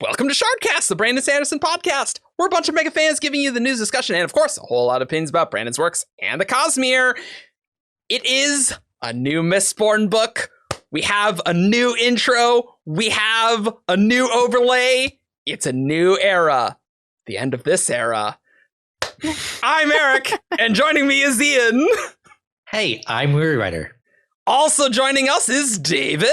Welcome to Shardcast, the Brandon Sanderson podcast. We're a bunch of mega fans giving you the news discussion and, of course, a whole lot of opinions about Brandon's works and the Cosmere. It is a new Mistborn book. We have a new intro. We have a new overlay. It's a new era. The end of this era. I'm Eric, and joining me is Ian. Hey, I'm Weiry. Also joining us is David.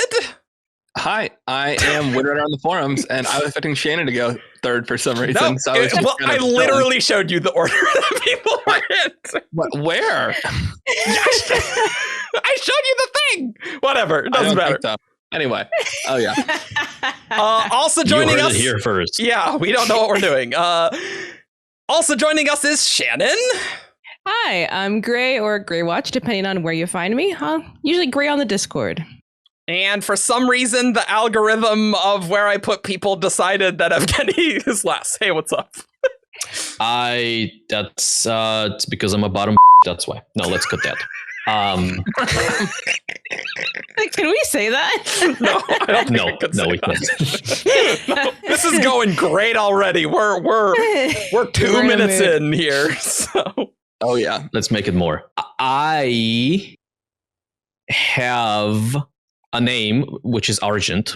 Hi, I am Windrunner on the forums, and I was expecting Shannon to go third for some reason. No, so I literally showed you the order that people were in. What? Where? I showed you the thing. Whatever, it doesn't matter. So. Anyway, oh yeah. Also joining us here first. Yeah, we don't know what we're doing. Also joining us is Shannon. Hi, I'm Gray or Gray Watch, depending on where you find me. Usually Gray on the Discord. And for some reason, the algorithm of where I put people decided that Evgeni is last. Hey, what's up? It's because I'm a bottom. That's why. No, let's cut that. Can we say that? No, I don't think we can't. No, this is going great already. We're 2 minutes in here. So. Oh yeah, let's make it more. I have a name, which is Argent.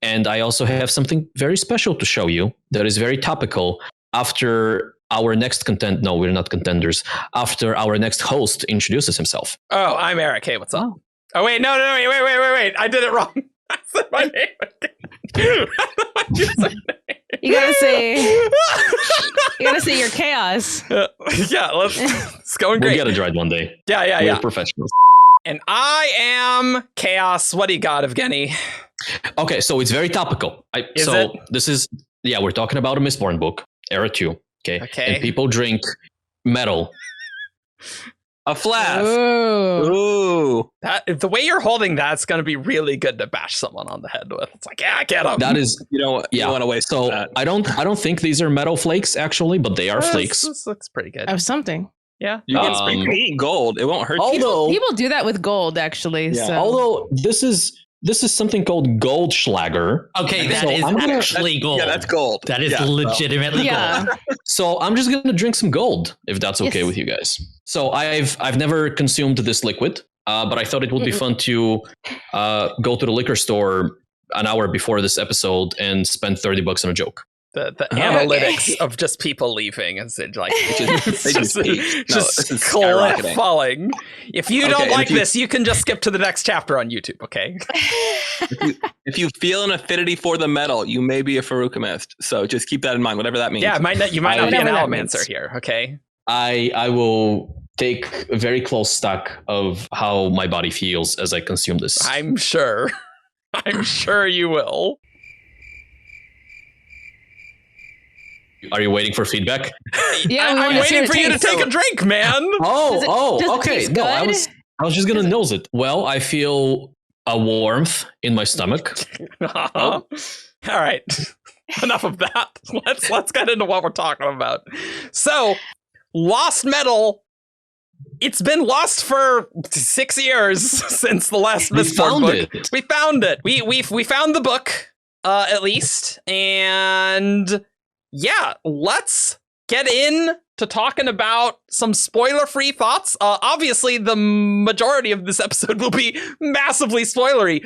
And I also have something very special to show you that is very topical after our next no, we're not contenders. After our next host introduces himself. Oh, I'm Eric. Hey, what's up? Oh, wait, no, wait. I did it wrong. I said my name again. You gotta say your chaos. Yeah, it's going great. We'll get it right one day. Yeah. We're professionals. And I am Chaos. What do you got, Evgeni? Okay, so it's very topical. We're talking about a Mistborn book, Era 2. Okay. And people drink metal. A flask. Ooh. The way you're holding that's going to be really good to bash someone on the head with. It's like, yeah, get them. That is, you don't want to waste. So that. I don't think these are metal flakes actually, but they are flakes. This looks pretty good. Of something. Yeah. You can eat gold. It won't hurt you. Although people do that with gold, actually. Yeah. So. Although this is something called Goldschlager. Okay, that is actually gold. Yeah, that's gold. That is legitimately gold. So I'm just gonna drink some gold, if that's okay with you guys. So I've never consumed this liquid, but I thought it would be fun to go to the liquor store an hour before this episode and spend $30 on a joke. The analytics of just people leaving is like just cliff falling. If you don't like this, you can just skip to the next chapter on YouTube. Okay. if you feel an affinity for the metal, you may be a Farukamist. So just keep that in mind, whatever that means. Yeah, you might not be an Allomancer here. Okay. I will take a very close stock of how my body feels as I consume this. I'm sure you will. Are you waiting for feedback? Yeah, I'm waiting for you to take a drink, man. Okay. No, I was just gonna nose it. Well, I feel a warmth in my stomach. All right, enough of that. Let's get into what we're talking about. So, Lost Metal. It's been lost for 6 years since the last Mistborn book. We found it. We found the book, at least, and. Yeah, let's get in to talking about some spoiler-free thoughts. Obviously, the majority of this episode will be massively spoilery,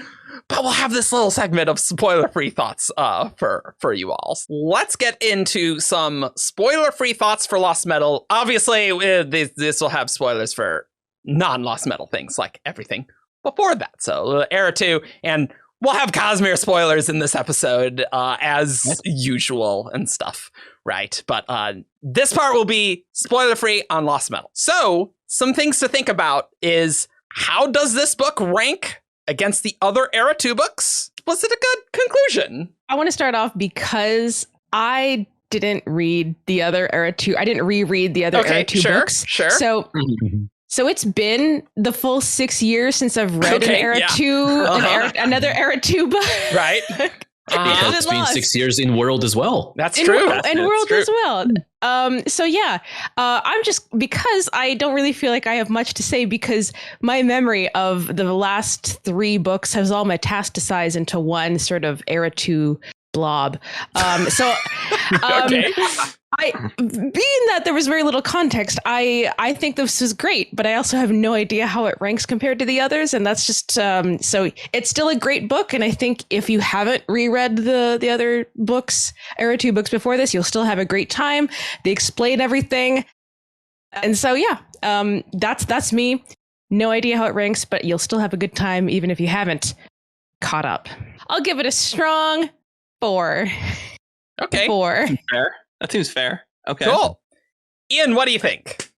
but we'll have this little segment of spoiler-free thoughts for you all. Let's get into some spoiler-free thoughts for Lost Metal. Obviously, this will have spoilers for non-Lost Metal things, like everything before that. So, Era 2, and we'll have Cosmere spoilers in this episode, as usual and stuff, right? But this part will be spoiler-free on Lost Metal. So, some things to think about is, how does this book rank against the other Era 2 books? Was it a good conclusion? I want to start off because I didn't read the other Era 2. I didn't reread the other Era 2 books. Sure. So it's been the full 6 years since I've read an Era 2, another Era 2 book. Right. Because it's been 6 years in World as well. That's true. And World as well. I'm just, because I don't really feel like I have much to say, because my memory of the last 3 books has all metastasized into one sort of Era 2 blob. Okay. Being that there was very little context, I think this is great, but I also have no idea how it ranks compared to the others, and that's just so it's still a great book. And I think if you haven't reread the other books, Era 2 books before this, you'll still have a great time. They explain everything, and so that's me. No idea how it ranks, but you'll still have a good time even if you haven't caught up. I'll give it a strong 4. Okay. 4. Fair. That seems fair. Okay. Cool. Ian, what do you think?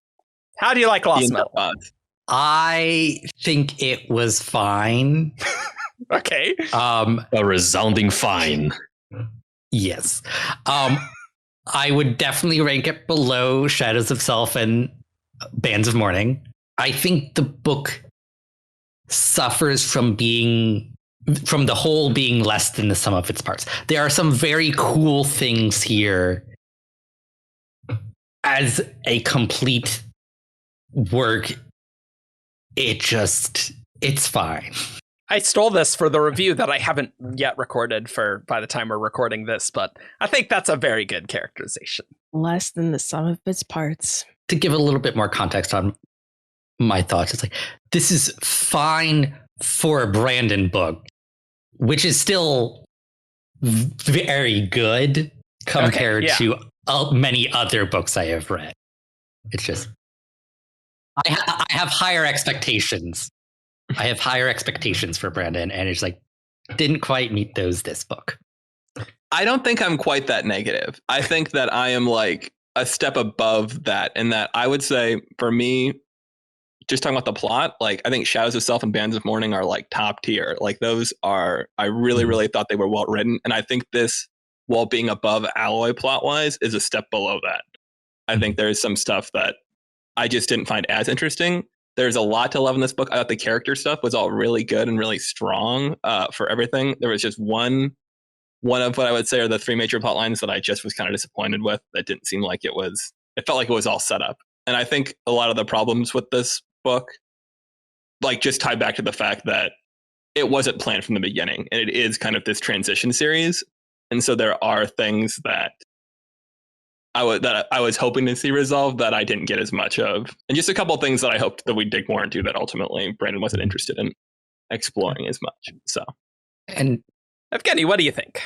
How do you like Lost Ian's Metal? thoughts. I think it was fine. Okay. A resounding fine. Yes. I would definitely rank it below Shadows of Self and Bands of Mourning. I think the book suffers from the whole being less than the sum of its parts. There are some very cool things here as a complete work. It's fine. I stole this for the review that I haven't yet recorded for by the time we're recording this, but I think that's a very good characterization. Less than the sum of its parts. To give a little bit more context on my thoughts, it's like, this is fine for a Brandon book, which is still very good compared to many other books I have read. It's just, I have higher expectations. I have higher expectations for Brandon, and it's like, didn't quite meet those this book. I don't think I'm quite that negative. I think that I am like a step above that, in that I would say for me, just talking about the plot, like I think Shadows of Self and Bands of Mourning are like top tier. Like those are, I really, really thought they were well written. And I think this, while being above Alloy plot wise, is a step below that. I think there's some stuff that I just didn't find as interesting. There's a lot to love in this book. I thought the character stuff was all really good and really strong for everything. There was just one of what I would say are the 3 major plot lines that I just was kind of disappointed with. That didn't seem like it felt like it was all set up. And I think a lot of the problems with this book, like, just tied back to the fact that it wasn't planned from the beginning, and it is kind of this transition series. And so there are things that I was hoping to see resolved that I didn't get as much of, and just a couple of things that I hoped that we'd dig more into that ultimately Brandon wasn't interested in exploring as much. So, and Evgeni, what do you think?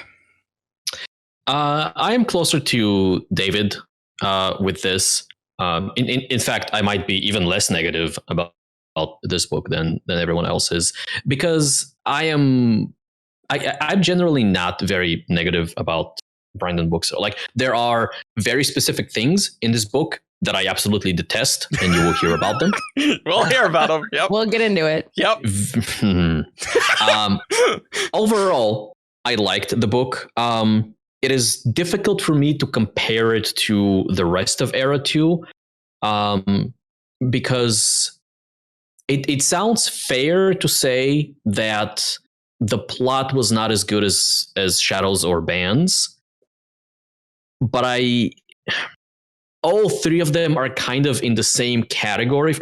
I am closer to David with this. In fact, I might be even less negative about this book than everyone else is, because I'm generally not very negative about Brandon books. Like, there are very specific things in this book that I absolutely detest, and you will hear about them. We'll hear about them. Yep. We'll get into it. Yep. Overall, I liked the book. It is difficult for me to compare it to the rest of Era 2, because it sounds fair to say that the plot was not as good as Shadows or Bands, but all 3 of them are kind of in the same category.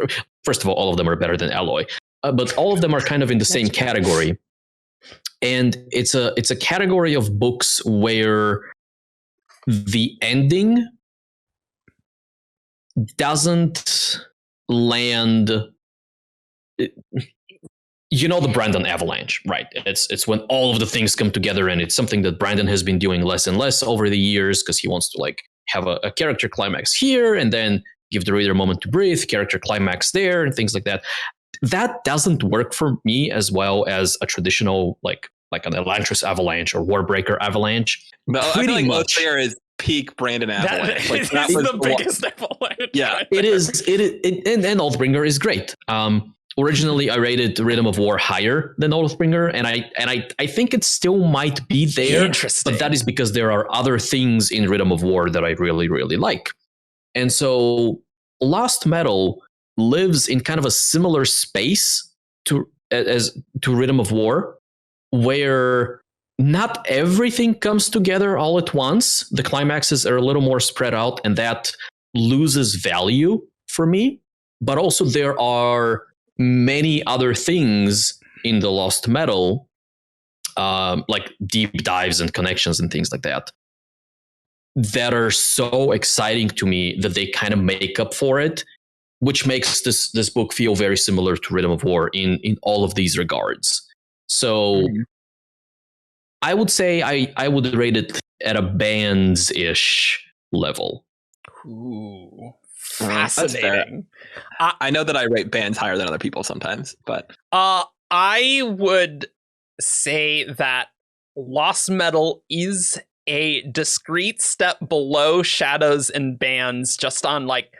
First of all of them are better than Alloy, but all of them are kind of in the same category. And it's a category of books where the ending doesn't land. You know, the Brandon avalanche, right? It's when all of the things come together, and it's something that Brandon has been doing less and less over the years, because he wants to like have a character climax here and then give the reader a moment to breathe, character climax there, and things like that. That doesn't work for me as well as a traditional like an Elantris avalanche or Warbreaker avalanche. But I feel like Cosmere is peak Brandon avalanche. That was the biggest avalanche. Yeah, right it there. is. And Oathbringer is great. Originally, I rated Rhythm of War higher than Oathbringer, and I think it still might be there. Interesting. But that is because there are other things in Rhythm of War that I really, really like. And so Lost Metal lives in kind of a similar space to Rhythm of War, where not everything comes together all at once. The climaxes are a little more spread out, and that loses value for me. But also there are many other things in the Lost Metal like deep dives and connections and things like that are so exciting to me that they kind of make up for it, which makes this book feel very similar to Rhythm of War in all of these regards. So I would say I would rate it at a bands-ish level. Ooh, That's fascinating. I know that I rate bands higher than other people sometimes, but I would say that Lost Metal is a discrete step below Shadows and Bands, just on like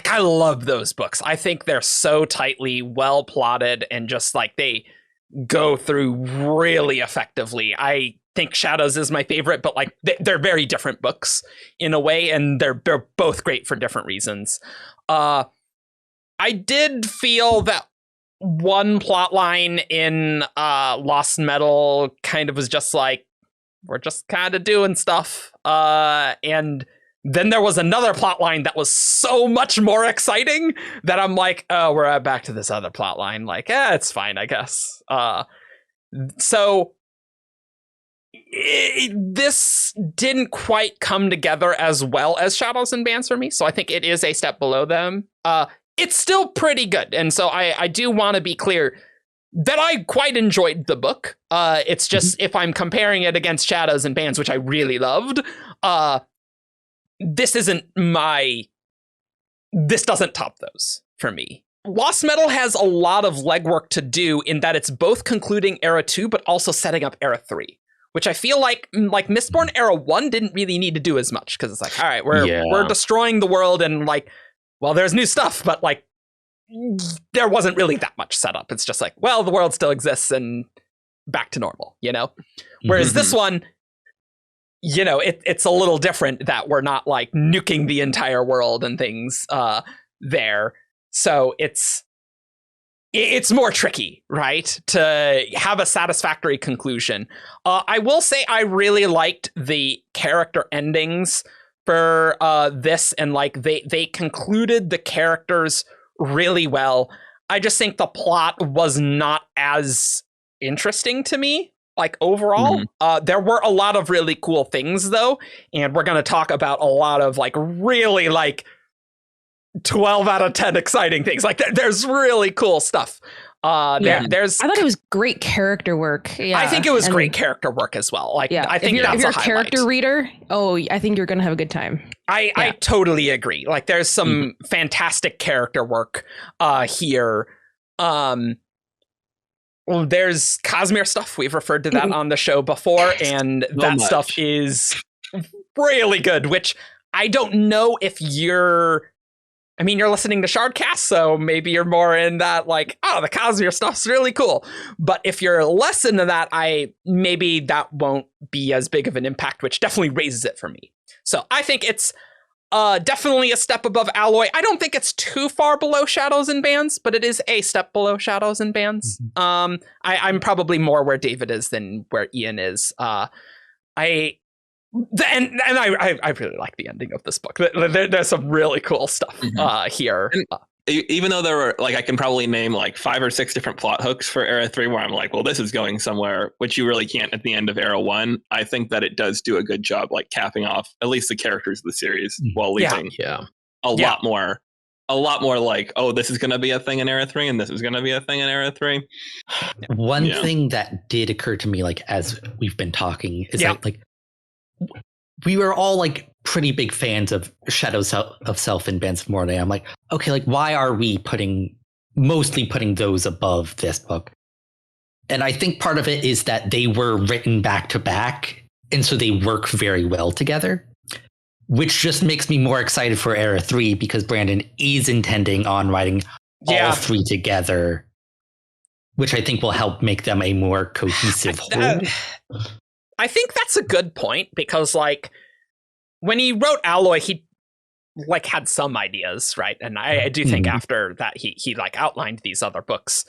I love those books. I think they're so tightly well plotted and just like they go through really effectively. I think Shadows is my favorite, but like they're very different books in a way, and they're both great for different reasons. I did feel that one plot line in Lost Metal kind of was just like, we're just kind of doing stuff. And then there was another plot line that was so much more exciting that I'm like, oh, we're back to this other plot line. Like, it's fine, I guess. So this didn't quite come together as well as Shadows and Bands for me. So I think it is a step below them. It's still pretty good. And so I do want to be clear that I quite enjoyed the book. It's just if I'm comparing it against Shadows and Bands, which I really loved, this doesn't top those for me. Lost Metal has a lot of legwork to do in that it's both concluding Era 2, but also setting up Era 3, which I feel like Mistborn Era 1 didn't really need to do as much, because it's like, all right, we're destroying the world, and like, well, there's new stuff, but like, there wasn't really that much setup. It's just like, well, the world still exists and back to normal, you know? Whereas this one, you know, it's a little different that we're not like nuking the entire world and things there. So it's more tricky, right? To have a satisfactory conclusion. I will say I really liked the character endings for this, and like they concluded the characters really well. I just think the plot was not as interesting to me, like overall. There were a lot of really cool things though, and we're going to talk about a lot of like really like 12 out of 10 exciting things. Like there's really cool stuff. There's I thought it was great character work. Yeah, I think it was great character work as well. Like, I think if you're a highlight. character reader, I think you're gonna have a good time. I totally agree. Like, there's some fantastic character work here. There's Cosmere stuff. We've referred to that on the show before, and that stuff is really good. Which I don't know if you're listening to Shardcast, so maybe you're more in that, like, oh, the Cosmere stuff's really cool. But if you're less into that, maybe that won't be as big of an impact, which definitely raises it for me. So I think it's definitely a step above Alloy. I don't think it's too far below Shadows and Bands, but it is a step below Shadows and Bands. I'm probably more where David is than where Ian is. I really like the ending of this book. There's some really cool stuff here. And even though there were, like, I can probably name like 5 or 6 different plot hooks for Era 3 where I'm like, well, this is going somewhere, which you really can't at the end of Era 1. I think that it does do a good job, like, capping off at least the characters of the series while leaving a lot more like, oh, this is going to be a thing in Era 3 and this is going to be a thing in Era 3. One thing that did occur to me, like, as we've been talking is like we were all like pretty big fans of Shadows of Self and Bands of Morning. I'm like, okay, like, why are we mostly putting those above this book? And I think part of it is that they were written back to back, and so they work very well together, which just makes me more excited for Era 3, because Brandon is intending on writing all 3 together, which I think will help make them a more cohesive whole. I think that's a good point, because like when he wrote Alloy, he like had some ideas, right? And I do think after that he like outlined these other books.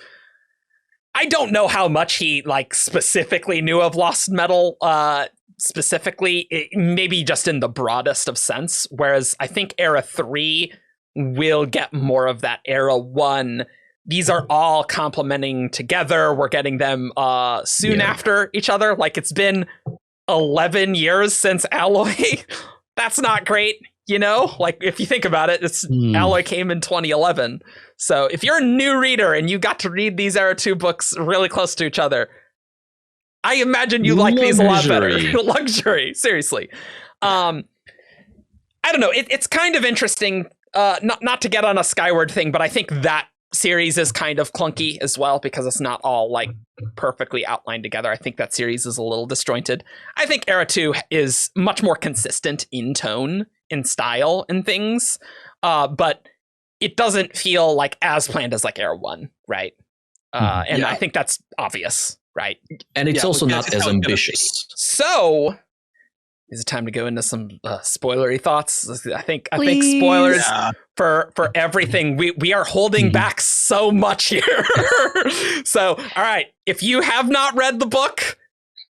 I don't know how much he like specifically knew of Lost Metal, maybe just in the broadest of sense. Whereas I think Era 3 will get more of that Era 1 these are all complementing together. We're getting them soon after each other. Like, it's been 11 years since Alloy. That's not great, you know? Like, if you think about it, Alloy came in 2011. So if you're a new reader and you got to read these Era 2 books really close to each other, I imagine you like these a lot better. Luxury, seriously. I don't know. It's kind of interesting, not to get on a Skyward thing, but I think that series is kind of clunky as well because it's not all like perfectly outlined together. I think that series is a little disjointed. I think Era 2 is much more consistent in tone, in style, and things, but it doesn't feel like as planned as like Era 1, right? And I think that's obvious, right? And it's also not as ambitious. So is it time to go into some spoilery thoughts? I think spoilers for everything. We are holding back so much here. So, all right, if you have not read the book,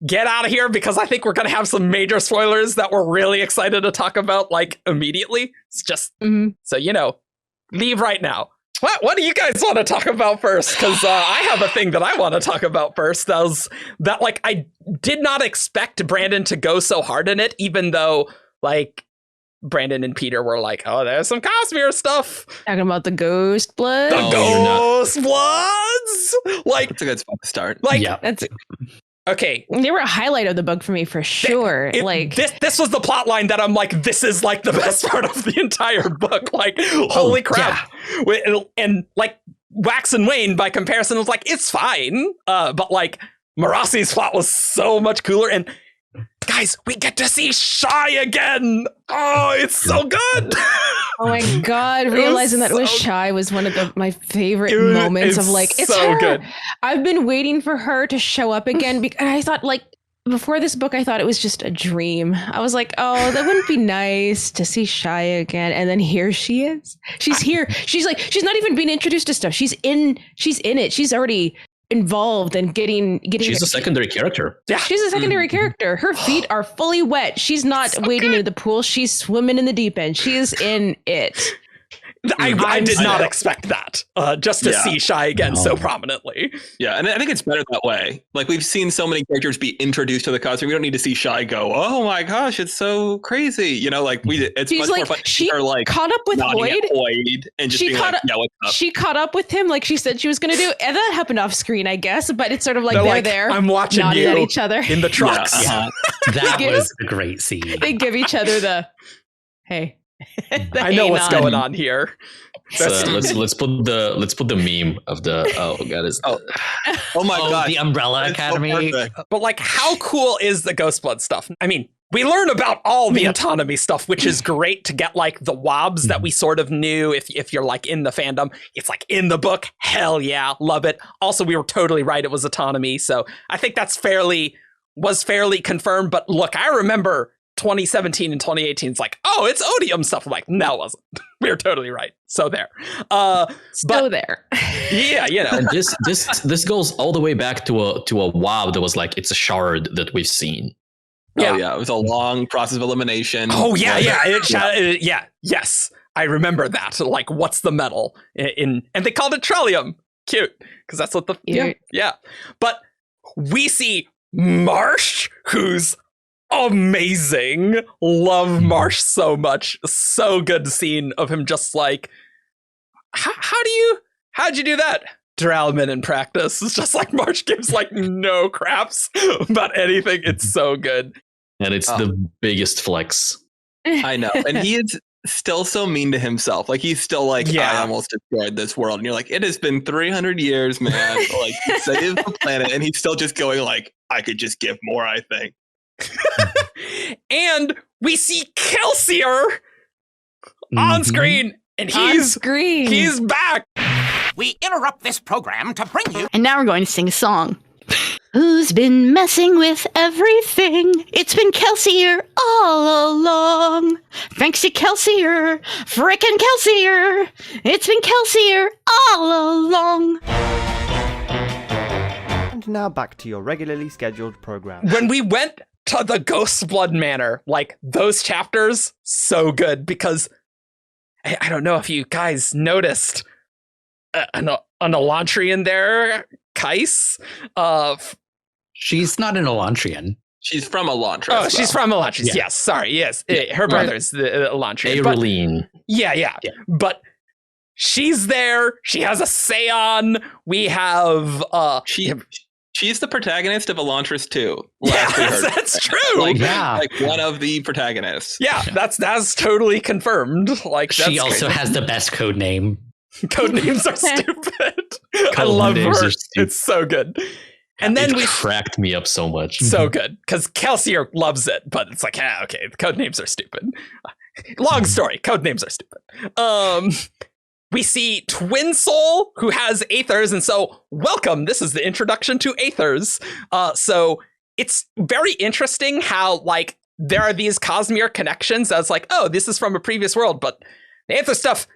get out of here because I think we're going to have some major spoilers that we're really excited to talk about like immediately. It's just so you know, leave right now. What do you guys want to talk about first? Because I have a thing that I want to talk about first. That like I did not expect Brandon to go so hard in it, even though like Brandon and Peter were like, "Oh, there's some Cosmere stuff." Talking about the Ghost Blood. The Ghost Bloods. Like that's a good spot to start. Like that's okay. They were a highlight of the book for me for sure. This was the plot line that I'm like, this is like the best part of the entire book. Like, holy crap. Yeah. And like Wax and Wayne by comparison was like, it's fine. But like Marassi's plot was so much cooler. And guys, we get to see Shy again. Oh, it's so good. Oh my God. Realizing that it was Shy was one of my favorite moments of like, it's so her. Good. I've been waiting for her to show up again. Because I thought like before this book, I thought it was just a dream. I was like, oh, that wouldn't be nice to see Shy again. And then here she is. She's here. She's like, she's not even being introduced to stuff. She's in it. She's already involved and getting she's a secondary character. Yeah, she's a secondary character. Her feet are fully wet. She's not wading in the pool. She's swimming in the deep end. She is in it. I did not expect that. Just to see Shy again so prominently. Yeah, and I think it's better that way. Like we've seen so many characters be introduced to the Cosmere. We don't need to see Shy go, "Oh my gosh, it's so crazy." You know, like it's much more fun. She like caught up with Boyd and just being like, "Yeah, what's up?" She caught up with him like she said she was going to do, and that happened off screen, I guess. But it's sort of like they're there. I'm watching you at each other in the trucks. Yeah. That was a great scene. They give each other the hey. I know what's going on here. Let's put the meme of the oh my god, the Umbrella Academy. So but like, how cool is the Ghostblood stuff? I mean, we learn about all the autonomy stuff, which is great to get like the wobs that we sort of knew if you're like in the fandom. It's like in the book. Hell yeah, love it. Also, we were totally right. It was autonomy. So I think that's fairly confirmed. But look, I remember 2017 and 2018 is like, oh, it's Odium stuff. I'm like, no, it wasn't. We were totally right. So there. There. Yeah, you know. And this goes all the way back to a WoW that was like, it's a shard that we've seen. Yeah. Oh yeah, it was a long process of elimination. Oh yeah. Yes, I remember that. Like, what's the metal and they called it Trellium. Cute, because that's what the yeah. But we see Marsh, who's amazing. Love Marsh so much. So good scene of him just like, how'd you do that? Dralman in practice. It's just like Marsh gives like no craps about anything. It's so good. And it's the biggest flex. I know. And he is still so mean to himself. Like he's still like, I almost destroyed this world. And you're like, it has been 300 years, man. Like he saved the planet. And he's still just going like, I could just give more, I think. And we see Kelsier on screen, and he's back. We interrupt this program to bring you. And now we're going to sing a song. Who's been messing with everything? It's been Kelsier all along. Thanks to Kelsier, frickin' Kelsier. It's been Kelsier all along. And now back to your regularly scheduled program. When we went to the Ghostblood Manor, like those chapters, so good because I don't know if you guys noticed an Elantrian there, Kais. She's not an Elantrian. She's from Elantris. Oh, she's though. from Elantris. Yeah. Yes, sorry. Yes, her brother's the Elantrian. But- Aeroline. Yeah. But she's there. She has a Seon. We have She's the protagonist of Elantris too. Yeah, that's true. Like, Yeah. like one of the protagonists. Yeah, that's totally confirmed. Like that's She also great. has the best code name. Code names are stupid. I Code love names her. are stupid. It's so good. And then It cracked me up so much. so good because Kelsier loves it, but it's like, okay, the code names are stupid. Long story, code names are stupid. We see Twin Soul who has Aethers, and so welcome. This is the introduction to Aethers. So it's very interesting how like there are these Cosmere connections. That's like, oh, this is from a previous world, but the Aether stuff.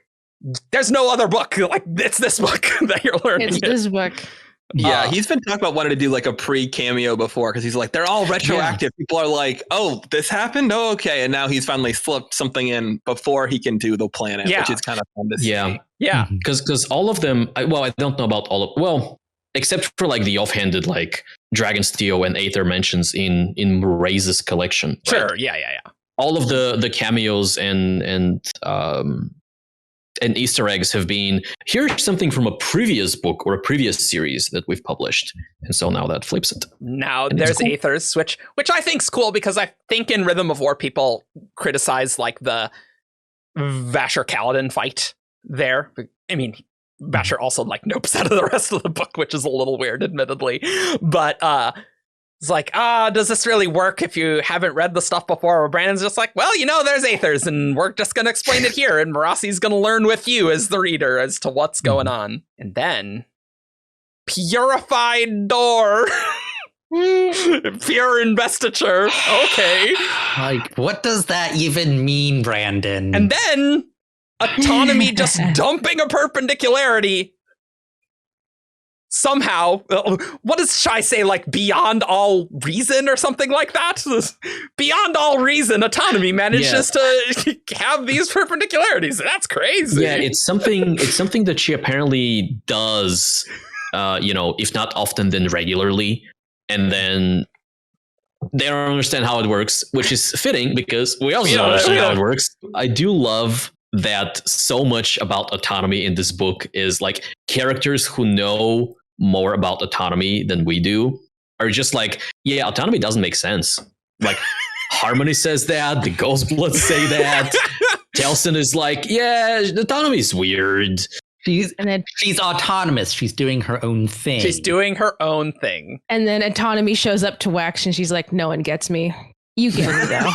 There's no other book like it's this book that you're learning. It's this book. Yeah, he's been talking about wanting to do like a pre-cameo before because he's like, they're all retroactive. People are like, oh, this happened? Oh, okay. And now he's finally slipped something in before he can do the planet, Yeah. which is kind of fun to see. Yeah. Because all of them, I don't know about all of, well, except for like the offhanded like Dragonsteel and Aether mentions in Moraze's collection. Sure. right? Yeah. All of the cameos and Easter eggs have been, here's something from a previous book or a previous series that we've published. And so now that flips it. Now And there's it's cool. Aethers, which I think's cool because I think in Rhythm of War people criticize like the Vasher Kaladin fight there. I mean, Vasher also like nopes out of the rest of the book, which is a little weird, admittedly. But it's like, does this really work if you haven't read the stuff before? Or Brandon's just like, well, there's Aethers, and we're just going to explain it here, and Marasi's going to learn with you as the reader as to what's going on. And then, Purified Door. Pure investiture. Okay. Like, what does that even mean, Brandon? And then, autonomy just dumping a perpendicularity. Somehow, what does I say, like beyond all reason or something like that? Beyond all reason, autonomy manages to have these perpendicularities. That's crazy. Yeah, it's something that she apparently does, if not often, then regularly. And then they don't understand how it works, which is fitting because we also don't understand how it works. I do love that so much about autonomy in this book is like characters who know more about autonomy than we do are just like, yeah, autonomy doesn't make sense. Like Harmony says that, the Ghostbloods say that. Telson is like, yeah, autonomy's weird. She's autonomous. She's doing her own thing. She's doing her own thing. And then autonomy shows up to Wax and she's like, no one gets me. You get me though.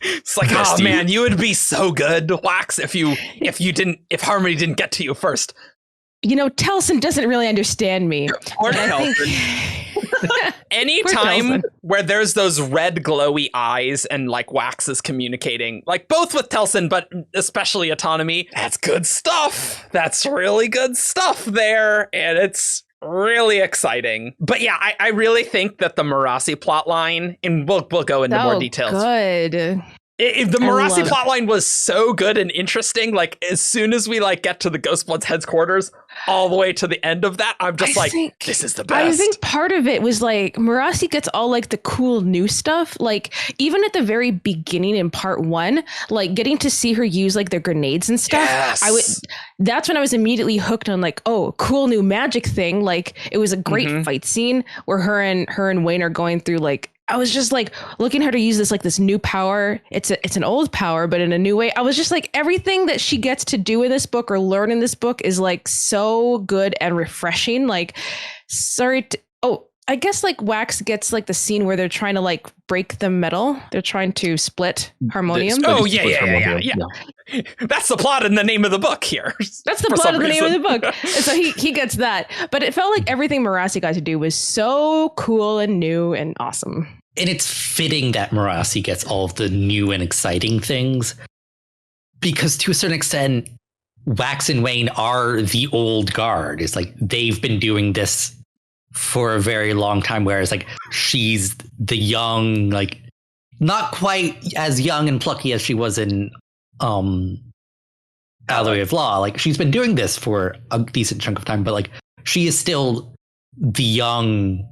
It's like, oh man, you would be so good, Wax, if Harmony didn't get to you first. Telson doesn't really understand me. Or Anytime where there's those red glowy eyes and like Wax is communicating, like both with Telson, but especially autonomy, that's good stuff. That's really good stuff there. And it's really exciting. But yeah, I really think that the Marasi plotline, and we'll go into more details. Good. The Marasi plotline was so good and interesting. Like as soon as we like get to the Ghostbloods headquarters, all the way to the end of that, I'm just this is the best. I think part of it was like Marasi gets all like the cool new stuff. Like even at the very beginning in part 1, like getting to see her use like the grenades and stuff. Yes. That's when I was immediately hooked on like, oh, cool new magic thing. Like it was a great fight scene where her and Wayne are going through like. I was just like looking at her to use this new power. It's an old power, but in a new way. I was just like everything that she gets to do in this book or learn in this book is like so good and refreshing. Like, I guess like Wax gets like the scene where they're trying to like break the metal. They're trying to split harmonium. Yeah. That's the plot in the name of the book here. That's the plot of the name of the book. And so he gets that. But it felt like everything Marasi got to do was so cool and new and awesome. And it's fitting that Marasi gets all of the new and exciting things because to a certain extent, Wax and Wayne are the old guard. It's like they've been doing this for a very long time, whereas like she's the young, like not quite as young and plucky as she was in Alloy of Law. Like, she's been doing this for a decent chunk of time, but like, she is still the young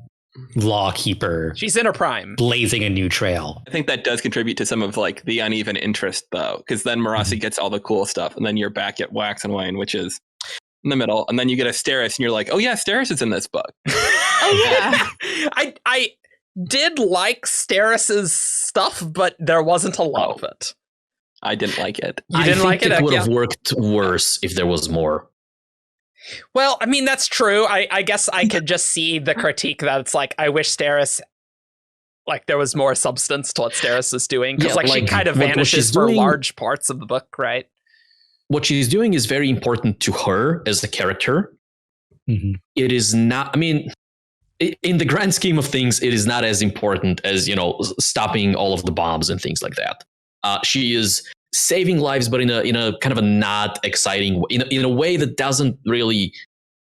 lawkeeper. She's in her prime, blazing a new trail. I think that does contribute to some of like the uneven interest, though, because then Marasi gets all the cool stuff, and then you're back at Wax and Wayne, which is in the middle, and then you get a Steris, and you're like, oh yeah, Steris is in this book. Oh yeah. I did like Steris's stuff, but there wasn't a lot of it. I didn't like it. You didn't like it? It would have worked worse if there was more. Well, I mean, that's true. I guess I could just see the critique that it's like, I wish Steris, like, there was more substance to what Steris is doing. Because, Yeah, she like, kind of what vanishes she's for doing- large parts of the book, right? What she's doing is very important to her as a character. Mm-hmm. It is not, I mean, in the grand scheme of things, it is not as important as, stopping all of the bombs and things like that. She is saving lives, but in a kind of a not exciting way, in a way that doesn't really,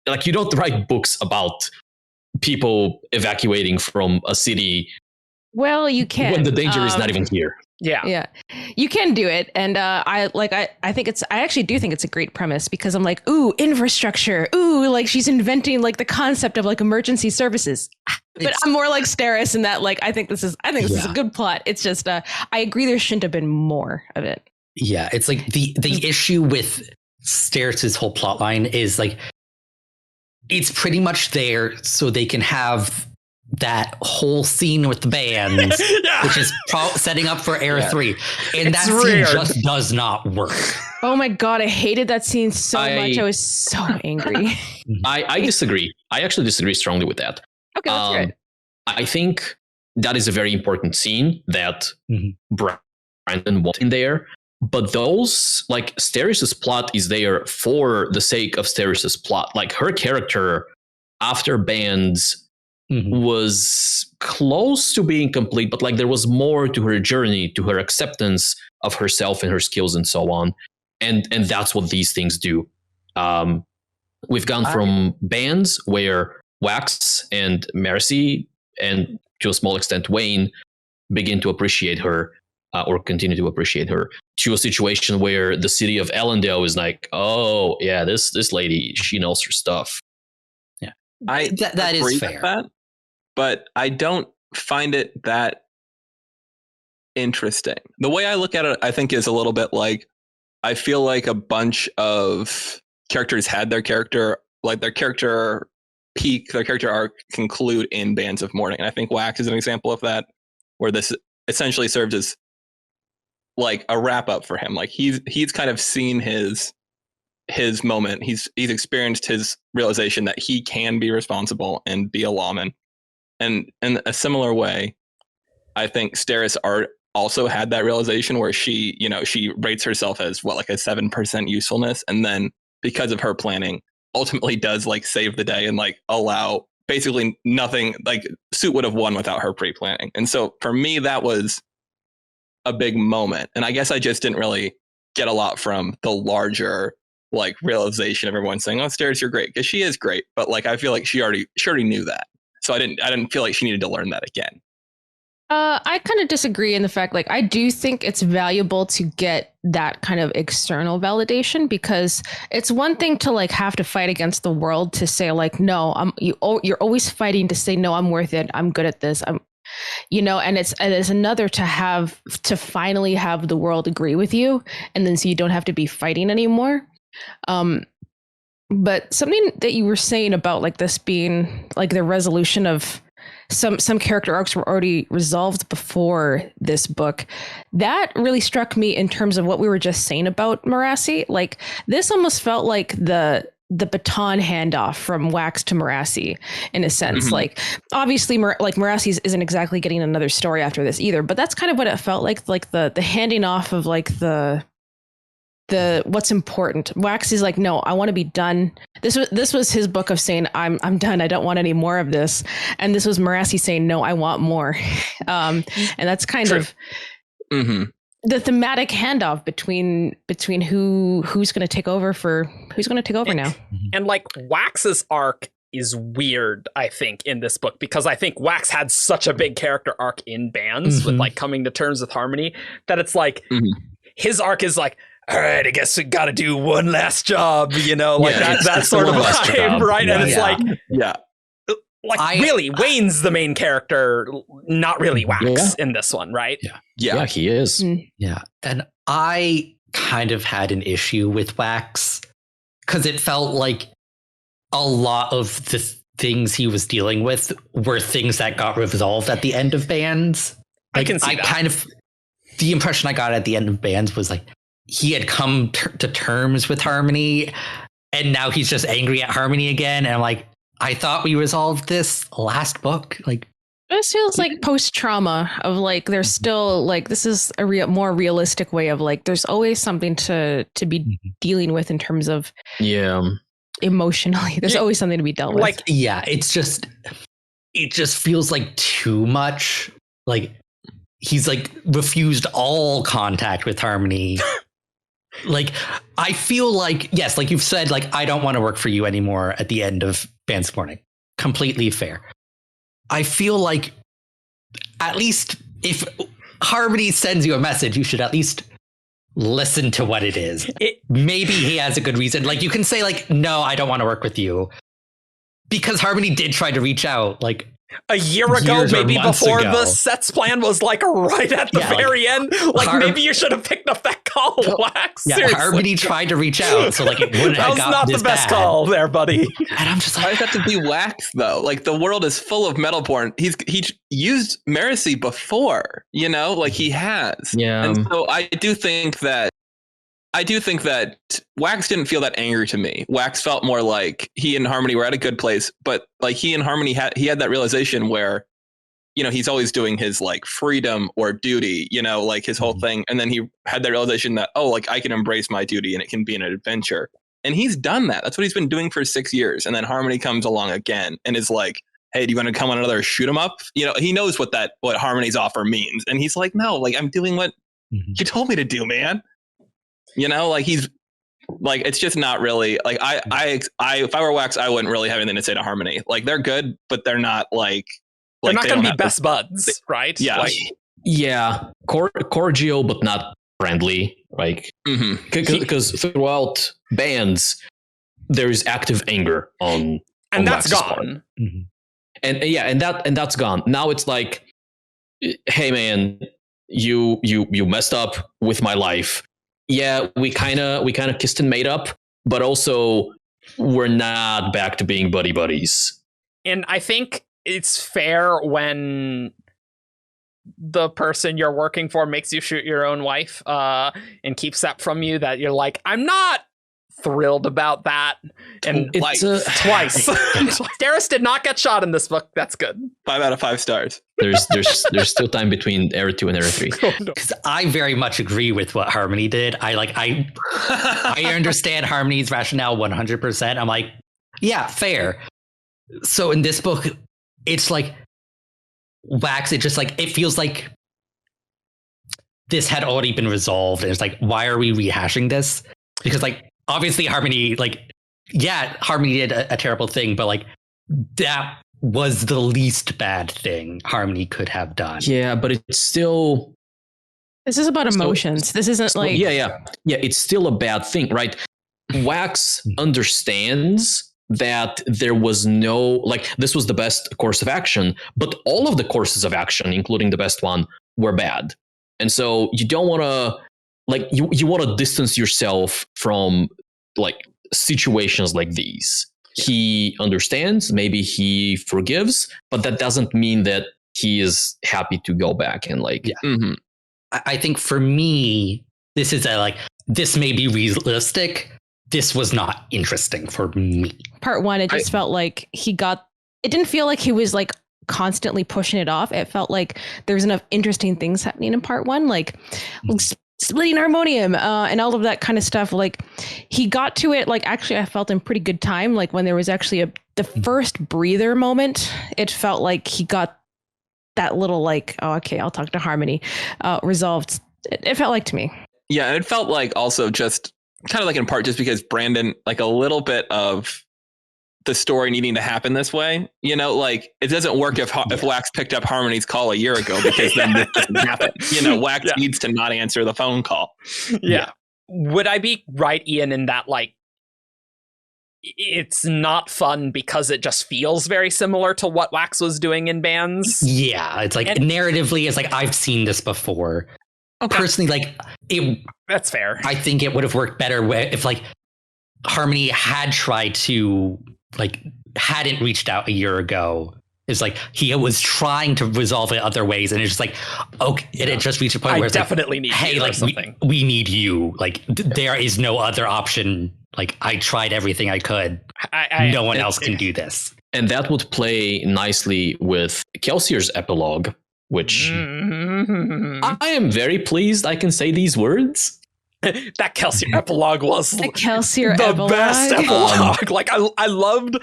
like, you don't write books about people evacuating from a city Well, you can when the danger is not even here. Yeah. You can do it, and I actually do think it's a great premise, because I'm like, ooh, infrastructure, ooh, like she's inventing like the concept of like emergency services. But I'm more like Steris in that, like, I think this is a good plot. It's just I agree there shouldn't have been more of it. Yeah, it's like the issue with Steris's whole plot line is like, it's pretty much there so they can have that whole scene with the bands, which is setting up for Era 3. And It's that weird. scene just does not work. Oh my God, I hated that scene so much. I was so angry. I disagree. I actually disagree strongly with that. Okay, that's good. I think that is a very important scene that Brandon wants in there. But those, like, Steris's plot is there for the sake of Steris's plot. Like, her character after bands was close to being complete, but like there was more to her journey, to her acceptance of herself and her skills and so on. And that's what these things do. We've gone from bands where Wax and Marasi, and to a small extent Wayne, begin to appreciate her, or continue to appreciate her, to a situation where the city of Elendil is like, oh yeah, this lady, she knows her stuff. Yeah, I that agree is with fair. that, but I don't find it that interesting. The way I look at it, I think, is a little bit like, I feel like a bunch of characters had their character peak, their character arc conclude in Bands of Mourning. And I think Wax is an example of that, where this essentially served as like a wrap up for him. Like he's kind of seen his moment. He's experienced his realization that he can be responsible and be a lawman. And in a similar way, I think Steris also had that realization where she rates herself as like a 7% usefulness, and then because of her planning, ultimately does like save the day and like allow basically nothing. Like Suit would have won without her pre-planning, and so for me that was a big moment. And I guess I just didn't really get a lot from the larger like realization of everyone saying, "Oh, Steris, you're great," because she is great. But like I feel like she already knew that. So I didn't feel like she needed to learn that again. I kind of disagree in the fact, like, I do think it's valuable to get that kind of external validation, because it's one thing to like have to fight against the world to say like, no, you're always fighting to say, no, I'm worth it. I'm good at this. And it's another to finally have the world agree with you. And then so you don't have to be fighting anymore. But something that you were saying about like this being like the resolution of some character arcs were already resolved before this book, that really struck me in terms of what we were just saying about Marasi. Like this almost felt like the baton handoff from Wax to Marasi in a sense. Mm-hmm. Like obviously Marasi isn't exactly getting another story after this either, but that's kind of what it felt like the handing off of like the what's important. Wax is like, no, I want to be done. This was his book of saying, I'm done. I don't want any more of this. And this was Marasi saying, no, I want more. And that's kind of the thematic handoff between who's going to take over now. And like Wax's arc is weird, I think, in this book, because I think Wax had such a big character arc in Bands with like coming to terms with Harmony, that it's like his arc is like, all right, I guess we got to do one last job, you know, like that it's sort of one last vibe, job. right? Yeah. And it's like, really, Wayne's the main character, not really Wax in this one, right? Yeah, he is. Yeah. And I kind of had an issue with Wax because it felt like a lot of the things he was dealing with were things that got resolved at the end of Bands. I can see that. Kind of, the impression I got at the end of Bands was like he had come to terms with Harmony and now he's just angry at Harmony again. And I'm like, I thought we resolved this last book. Like, this feels like post-trauma of like there's still like this is a more realistic way of like there's always something to be dealing with in terms of emotionally. There's always something to be dealt with. Like, yeah, it just feels like too much. Like he's like refused all contact with Harmony. Like I feel like, yes, like you've said, like I don't want to work for you anymore at the end of Bands Morning. Completely fair. I feel like at least if Harmony sends you a message, you should at least listen to what it is. Maybe he has a good reason. Like you can say like, no, I don't want to work with you. Because Harmony did try to reach out like a year ago, maybe before the sets plan was like right at the very end. Like maybe you should have picked up that call, Wax. Yeah, seriously. Harmony tried to reach out, so like it wouldn't have that was not the best call there, buddy. And I'm just like, why does that have to be Wax though? Like the world is full of metalborn. He used Meracy before, you know, like he has. Yeah. And so I do think that Wax didn't feel that angry to me. Wax felt more like he and Harmony were at a good place, but like he and Harmony had that realization where, you know, he's always doing his like freedom or duty, you know, like his whole thing. And then he had that realization that, oh, like I can embrace my duty and it can be an adventure. And he's done that. That's what he's been doing for 6 years. And then Harmony comes along again and is like, hey, do you want to come on another shoot 'em up? You know, he knows what Harmony's offer means. And he's like, no, like I'm doing what you told me to do, man. You know, like he's like, it's just not really like I if I were Wax, I wouldn't really have anything to say to Harmony. Like they're good, but they're not like they're not going to be have best buds, right? Yeah. Like, Yeah. Cordial, but not friendly. Like, because throughout Bands, there is active anger on that's Wax's gone. And and that's gone. Now it's like, hey man, you messed up with my life. Yeah, we kind of kissed and made up, but also we're not back to being buddies. And I think it's fair when the person you're working for makes you shoot your own wife and keeps that from you, that you're like, I'm not thrilled about that. And It's twice. Steris did not get shot in this book. That's good. 5 out of 5 stars. There's still time between Era 2 and Era 3. because I very much agree with what Harmony did. I understand Harmony's rationale 100%. I'm like, yeah, fair. So in this book, it's like Wax. It just like it feels like this had already been resolved, and it's like, why are we rehashing this? Because like obviously Harmony, like, yeah, Harmony did a terrible thing, but like that was the least bad thing Harmony could have done. Yeah, but it's still. This is about emotions. This isn't like. Yeah. It's still a bad thing, right? Wax understands that there was no, like, this was the best course of action, but all of the courses of action, including the best one, were bad. And so you don't want to, like, you want to distance yourself from, like, situations like these. Yeah. He understands, maybe he forgives, but that doesn't mean that he is happy to go back and, like, I think for me, this is this may be realistic. This was not interesting for me. Part one, it just felt like it didn't feel like he was like constantly pushing it off. It felt like there's enough interesting things happening in part one, like splitting harmonium and all of that kind of stuff. Like he got to it, like actually I felt in pretty good time. Like when there was actually the first breather moment, it felt like he got that little like, oh, okay, I'll talk to Harmony resolved. It felt like to me. Yeah, and it felt like also just kind of like in part just because Brandon, like a little bit of the story needing to happen this way, you know, like it doesn't work if Wax picked up Harmony's call a year ago, because then this doesn't happen. You know, Wax needs to not answer the phone call. Yeah. would I be right, Ian, in that like it's not fun because it just feels very similar to what Wax was doing in Bands? Yeah, it's like narratively, it's like I've seen this before. Okay. Personally, like that's fair. I think it would have worked better if like Harmony had tried to like hadn't reached out a year ago. It's like he was trying to resolve it other ways, and it's just like, okay, it just reached a point where it's definitely like, need hey, you or like something. we need you. Like there is no other option. Like I tried everything I could. No one else can do this. And that would play nicely with Kelsier's epilogue, which I am very pleased I can say these words. That Kelsier epilogue was The Kelsier the epilogue. best epilogue. Like I loved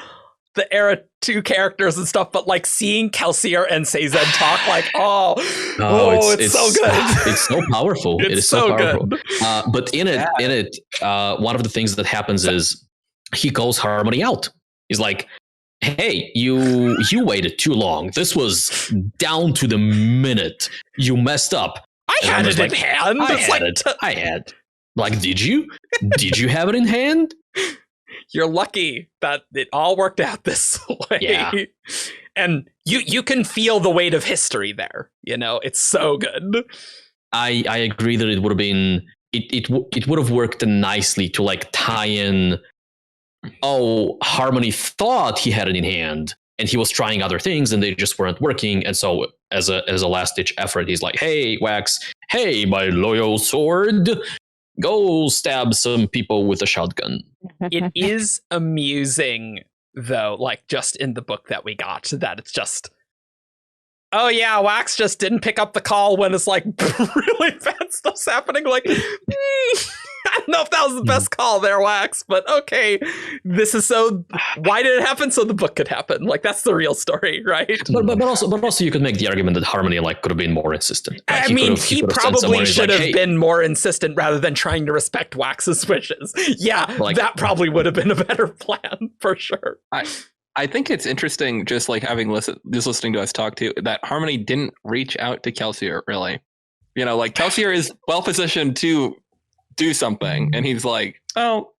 the Era 2 characters and stuff, but like seeing Kelsier and Sazed talk, like, it's so good. It's so powerful. It is so powerful. good. But in it, one of the things that happens is he calls Harmony out. He's like, hey, you waited too long. This was down to the minute. You messed up. I had it in hand. I had. Like, did you? Did you have it in hand? You're lucky that it all worked out this way. Yeah. And you can feel the weight of history there. You know, it's so good. I agree that it would have been it would have worked nicely to like tie in. Oh, Harmony thought he had it in hand, and he was trying other things, and they just weren't working. And so, as a last ditch effort, he's like, "Hey, Wax! Hey, my loyal sword! Go stab some people with a shotgun." It is amusing, though, like just in the book that we got, that it's just, oh yeah, Wax just didn't pick up the call when it's like really bad stuff's happening. Like, I don't know if that was the best call there, Wax, but okay, this is so. Why did it happen? So the book could happen. Like that's the real story, right? But also you could make the argument that Harmony like could have been more insistent. Like, I mean, he probably should have been more insistent rather than trying to respect Wax's wishes. Yeah, like, that probably would have been a better plan for sure. I think it's interesting, just like listening to us talk to, that Harmony didn't reach out to Kelsier, really. You know, like Kelsier is well positioned to do something, and he's like, oh,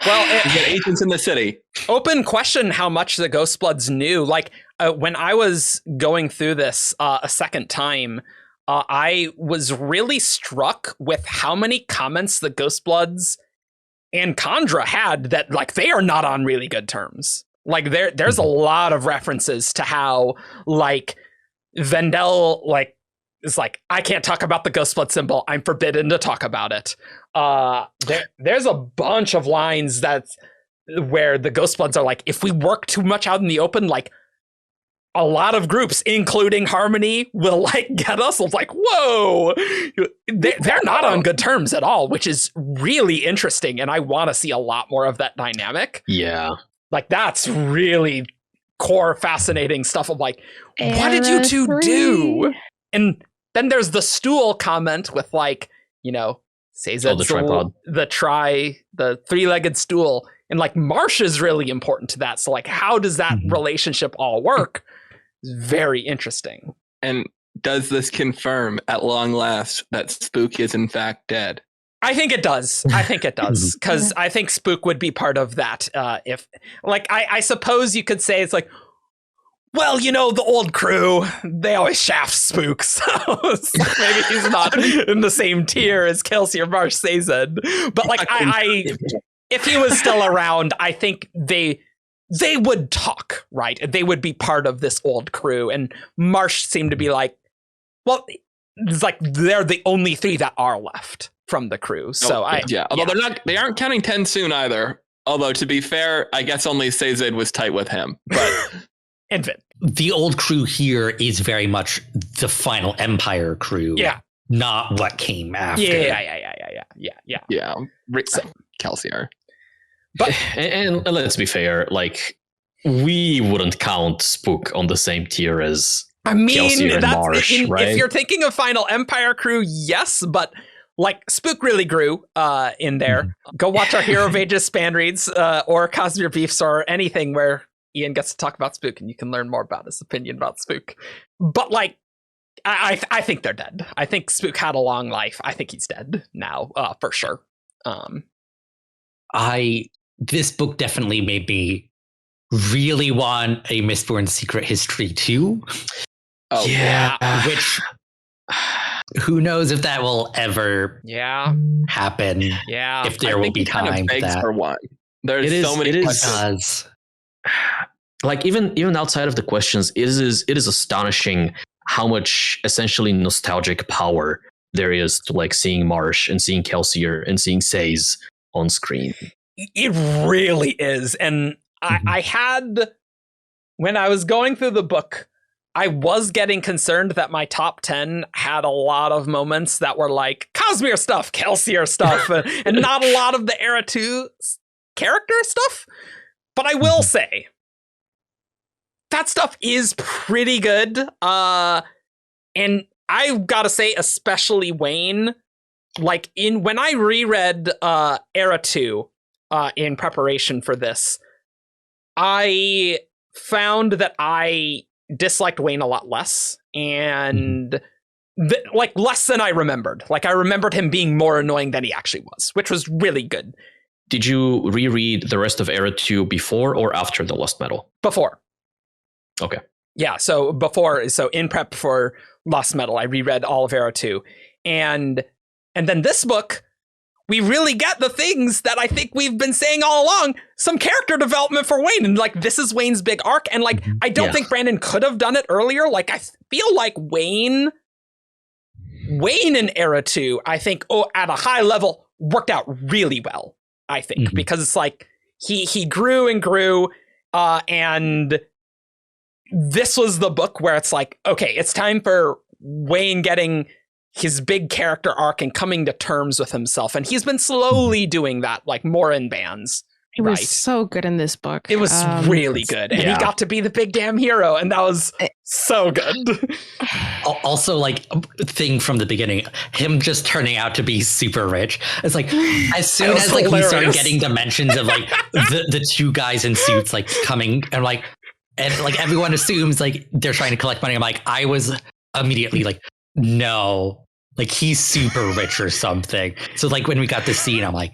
well, you get agents in the city. Open question how much the Ghostbloods knew. Like when I was going through this a second time, I was really struck with how many comments the Ghostbloods and Kandra had that like they are not on really good terms. Like there's a lot of references to how like Vendel like is like, I can't talk about the Ghostblood symbol. I'm forbidden to talk about it. There's a bunch of lines that's where the Ghostbloods are like, if we work too much out in the open, like a lot of groups, including Harmony, will like get us. I was like, whoa, they're not on good terms at all, which is really interesting. And I want to see a lot more of that dynamic. Yeah. Like that's really core fascinating stuff of like, what did you two do? And then there's the stool comment with like, you know, Sazed's the tripod, the three-legged stool. And like Marsh is really important to that. So like, how does that relationship all work? Very interesting. And does this confirm at long last that Spook is in fact dead? I think it does. Because I think Spook would be part of that. If like, I suppose you could say it's like, well, you know, the old crew, they always shaft Spook, so maybe he's not in the same tier as Kelsey or Marsh Sazed. But like, I if he was still around, I think they would talk, right? They would be part of this old crew. And Marsh seemed to be like, well, it's like they're the only three that are left from the crew. So although they aren't counting 10 soon either. Although to be fair, I guess only Sazed was tight with him, but. Infant. The old crew here is very much the final Empire crew. Yeah. Not what came after. Yeah. Kelsier. But and let's be fair, like we wouldn't count Spook on the same tier as Kelsier and Marsh, right? If you're thinking of Final Empire crew, yes, but like Spook really grew in there. Go watch our Hero of Ages span reads or Cosmere Beefs or anything where Ian gets to talk about Spook and you can learn more about his opinion about Spook. But like, I think they're dead. I think Spook had a long life. I think he's dead now, for sure. This book definitely made me really want a Mistborn Secret History 2. Oh yeah. Which, who knows if that will ever happen. Yeah. If there will be time kind of for begs that. for one. There's so many questions. Like even outside of the questions, it is astonishing how much essentially nostalgic power there is to like seeing Marsh and seeing Kelsier and seeing Says on screen. It really is. And I had, when I was going through the book, I was getting concerned that my top 10 had a lot of moments that were like Cosmere stuff, Kelsier stuff, and not a lot of the Era 2 character stuff. But I will say, that stuff is pretty good. And I've got to say, especially Wayne, like when I reread Era 2 in preparation for this, I found that I disliked Wayne a lot less, and like less than I remembered. Like I remembered him being more annoying than he actually was, which was really good. Did you reread the rest of Era 2 before or after the Lost Metal? Before. Okay. Yeah, so before, so in prep for Lost Metal, I reread all of Era 2. And then this book, we really get the things that I think we've been saying all along, some character development for Wayne. And like, this is Wayne's big arc. And like, I don't think Brandon could have done it earlier. Like, I feel like Wayne in Era 2, I think, at a high level, worked out really well, I think, because it's like, he grew and grew, and this was the book where it's like, okay, it's time for Wayne getting his big character arc and coming to terms with himself. And he's been slowly doing that, like more in bands. He was so good in this book. It was really good. And he got to be the big damn hero. And that was so good. Also, like, thing from the beginning, him just turning out to be super rich. It's like, as soon as like we started getting dimensions of like the two guys in suits like coming and like everyone assumes like they're trying to collect money. I'm like, I was immediately like, no, like he's super rich or something. So like when we got this scene, I'm like,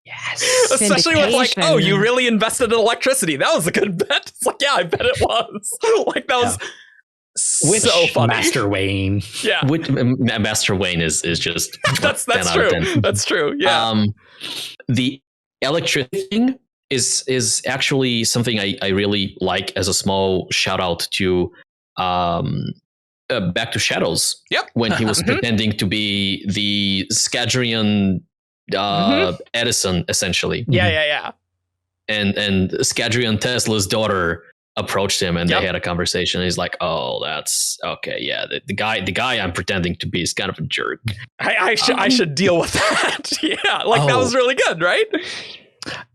yes. Especially with like, oh, you really invested in electricity. That was a good bet. It's like, yeah, I bet it was. Like that was so funny. Master Wayne. Yeah. Master Wayne is just that's true. That's true. Yeah. The electricity thing is actually something I really like as a small shout out to Back to Shadows. Yep. When he was pretending to be the Scadrian Edison, essentially. Yeah. And Scadrian Tesla's daughter approached him and they had a conversation. And he's like, "Oh, that's okay. Yeah, the guy I'm pretending to be is kind of a jerk. I should deal with that." Yeah, like that was really good, right?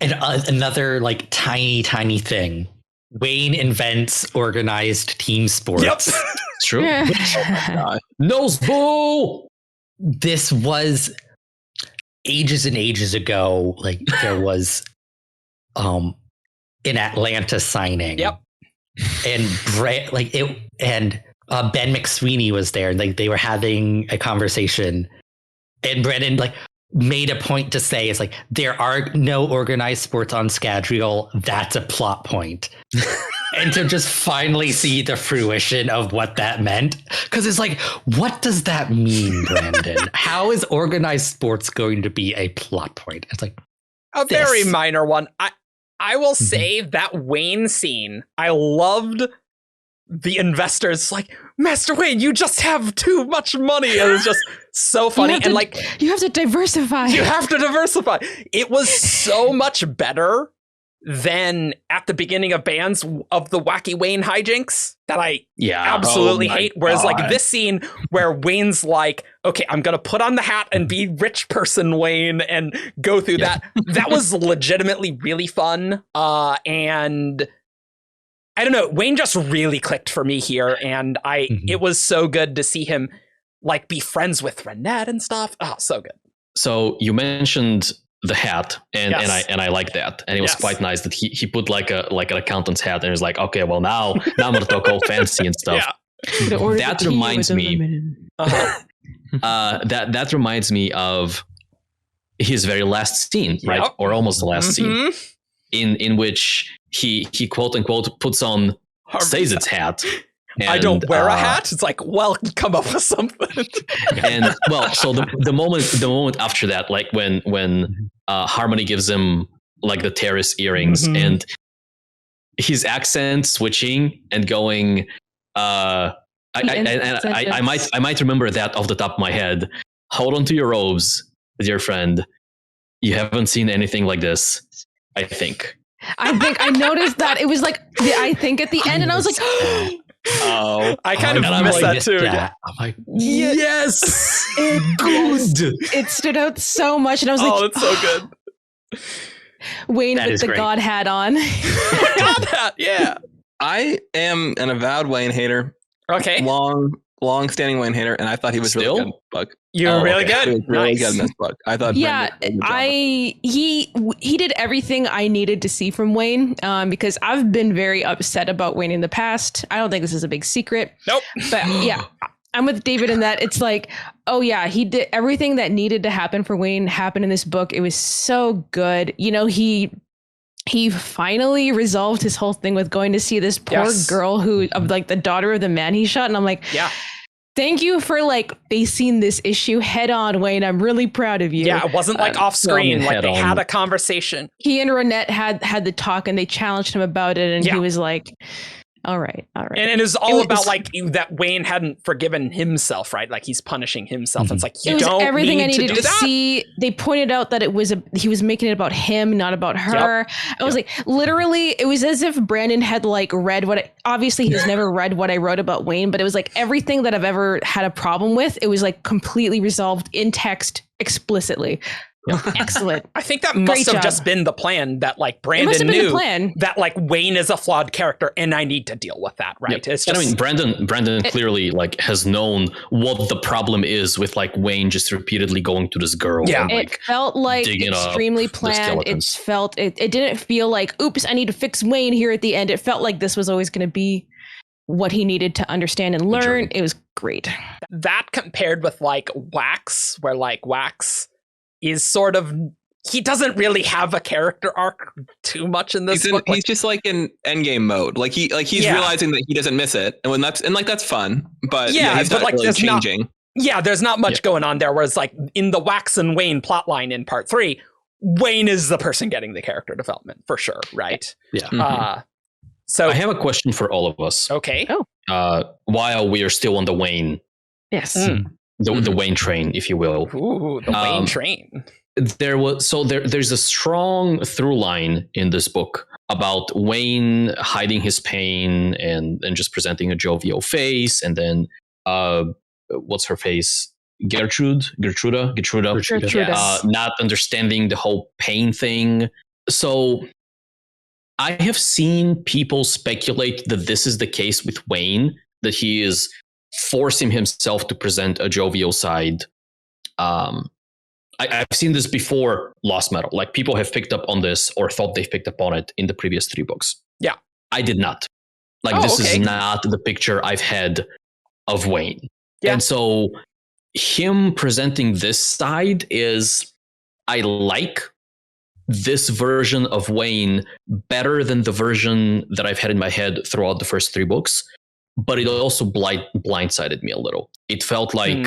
And another like tiny thing. Wayne invents organized team sports. Yep. It's true. Noseball. This was ages and ages ago. Like there was an Atlanta signing. Yep. And Ben McSweeney was there, and like they were having a conversation, and Brennan like made a point to say, it's like, there are no organized sports on Scadrial. That's a plot point. And to just finally see the fruition of what that meant. Because it's like, what does that mean, Brandon? How is organized sports going to be a plot point? It's like a very minor one. I will say that Wayne scene, I loved the investors like, Master Wayne, you just have too much money. And it was just so funny. And like, you have to diversify. You have to diversify. It was so much better than at the beginning of Bands of the Wacky Wayne hijinks that I absolutely hate. Whereas like this scene where Wayne's like, okay, I'm going to put on the hat and be rich person Wayne and go through that. That was legitimately really fun. And I don't know, Wayne just really clicked for me here. And it was so good to see him like be friends with Renette and stuff. Oh, so good. So you mentioned the hat, and I like that, and it was quite nice that he put like an accountant's hat, and he's like, okay, well now I'm gonna talk all fancy and stuff. That reminds me. That reminds me of his very last scene, right? Yep. Or almost the last scene, in which he quote unquote puts on says its hat. And, I don't wear a hat. It's like, well, come up with something. And well, so the moment after that, like when Harmony gives him like the terrace earrings, and his accent switching and going, I might remember that off the top of my head. Hold on to your robes, dear friend. You haven't seen anything like this, I think. I noticed that it was like I think at the end, and I was like, oh, I kind of missed that too. Yeah. I'm like, yes, good. It stood out so much, and I was like, oh, it's so good. Wayne That with is the great. God hat on. God hat, yeah. I am an avowed Wayne hater. Okay, Long-standing Wayne hater, and I thought he was really Still? good in this book. you're really He good. was really Nice. good in this book. I thought. Yeah, Brendan did a good job. he did everything I needed to see from Wayne, because I've been very upset about Wayne in the past. I don't think this is a big secret, Nope. but yeah, I'm with David in that it's like, oh yeah, he did everything that needed to happen for Wayne happened in this book. It was so good. You know, he finally resolved his whole thing with going to see this poor Yes. girl who, of like the daughter of the man he shot, and I'm like, Yeah. thank you for like facing this issue head on, Wayne. I'm really proud of you. Yeah, it wasn't like off screen. Like head they on. had a conversation. He and Renette had the talk, and they challenged him about it, and Yeah. he was like, all right. And it is all was- about like that Wayne hadn't forgiven himself, right? Like he's punishing himself. It's like you It was don't everything need I needed to to do that. see. They pointed out that he was making it about him, not about her. I was like, literally, it was as if Brandon had like read obviously he's never read what I wrote about Wayne, but it was like everything that I've ever had a problem with, it was like completely resolved in text explicitly. Excellent. I think that must have job. just been the plan that like It must Brandon have been the knew plan. that like Wayne is a flawed character and I need to deal with that, right? Yeah. It's And just I mean, Brandon clearly like has known what the problem is with like Wayne just repeatedly going to this girl. Yeah. and, It like, felt like digging up extremely the planned. It skeletons. felt it didn't feel like, oops, I need to fix Wayne here at the end. It felt like this was always going to be what he needed to understand and learn. journey. It was great. that compared with like Wax, where like Wax is sort of he doesn't really have a character arc too much in this book. He's just like in endgame mode. Like he's Yeah. realizing that he doesn't miss it, and that's fun. But Yeah, he's but, not like, really there's not- changing. Yeah, there's not much going on there. Whereas like in the Wax and Wayne plotline in part 3, Wayne is the person getting the character development for sure, right? Yeah. Mhm. So I have a question for all of us. okay. While we are still on the Wayne, Yes. the Wayne train, if you will, Ooh, the Wayne Um, train. there's a strong through line in this book about Wayne hiding his pain and just presenting a jovial face, and then what's her face? Gertruda, not understanding the whole pain thing. So I have seen people speculate that this is the case with Wayne, that he is forcing himself to present a jovial side. I've seen this before Lost Metal. Like people have picked up on this or thought they've picked up on it in the previous 3 books. Yeah. I did not. Like Oh, this okay. is not the picture I've had of Wayne. Yeah. And so him presenting this side is, I like this version of Wayne better than the version that I've had in my head throughout the first 3 books, but it also blindsided me a little. It felt like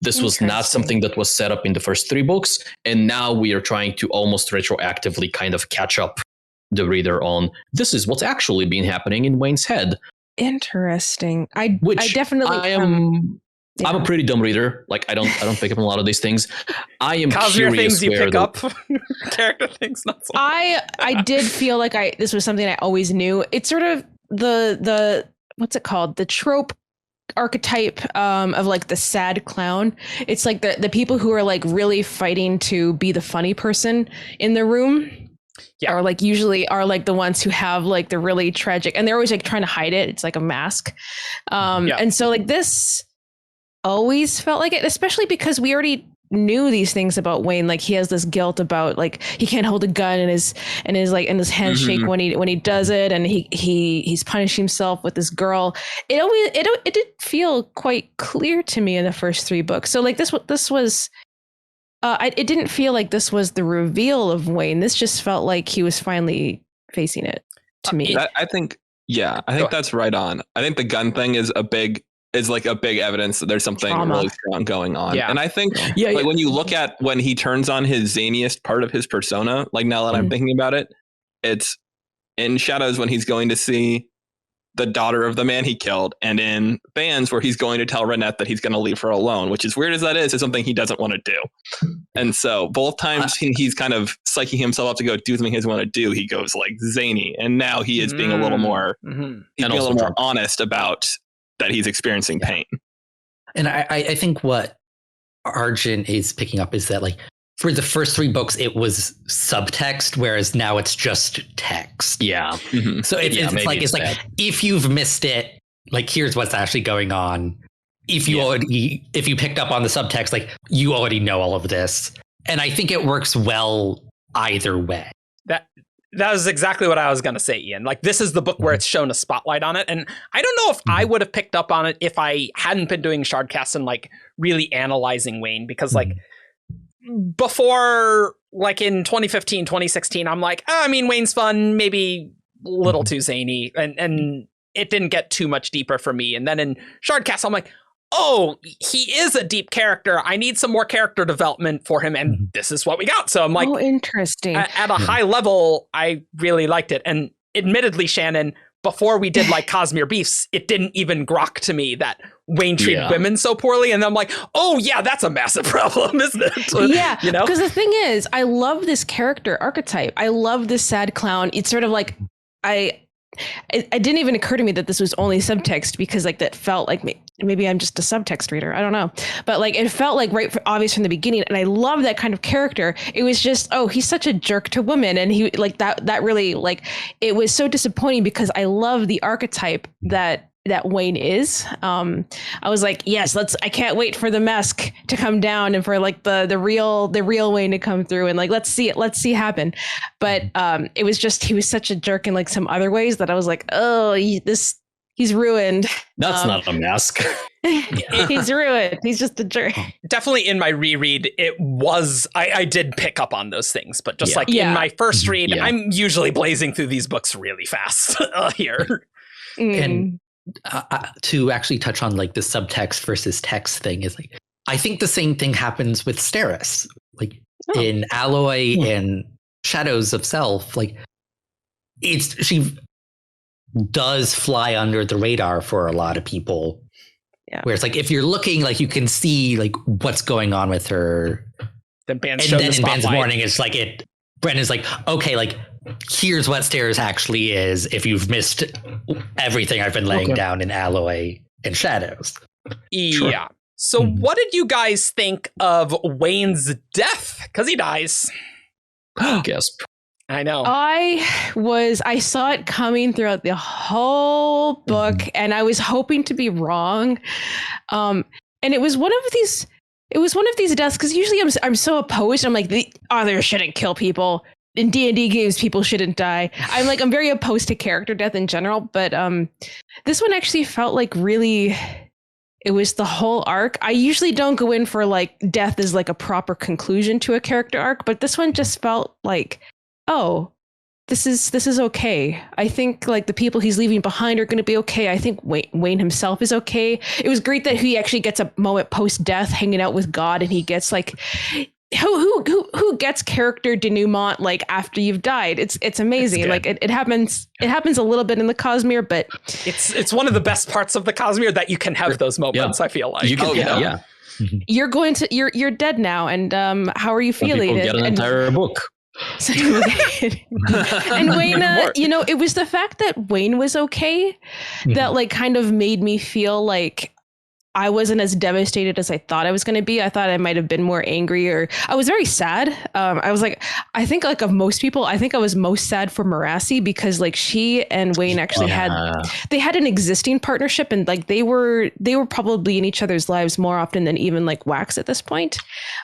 this was not Interesting. something that was set up in the first 3 books, and now we are trying to almost retroactively kind of catch up the reader on this is what's actually been happening in Wayne's head. Interesting. I Which definitely I am. yeah. I'm a pretty dumb reader. Like I don't pick up on a lot of these things. I am Cosmere curious things you where pick the, up, character things not so. I did feel like this was something I always knew. It's sort of the what's it called? The trope archetype of like the sad clown. It's like the people who are like really fighting to be the funny person in the room. Yeah. Are like usually are like the ones who have like the really tragic, and they're always like trying to hide it. It's like a mask. Yeah. And so like this always felt like it, especially because we already knew these things about Wayne. Like he has this guilt about like he can't hold a gun in his handshake when he does it, and he's punishing himself with this girl. It did feel quite clear to me in the first 3 books. So like this was. It didn't feel like this was the reveal of Wayne. This just felt like he was finally facing it to me. I think that's right on. I think the gun thing is a big evidence that there's something really strong going on. Yeah. And I think when you look at when he turns on his zaniest part of his persona, like now that I'm thinking about it, it's in Shadows when he's going to see the daughter of the man he killed, and in Bands where he's going to tell Renette that he's going to leave her alone, which is weird as that is something he doesn't want to do. And so both times he's kind of psyching himself up to go do something he doesn't want to do, he goes like zany, and now he is being a little more he's being a little more honest about that he's experiencing pain. And I think what Argent is picking up is that like for the first 3 books, it was subtext, whereas now it's just text. Yeah. Mm-hmm. So it's like if you've missed it, like here's what's actually going on. If you picked up on the subtext, like you already know all of this. And I think it works well either way. That was exactly what I was going to say, Ian. Like this is the book where it's shown a spotlight on it. And I don't know if I would have picked up on it if I hadn't been doing Shardcast and like really analyzing Wayne, because like before, like in 2015, 2016, I'm like, Wayne's fun, maybe a little too zany, and it didn't get too much deeper for me. And then in Shardcast, I'm like, oh, he is a deep character. I need some more character development for him, and this is what we got. So I'm like, oh, interesting. At a high level, I really liked it. And admittedly, Shannon, before we did like Cosmere Beefs, it didn't even grok to me that Wayne treated women so poorly. And I'm like, oh yeah, that's a massive problem, isn't it? Yeah, because the thing is, I love this character archetype. I love this sad clown. It's sort of like, it didn't even occur to me that this was only subtext, because like that felt like maybe I'm just a subtext reader. I don't know. But like it felt like obvious from the beginning. And I love that kind of character. It was just, oh, he's such a jerk to women. And he like that really like, it was so disappointing because I love the archetype that Wayne is. I was like, yes, I can't wait for the mask to come down and for like the real Wayne to come through, and like let's see happen. But it was just, he was such a jerk in like some other ways that I was like, oh, he's ruined. That's not a mask. He's ruined. He's just a jerk. Definitely in my reread, it was, I did pick up on those things, but just in my first read, I'm usually blazing through these books really fast here. And to actually touch on like the subtext versus text thing is like, I think the same thing happens with Steris, like in Alloy and Shadows of Self. Like she does fly under the radar for a lot of people. Yeah. Where it's like, if you're looking, like you can see like what's going on with her. Then in Band's Morning, it's like Brendan's like, okay, like here's what Steris actually is if you've missed everything I've been laying down in Alloy and Shadows. Yeah. Sure. So what did you guys think of Wayne's death? Because he dies. Gasp. I know. I saw it coming throughout the whole book, and I was hoping to be wrong. And it was one of these deaths, because usually I'm so opposed. I'm like, the author shouldn't kill people. In D&D games, people shouldn't die. I'm very opposed to character death in general, but this one actually felt like really, it was the whole arc. I usually don't go in for like death as like a proper conclusion to a character arc, but this one just felt like, oh, this is okay. I think like the people he's leaving behind are going to be okay. I think Wayne himself is okay. It was great that he actually gets a moment post-death hanging out with God, and he gets like, who gets character denouement like after you've died? It's amazing. Like it happens a little bit in the Cosmere, but it's one of the best parts of the Cosmere that you can have those moments. I feel like you're dead now, and how are you feeling? Get an entire book. And Wayne, it was the fact that Wayne was okay that like kind of made me feel like I wasn't as devastated as I thought I was going to be. I thought I might have been more angry, or I was very sad. I was like, I think like of most people, I think I was most sad for Marassi because like she and Wayne actually had an existing partnership, and like they were probably in each other's lives more often than even like Wax at this point.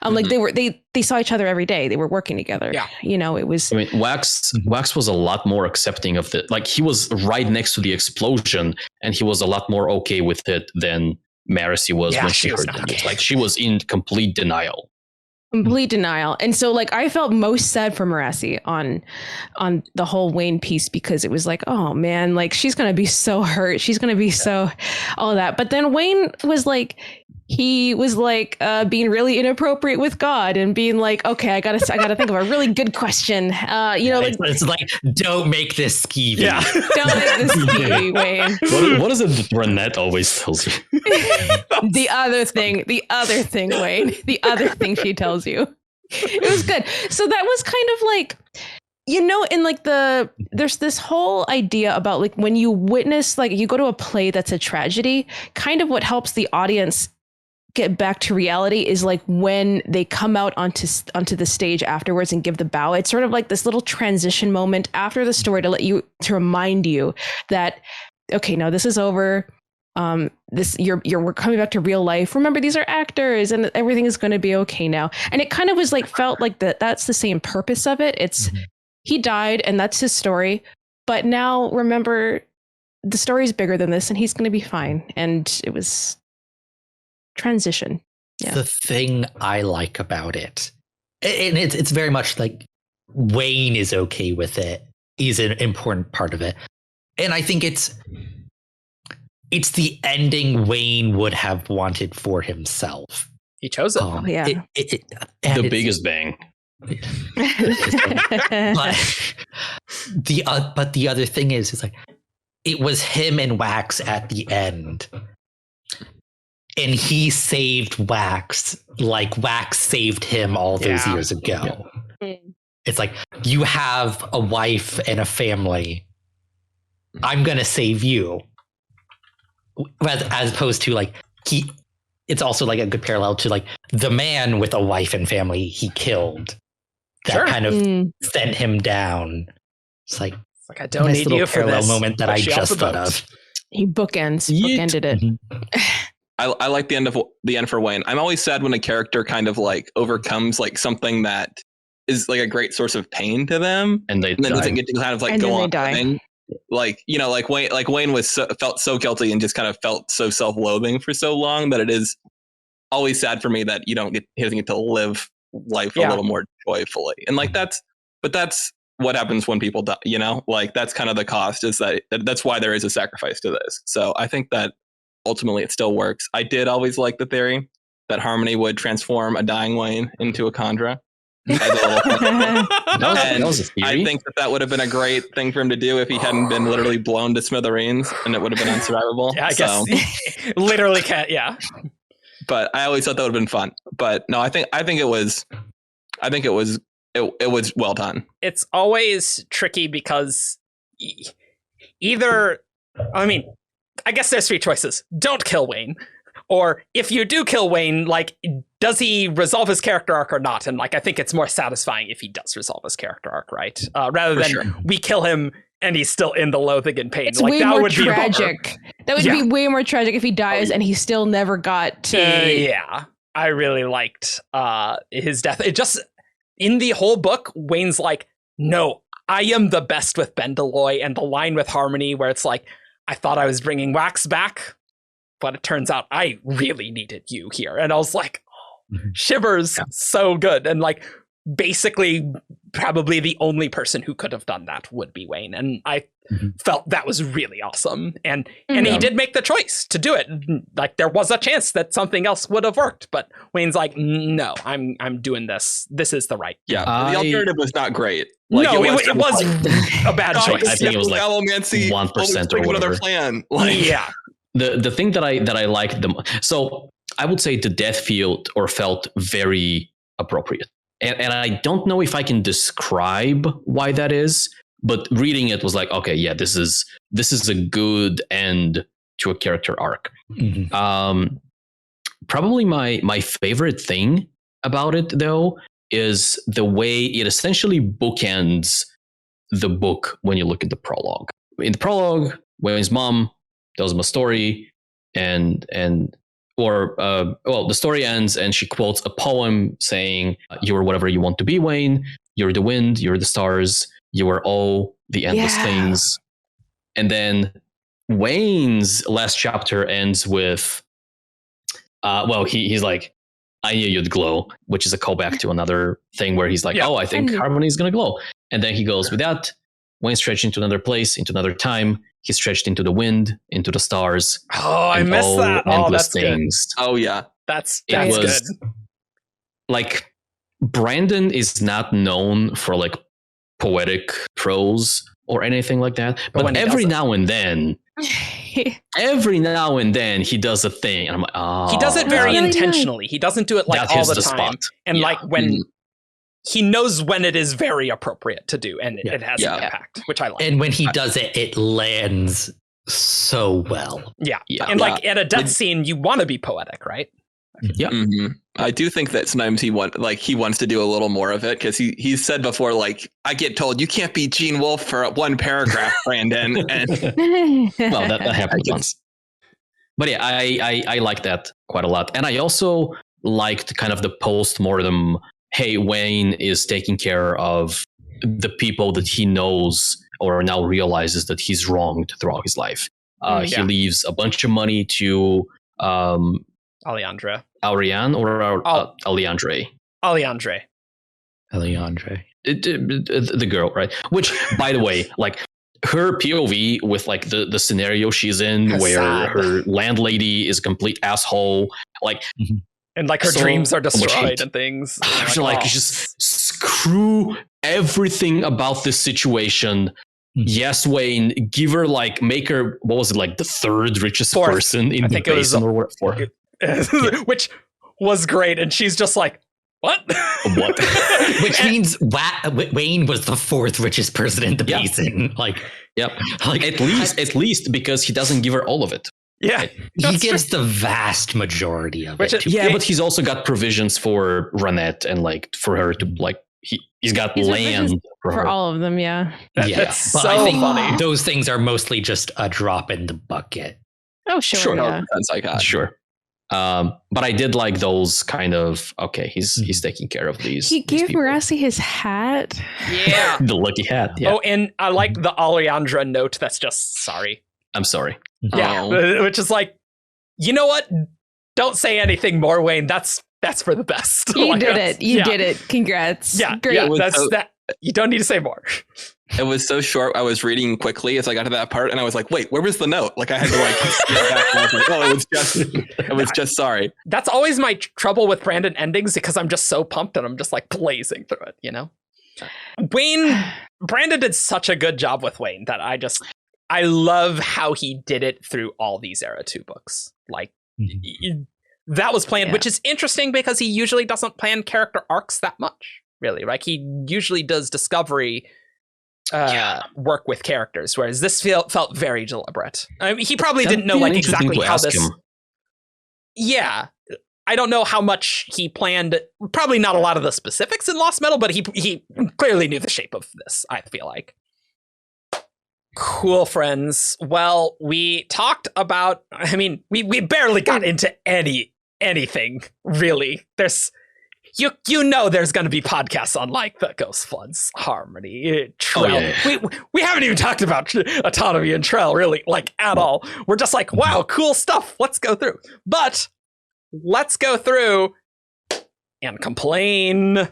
Like they saw each other every day. They were working together. Yeah. You know, it was. I mean, Wax was a lot more accepting of it. Like he was right next to the explosion, and he was a lot more okay with it than Marassi was when she heard that. Like she was in complete denial. And so like I felt most sad for Marassi on the whole Wayne piece, because it was like, oh man, like she's gonna be so hurt, she's gonna be so all that. But then Wayne was like, he was like being really inappropriate with God and being like, okay, I gotta think of a really good question. You know, like, it's like, don't make this skeevy. Yeah. Don't make this skeevy, Wayne. What is it that Renette always tells you? The other thing, Wayne. The other thing she tells you. It was good. So that was kind of like, you know, in like there's this whole idea about like when you witness, like you go to a play that's a tragedy, kind of what helps the audience get back to reality is like when they come out onto the stage afterwards and give the bow. It's sort of like this little transition moment after the story to remind you that, okay, no, this is over. We're coming back to real life. Remember, these are actors and everything is going to be okay now. And it kind of was like, felt like that's the same purpose of it. It's he died and that's his story. But now remember, the story is bigger than this and he's going to be fine. And it was transition. Yeah. The thing I like about it, and it's very much like Wayne is okay with it, is an important part of it. And I think it's the ending Wayne would have wanted for himself. He chose it. Yeah. The biggest bang. But the other thing is like, it was him and Wax at the end. And he saved Wax like Wax saved him all those years ago. Yeah. It's like, you have a wife and a family. I'm going to save you. As opposed to like, it's also like a good parallel to like the man with a wife and family he killed. That kind of sent him down. It's like I don't nice need little you for parallel this moment that I just thought of. He bookended it. I like the end for Wayne. I'm always sad when a character kind of like overcomes like something that is like a great source of pain to them, and then doesn't get to kind of like go on. Die. Like, you know, like Wayne was felt so guilty and just kind of felt so self-loathing for so long that it is always sad for me that he doesn't get to live life a little more joyfully. And like that's what happens when people die, you know, like that's kind of the cost, is that's why there is a sacrifice to this. So I think that ultimately it still works. I did always like the theory that Harmony would transform a dying Wayne into a Khandra. That was a theory. I think that would have been a great thing for him to do if he hadn't been literally blown to smithereens, and it would have been unsurvivable. Yeah, I guess literally can't. Yeah, but I always thought that would have been fun. But no, I think it was well done. It's always tricky because either, I mean, I guess there's three choices: don't kill Wayne, or if you do kill Wayne, like, does he resolve his character arc or not? And like, I think it's more satisfying if he does resolve his character arc, right? Rather than we kill him and he's still in the loathing and pain. It's like, way that more would tragic. That would be way more tragic if he dies and he still never got to... Yeah, I really liked his death. It just, in the whole book, Wayne's like, no, I am the best with Bendeloy, and the line with Harmony where it's like, I thought I was bringing Wax back, but it turns out I really needed you here. And I was like, oh, shivers, so good. And like, basically, probably the only person who could have done that would be Wayne. And I felt that was really awesome. And he did make the choice to do it. Like, there was a chance that something else would have worked, but Wayne's like, no, I'm doing this. This is the right. Yeah, the alternative was not great. Like, no, it was a bad choice. I think it was like 1% or whatever. Another plan. Like, yeah. The thing that I liked so I would say the death felt very appropriate, and I don't know if I can describe why that is, but reading it was like, okay, yeah, this is a good end to a character arc. probably my favorite thing about it, though, is the way it essentially bookends the book when you look at the prologue. In the prologue, Wayne's mom tells him a story, the story ends and she quotes a poem saying, "You're whatever you want to be, Wayne. You're the wind, you're the stars, you are all the endless things." And then Wayne's last chapter ends with, he's like, "I knew you'd glow," which is a callback to another thing where he's like, "Oh, I think Harmony is going to glow." And then he goes, "With that, Wayne stretched into another place, into another time. He stretched into the wind, into the stars." Oh, I missed that. Oh, that's things. good. Oh, yeah. That's good. Like, Brandon is not known for like poetic prose or anything like that. But every now and then he does a thing. And I'm like, oh. He does it very really intentionally. He doesn't do it like all the time. Spot. And like when he knows when it is very appropriate to do, and it has an impact, which I like. And when he does it, it lands so well. Yeah. And like at a death scene, you want to be poetic, right? Yeah. Mm-hmm. I do think that sometimes he wants to do a little more of it, because he's said before, like, I get told you can't be Gene Wolfe for one paragraph, Brandon. And well, that happens once. But yeah, I like that quite a lot. And I also liked kind of the post-mortem, hey, Wayne is taking care of the people that he knows or now realizes that he's wronged throughout his life. He leaves a bunch of money to Alejandra. Ariane or Alejandre? Alejandre. The girl, right? Which, by the way, like her POV with like the scenario she's in, where her landlady is a complete asshole, like, and like her dreams are destroyed and things. Like just screw everything about this situation. Yes, Wayne, give her like, make her, what was it, like the third richest person in the basin or what? Which was great, and she's just like, what? Which means Wayne was the fourth richest person in the basin. Like, like at least because he doesn't give her all of it. Yeah, he gives the vast majority of it. But he's also got provisions for Ranette and like for her to like. He's got land for all of them. Yeah, that's but so I think funny. Those things are mostly just a drop in the bucket. Oh, sure. Yeah. Sure. But I did like those kind of, okay, he's taking care of these. He gave Marassi his hat. Yeah. The lucky hat. Yeah. Oh, and I like the Alejandra note that's just sorry. I'm sorry. Yeah. Which is like, you know what? Don't say anything more, Wayne. That's for the best. You did it. You did it. Congrats. Yeah. Great. Yeah, that. You don't need to say more. It was so short. I was reading quickly as I got to that part, and I was like, "Wait, where was the note?" Like I had to like get back. And I was like, "Oh, it was just sorry." That's always my trouble with Brandon endings, because I'm just so pumped and I'm just like blazing through it. You know, Brandon did such a good job with Wayne that I love how he did it through all these Era 2 books. Like that was planned, which is interesting because he usually doesn't plan character arcs that much. Really, right? He usually does discovery. Work with characters, whereas this felt very deliberate. I mean, he probably didn't know like exactly how this. Yeah, I don't know how much he planned. Probably not a lot of the specifics in Lost Metal, but he clearly knew the shape of this. I feel like. Cool, friends. Well, we talked about. I mean, we barely got into anything really. There's. You know there's going to be podcasts on like the Ghost Floods, Harmony, Trell. We haven't even talked about Autonomy and Trell really like at all. We're just like, wow, cool stuff. Let's go through. But let's go through and complain.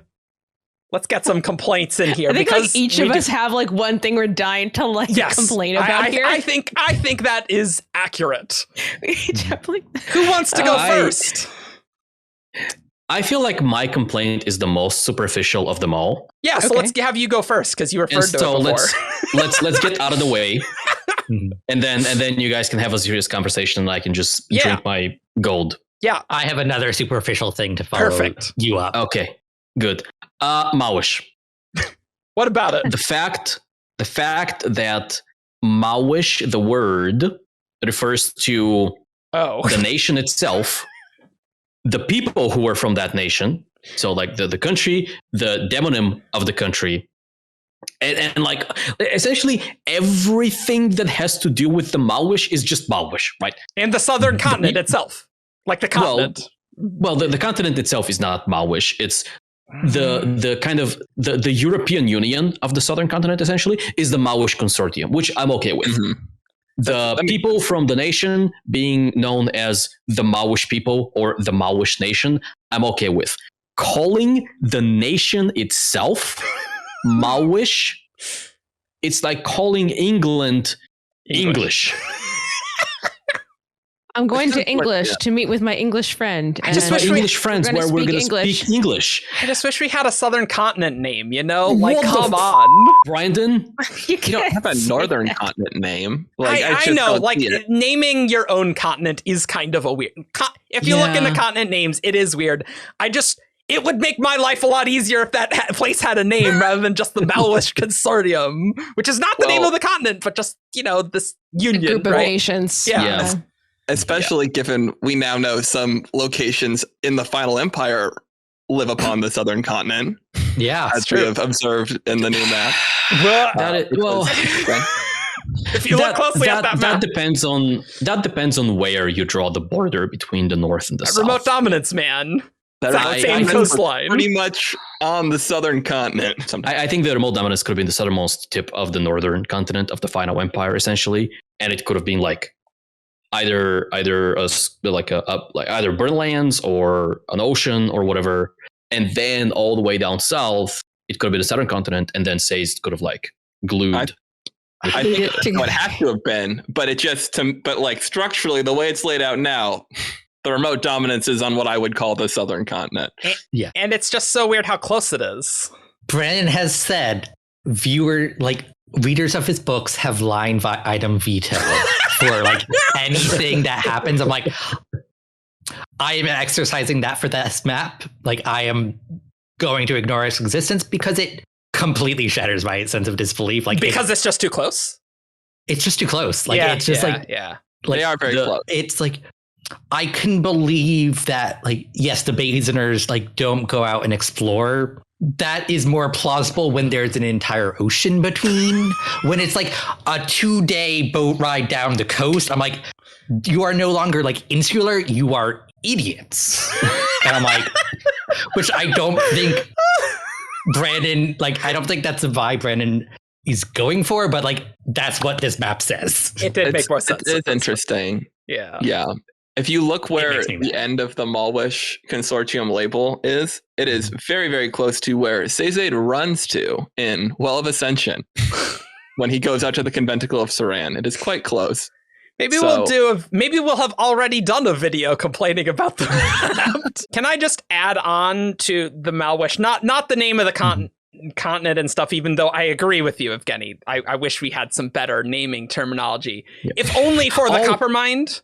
Let's get some complaints in here. I think like each of us have like one thing we're dying to like complain about here. I think that is accurate. Definitely. Who wants to go first? I feel like my complaint is the most superficial of them all. Yeah, so let's have you go first because you referred to it before. let's get out of the way, and then you guys can have a serious conversation, and I can just drink my gold. Yeah, I have another superficial thing to follow you up. Okay, good. Mawish. What about it? The fact that Mawish, the word, refers to the nation itself. the people who were from that nation. So like the country, the demonym of the country, and like essentially everything that has to do with the Malwish is just Malwish, right? And the southern continent itself, like the continent. Well, the continent itself is not Malwish. It's the kind of the European Union of the southern continent essentially is the Malwish consortium, which I'm okay with. The people from the nation being known as the Malwish people or the Malwish nation, I'm okay with. Calling the nation itself Malwish, it's like calling England English. I'm going to English to meet with my English friend. I just wish English friends where we're going to speak English. I just wish we had a southern continent name, you know? Like, come on. Brandon? You don't have a northern continent name. Like, I know, like, naming your own continent is kind of a weird... If you look into continent names, it is weird. It would make my life a lot easier if that place had a name rather than just the Malwish Consortium, which is not the name of the continent, but just, this union, group of right? nations. Yeah. Especially given we now know some locations in the Final Empire live upon the southern continent. Yeah, as we have observed in the new map. If you look closely at that map, that depends on where you draw the border between the north and the south. Remote dominance, man. That same coastline. Pretty much on the southern continent. I think the remote dominance could have been the southernmost tip of the northern continent of the Final Empire, essentially, and it could have been like either Burnlands or an ocean or whatever, and then all the way down south, it could have been the southern continent, and then Sazed could have like glued. I think it would have to have been, but structurally, the way it's laid out now, the remote dominance is on what I would call the southern continent. And it's just so weird how close it is. Brandon has said readers of his books have line item veto for like anything that happens. I'm like, I am exercising that for this map. Like, I am going to ignore its existence because it completely shatters my sense of disbelief. Like, because it's just too close. It's just too close. Like, it's just like they are very close. It's like, I can believe that, like, yes, the Basiners like don't go out and explore. That is more plausible when there's an entire ocean between. When it's like a 2-day boat ride down the coast, I'm like, you are no longer like insular, you are idiots. And I'm like, which I don't think Brandon, like, I don't think that's a vibe Brandon is going for, but like, that's what this map says. It did make more sense. It's interesting. Yeah. If you look where the end of the Malwish Consortium label is, it is very, very close to where Sazed runs to in Well of Ascension when he goes out to the Conventicle of Saran. It is quite close.Maybe we'll have already done a video complaining about the map. Can I just add on to the Malwish? Not the name of the continent and stuff, even though I agree with you, Evgeni. I wish we had some better naming terminology. Yeah. If only for the Coppermind.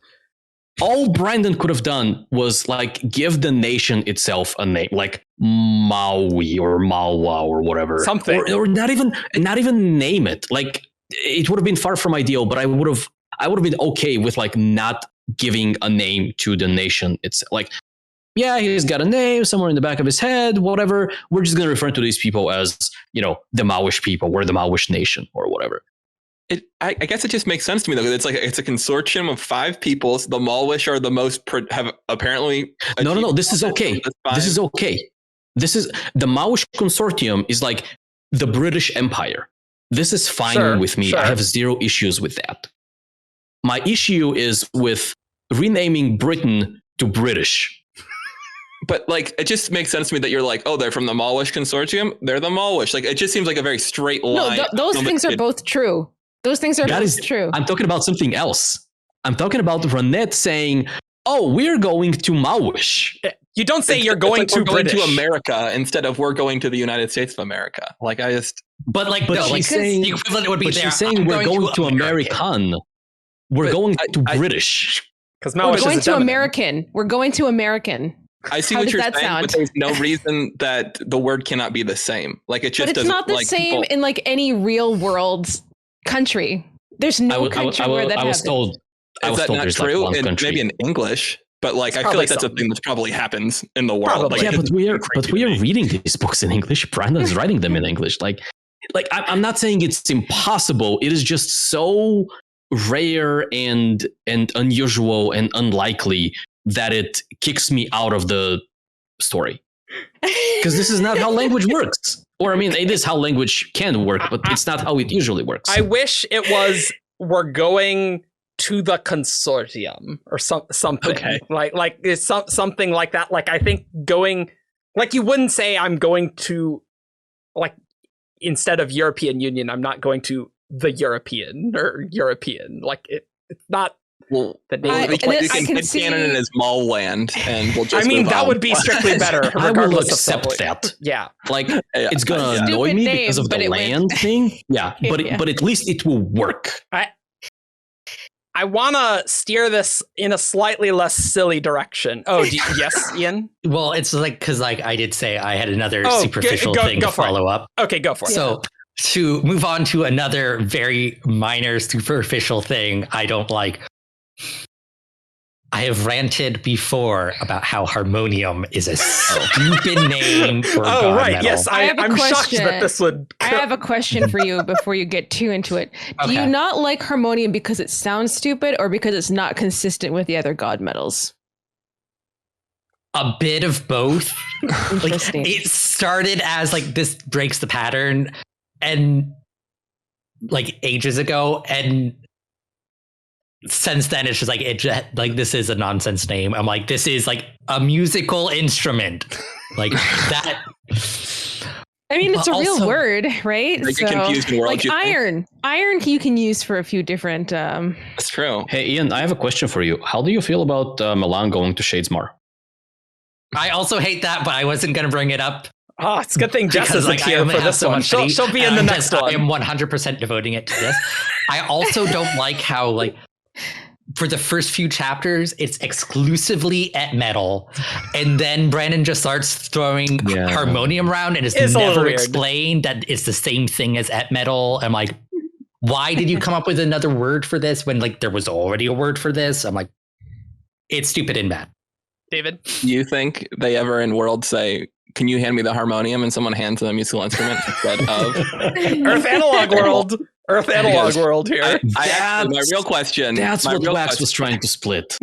All Brandon could have done was like give the nation itself a name, like Maui or Malwa or whatever, something, or not even name it. Like, it would have been far from ideal, but I would have been okay with like not giving a name to the nation. It's like, yeah, he's got a name somewhere in the back of his head, whatever. We're just going to refer to these people as, the Malwish people or the Malwish nation or whatever. I guess it just makes sense to me, though. It's a consortium of 5 peoples. The Malwish are the most have apparently. No. This is okay. This is okay. The Malwish consortium is like the British Empire. This is fine with me. Sure. I have 0 issues with that. My issue is with renaming Britain to British. But like, it just makes sense to me that you're like, oh, they're from the Malwish consortium. They're the Malwish. Like, it just seems like a very straight line. No, those things are both true. Those things are both true. I'm talking about something else. I'm talking about Renette saying, oh, we're going to Malwish. You don't say you're going to British. Going to America instead of we're going to the United States of America. Like, I just. But like, she's saying, the equivalent would be she's saying we're going to American. We're going to British. Because we're going to American. We're going to American. I see what you're saying, but there's no reason that the word cannot be the same. Like, it just doesn't. But it's not the same in like any real world country. There's no country where that happens. Is that not true? Maybe in English. But like, It's I feel like probably that's a something. thing that probably happens in the world. Probably. Like, Yeah, it's but we are crazy. reading these books in English. Brandon's writing them in English. Like I'm not saying it's impossible. It is just so rare and unusual and unlikely that it kicks me out of the story. Because this is not how language works. Or I mean, it is how language can work, but it's not how it usually works. I wish it was we're going to the consortium or something. Okay. Like it's something like that. Like I think going, like you wouldn't say I'm going to, like instead of European Union, I'm not going to the European or European. Like it's not. Well, the name. I- we can, I we can can see- canon it as Mall Land, and we'll just. I mean, move that on. would be strictly better. I will regardless of accept public- that. Yeah. Like Yeah, it's gonna yeah. annoy Stupid me name, because of but the it went- land thing. Yeah, but Yeah. but at least it will work. I want to steer this in a slightly less silly direction. Oh, yes, Ian? Well, it's like because like I did say I had another Oh, superficial go thing to for it. follow up. Okay, go for it. So to move on to another very minor superficial thing I don't like. I have ranted before about how Harmonium is a stupid name for Oh, God right. metal. Yes, I have a I'm shocked question. that this would. I have a question for you before you get too into it. Do you Okay. not like Harmonium because it sounds stupid or because it's not consistent with the other god metals? A bit of both. Like, Interesting. it started as like this breaks the pattern and like ages ago, and since then it's just like like this is a nonsense name. I'm like, this is like a musical instrument. Like that. I mean, it's a But real also- word, right? They get confused in worlds, like you think? iron you can use for a few different That's true. Hey, Ian, I have a question for you. How do you feel about Milan going to Shadesmar? I also hate that, but I wasn't going to bring it up. Oh, it's a good thing Jess Because, isn't like, I here only for have this so one. much to eat, She'll be in and the I'm next just- I am one. 100% devoting it to this. I also don't like how, like, for the first few chapters, it's exclusively at metal, and then Brandon just starts throwing Yeah. harmonium around, and it's It's a little never weird. explained that it's the same thing as at metal. I'm like, why did you come up with another word for this when like there was already a word for this? I'm like, it's stupid and bad. David? Do you think they ever in World say, "Can you hand me the harmonium?" and someone hands them a musical instrument instead of? Earth Analog World. Earth Analog Because World here. I actually, my real question. That's my what real Wax question was trying to split.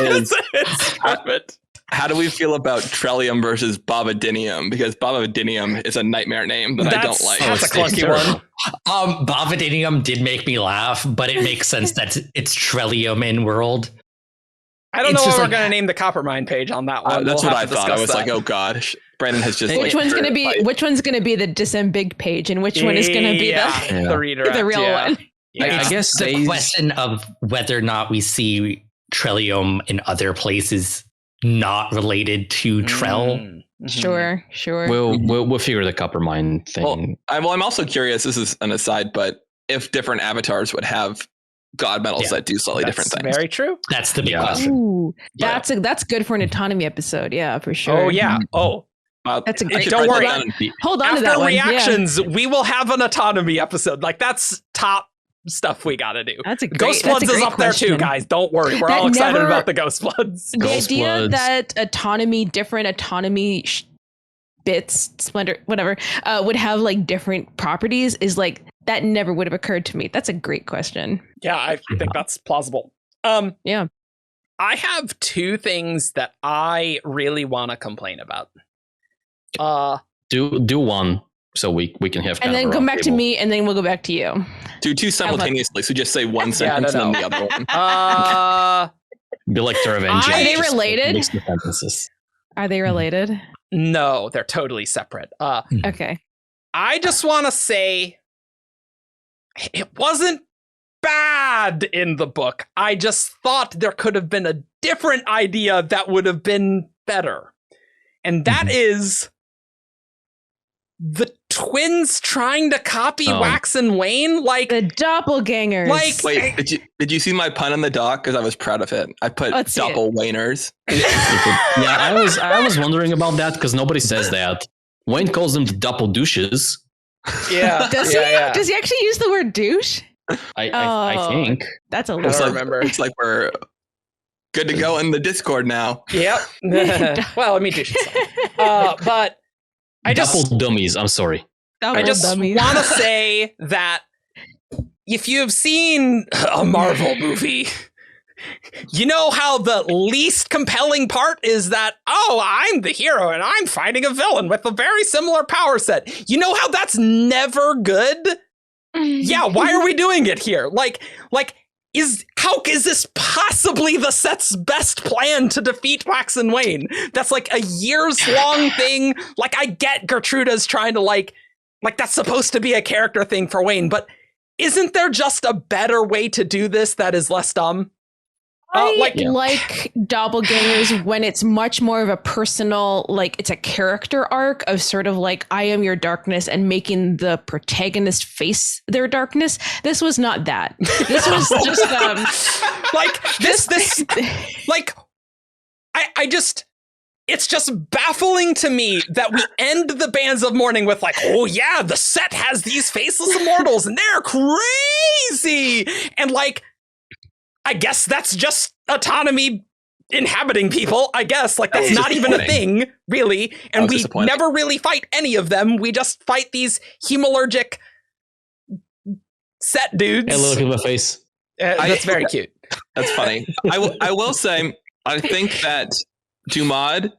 is, It's perfect. how do we feel about Trellium versus Bobadinium? Because Bobadinium is a nightmare name that I don't like. That's a it's clunky terrible. one. Bovadinium did make me laugh, but it makes sense that it's Trellium in world. I don't It's know what just we're like- going to name the Coppermine page on that one. That's We'll what I have to thought. I discuss was like, that. oh god, Brandon has just. which like, one's gonna be like- which one's gonna be the disembig page and which one is gonna be Yeah, the- the redirect, the real yeah. one? Yeah. I guess the they question of whether or not we see Trellium in other places not related to Trell. Mhm. Sure. we'll figure the copper mine thing. Well, I'm also curious. This is an aside, but if different avatars would have god metals Yeah. that do slightly different That's things. very true. That's the big Yeah. question. Ooh, Yeah. that's good for an autonomy episode. Yeah, for sure. Oh, yeah. Oh, That's a I great- should don't write worry. that down. Hold on to after that one. reactions, we will have an autonomy episode. Like, that's top stuff we got to do. That's a great. Ghost that's a Bloods is great up there too, question. guys. Don't worry. We're That all excited never- about the Ghost Bloods. The Ghost idea Bloods. that different autonomy bits, splendor, whatever, would have like different properties is like that never would have occurred to me. That's a great question. Yeah, I think that's plausible. Yeah. I have two things that I really want to complain about. do one so we can have kind And then of a come round back to table. me, and then we'll go back to you. Do two simultaneously. So just say one Yeah, sentence no, and no. then the other one. Be like Terravengi. Are they Just related? mix the sentences. Are they related? No, they're totally separate. Okay. I just want to say it wasn't bad in the book. I just thought there could have been a different idea that would have been better. And that is the twins trying to copy Oh. Wax and Wayne. Like, The doppelgangers. Like- Wait, did you see my pun on the doc? Because I was proud of it. I put Let's see it. doppelwainers. Yeah, I was wondering about that because nobody says that. Wayne calls them the double douches. yeah. does yeah, he? yeah. Does he actually use the word douche? I Oh. think. That's a I little. don't like, remember. It's like we're good to go in the Discord now. Yep. Well, I mean, but I just Double dummies. I'm sorry. want to say that if you've seen a Marvel movie, you know how the least compelling part is that, oh, I'm the hero and I'm fighting a villain with a very similar power set. You know how that's never good? Yeah, why are we doing it here? How is this possibly the set's best plan to defeat Wax and Wayne? That's like a years-long thing. Like, I get Gertruda's trying to like that's supposed to be a character thing for Wayne, but isn't there just a better way to do this that is less dumb? I like doppelgangers when it's much more of a personal, like it's a character arc of sort of like, I am your darkness and making the protagonist face their darkness. This was not that. This was just it's just baffling to me that we end the Bands of Mourning with like, oh yeah, the set has these faceless immortals and they're crazy. And like, I guess that's just autonomy inhabiting people, I guess. Like, that's not even a thing, really. And we never really fight any of them. We just fight these hemalurgic set dudes. Hey, look at my face. That's very cute. That's funny. I will say, I think that Dumad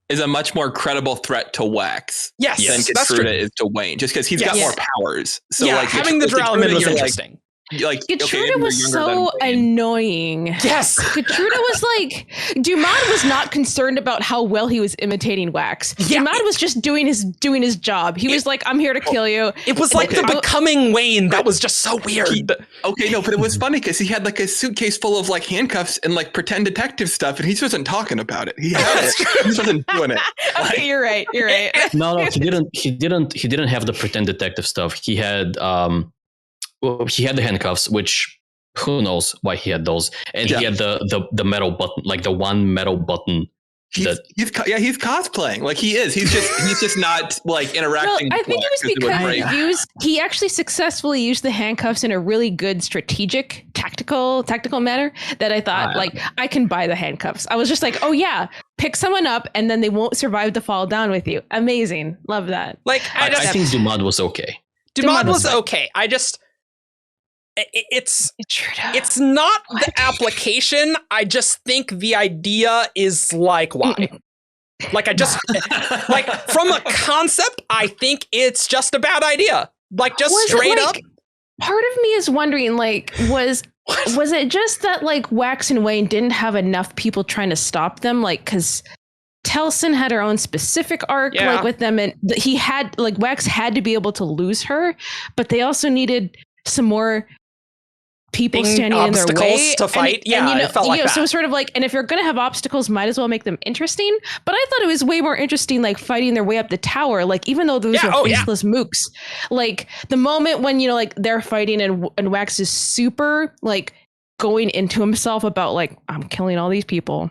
is a much more credible threat to Wax than Gertruda is to Wayne, just because he's got more powers. So like having the Drowman was interesting. Gertruda was so annoying. Yes. Gertruda was like, Dumad was not concerned about how well he was imitating Wax. Yeah. Dumad was just doing his job. He was like, I'm here to kill you. It was like the becoming Wayne. That was just so weird. But it was funny because he had like a suitcase full of like handcuffs and like pretend detective stuff, and he just wasn't talking about it. He had it. He just wasn't doing it. Okay, you're right. No, he didn't have the pretend detective stuff. He had he had the handcuffs, which who knows why he had those, and he had the metal button, like the one metal button. He's cosplaying, like he is. He's just not like interacting. Well, I think it was because he actually successfully used the handcuffs in a really good strategic, tactical manner that I thought like I can buy the handcuffs. I was just like, oh yeah, pick someone up and then they won't survive to fall down with you. Amazing, love that. Like I think Dumad was okay. Dumad was okay. It's not the application. I just think the idea is like, why? Like, I just like from a concept, I think it's just a bad idea. Like, just straight up. Part of me is wondering, like, was it just that like Wax and Wayne didn't have enough people trying to stop them? Like, because Telsin had her own specific arc like with them, and he had like Wax had to be able to lose her, but they also needed some more people standing in their way to fight. It felt like that. So sort of like, and if you're going to have obstacles, might as well make them interesting. But I thought it was way more interesting, like fighting their way up the tower. Like, even though those were faceless mooks, like the moment when, like they're fighting and Wax is super like going into himself about like, I'm killing all these people.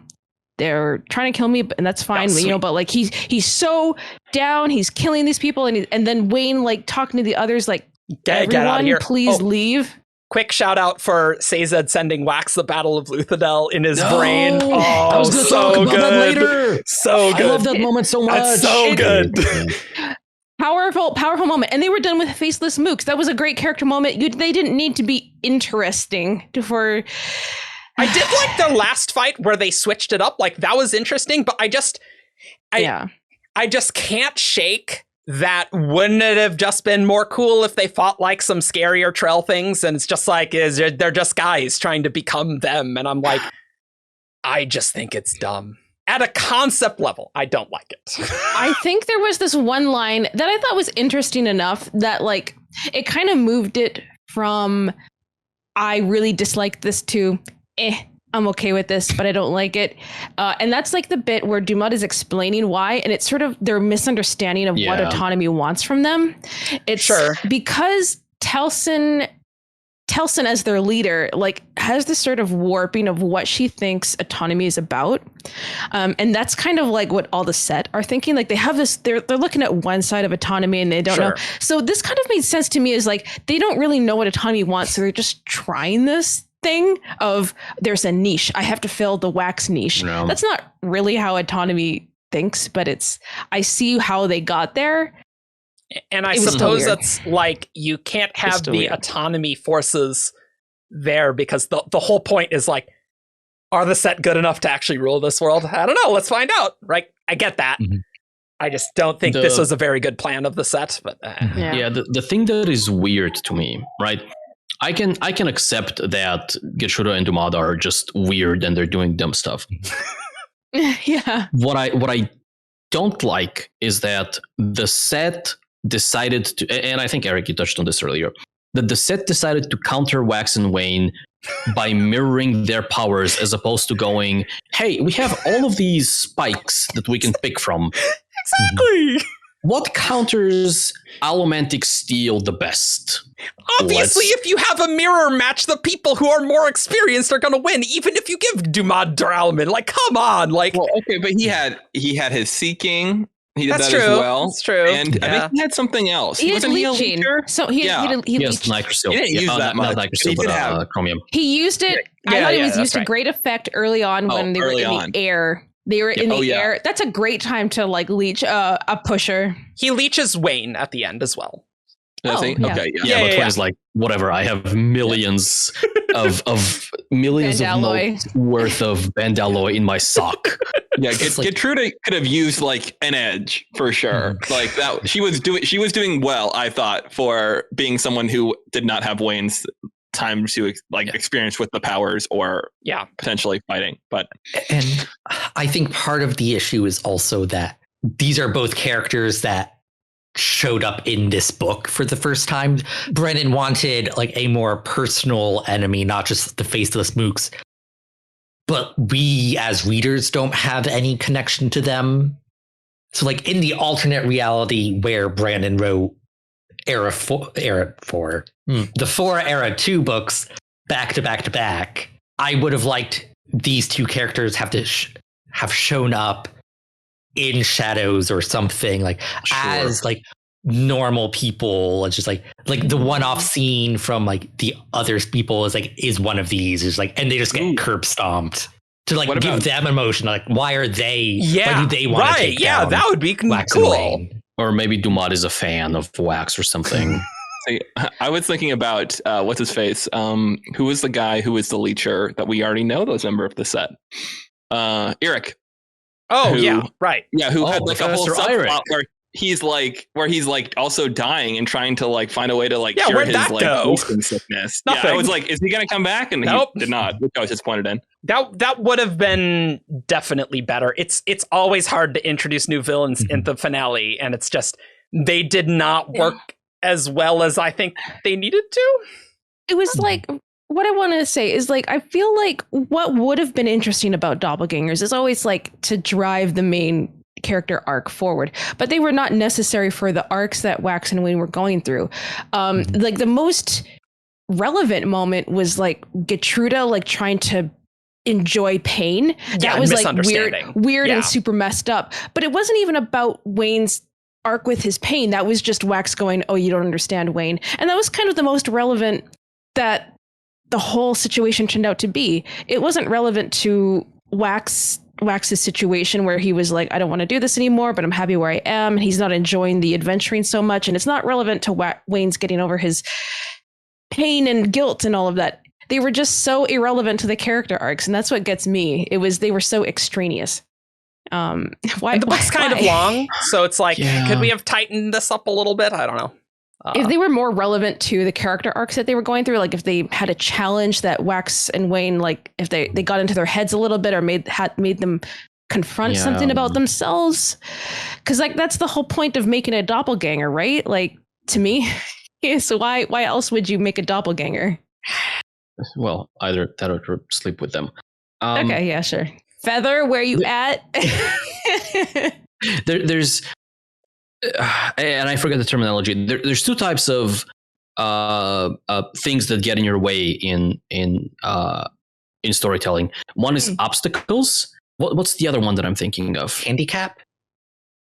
They're trying to kill me, and that's fine. But like he's so down, he's killing these people. And then Wayne like talking to the others, like, get out of here. Please leave. Quick shout out for Sazed sending Wax the Battle of Luthadel in his brain. Oh, I was gonna talk about that later. So good. I love that moment so much. That's so good. Powerful moment. And they were done with faceless mooks. That was a great character moment. They didn't need to be interesting for. I did like their last fight where they switched it up. Like, that was interesting, but I just can't shake that. Wouldn't it have just been more cool if they fought like some scarier trail things? And it's just like, they're just guys trying to become them. And I'm like, I just think it's dumb. At a concept level, I don't like it. I think there was this one line that I thought was interesting enough that like it kind of moved it from I really dislike this to I'm okay with this, but I don't like it. And that's like the bit where Dumad is explaining why, and it's sort of their misunderstanding of what autonomy wants from them. It's because Telsin as their leader, like, has this sort of warping of what she thinks autonomy is about. And that's kind of like what all the set are thinking. Like, they have this, they're looking at one side of autonomy and they don't know. So this kind of made sense to me, is like, they don't really know what autonomy wants. So they're just trying this thing of there's a niche. I have to fill the wax niche. No. That's not really how autonomy thinks, but I see how they got there. And I It was still suppose weird. that's like you can't have still the weird. autonomy forces there because the whole point is like, are the set good enough to actually rule this world? I don't know. Let's find out. Right? I get that. Mhm. I just don't think this was a very good plan of the set. But Yeah, the thing that is weird to me, right? I can accept that Getruda and Dumad are just weird and they're doing dumb stuff. Yeah. What I don't like is that the set decided to, and I think Eric, you touched on this earlier, that the set decided to counter Wax and Wayne by mirroring their powers as opposed to going, hey, we have all of these spikes that we can pick from. exactly. What counters allomantic steel the best? Obviously, Let's- if you have a mirror match, the people who are more experienced are going to win, even if you give Dumad Duralman. Like, come on. Like, Well, okay, but he had his seeking. He did that's that true. as well. That's true. And I yeah. think he had something else. He had Wasn't he a leeching. leecher? So he Yeah. he Yes, leached. Nitrocil. He didn't use that not much, Nitrocil, but he but did have- chromium. He used it. I thought it was used to right. great effect early on when they were early in on. the air. They were in the Oh, yeah. air. That's a great time to like leech a pusher. He leeches Wayne at the end as well. I Oh, think. yeah. Okay, yeah. Yeah, but yeah. Wayne's like, whatever, I have millions of millions of Bandalloy. notes worth of bandalloy in my sock. Yeah, It's like- Getruda could have used like an edge for sure. Like that, she was doing well, I thought, for being someone who did not have Wayne's time to experience with the powers or Yeah. potentially fighting. But And I think part of the issue is also that these are both characters that showed up in this book for the first time. Brennan wanted like a more personal enemy, not just the faceless mooks. But we as readers don't have any connection to them. So like in the alternate reality where Brandon wrote Era 4, the 4 Era 2 books back to back to back, I would have liked these two characters have shown up in Shadows or something, like as like normal people. It's just like the one-off scene from like the other people is one of these, is like, and they just get curb stomped to like What give about- them emotion. Like, why are they? Yeah. Why do they want to right. take Yeah, down that would be Wax and cool. Wayne? Or maybe Dumad is a fan of Wax or something. see, I was thinking about what's his face? Who was the guy who was the leecher that we already know was a member of the set? Eric. Oh, Who- yeah. Right. Yeah, who Oh, had like a whole Professor Eyrick. subplot where he's like also dying and trying to like find a way to like Yeah, cure where'd his that like go? wasting sickness. Yeah, I Nothing. was like, is he gonna come back? And Nope. he did not, which I was disappointed in. That would have been definitely better. It's always hard to introduce new villains in the finale, and it's just they did not work as well as I think they needed to. It was like what I want to say is like I feel like what would have been interesting about doppelgangers is always like to drive the main character arc forward, but they were not necessary for the arcs that Wax and Wayne were going through. Like the most relevant moment was like Getruda like trying to enjoy pain. Yeah, That was like misunderstanding. weird Yeah. and super messed up. But it wasn't even about Wayne's arc with his pain. That was just Wax going, "Oh, you don't understand, Wayne." And that was kind of the most relevant that the whole situation turned out to be. It wasn't relevant to Wax's situation where he was like, "I don't want to do this anymore, but I'm happy where I am." And he's not enjoying the adventuring so much. And it's not relevant to Wayne's getting over his pain and guilt and all of that. They were just so irrelevant to the character arcs, and that's what gets me. They were so extraneous. Why? And the book's kind of why? long, so it's like, Yeah. could we have tightened this up a little bit? I don't know. If they were more relevant to the character arcs that they were going through, like if they had a challenge that Wax and Wayne, like if they got into their heads a little bit or made them confront Yeah. something about themselves, because like that's the whole point of making a doppelganger, right? Like to me, yeah. So why else would you make a doppelganger? Well, either that or sleep with them. Okay, yeah, sure. Feather, where you at? There's and I forget the terminology. There's two types of things that get in your way in storytelling. One is obstacles. What's the other one that I'm thinking of? Handicap?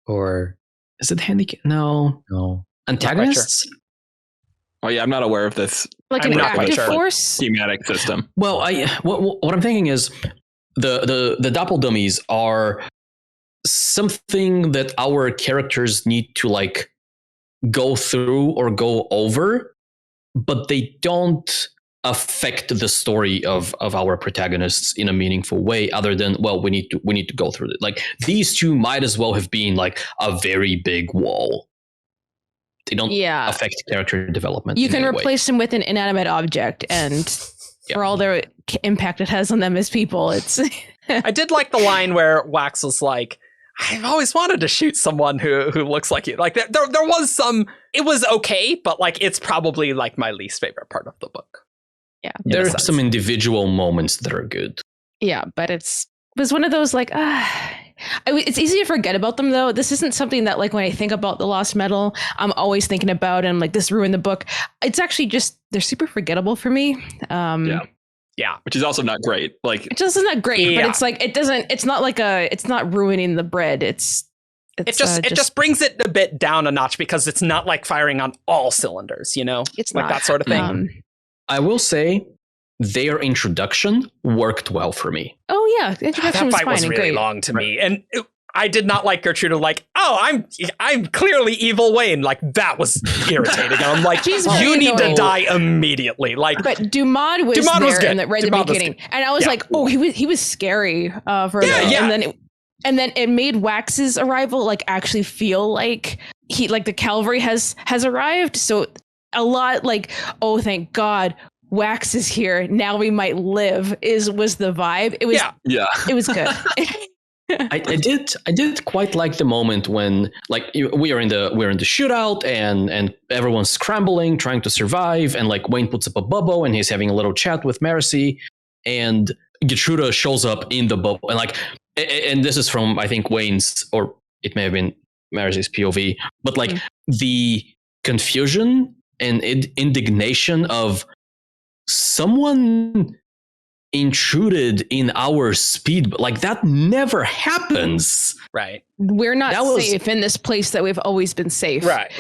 Or Is it handicap? No. no? Antagonists? Oh yeah, I'm not aware of this Like I'm an not quite active sure. force. schematic system. Well, what I'm thinking is the doppel dummies are something that our characters need to like go through or go over, but they don't affect the story of our protagonists in a meaningful way, other than, well, we need to go through it. Like these two might as well have been like a very big wall. They don't affect character development. You in can any way. replace them with an inanimate object, and for all their impact it has on them as people, it's. I did like the line where Wax was like, I've always wanted to shoot someone who looks like you. Like there was some, it was okay, but like it's probably like my least favorite part of the book. Yeah. There are some individual moments that are good. Yeah, but it was one of those like, it's easy to forget about them though. This isn't something that like when I think about the Lost Metal, I'm always thinking about, and I'm like, this ruined the book. It's actually just, they're super forgettable for me. Yeah, which is also not great. Like it just isn't great, but it's like it's not ruining the bread. It just brings it a bit down a notch because it's not like firing on all cylinders, you know? It's like not. that sort of thing. I will say their introduction worked well for me. Oh yeah, the introduction that was fight fine was and really great. long to me, and I did not like Gertrude. Like, oh, I'm clearly evil Wayne. Like that was irritating. And I'm like, She's you very need to annoying. die immediately. Like, But Dumont was Dumont there was good. right at the Dumont was beginning, good. and I was like, oh, he was scary for Yeah, them. yeah. And then it made Wax's arrival like actually feel like the cavalry has arrived. So a lot like, oh, thank God, Wax is here. Now we might live. Was the vibe. It was It was good. I did quite like the moment when like we're in the shootout and everyone's scrambling, trying to survive, and like Wayne puts up a bubble and he's having a little chat with Marcy, and Gertruda shows up in the bubble, and like, and this is from I think Wayne's, or it may have been Marcy's POV, but like the confusion and indignation of someone intruded in our speed, like that never happens. right. We're not safe in this place that we've always been safe. Right.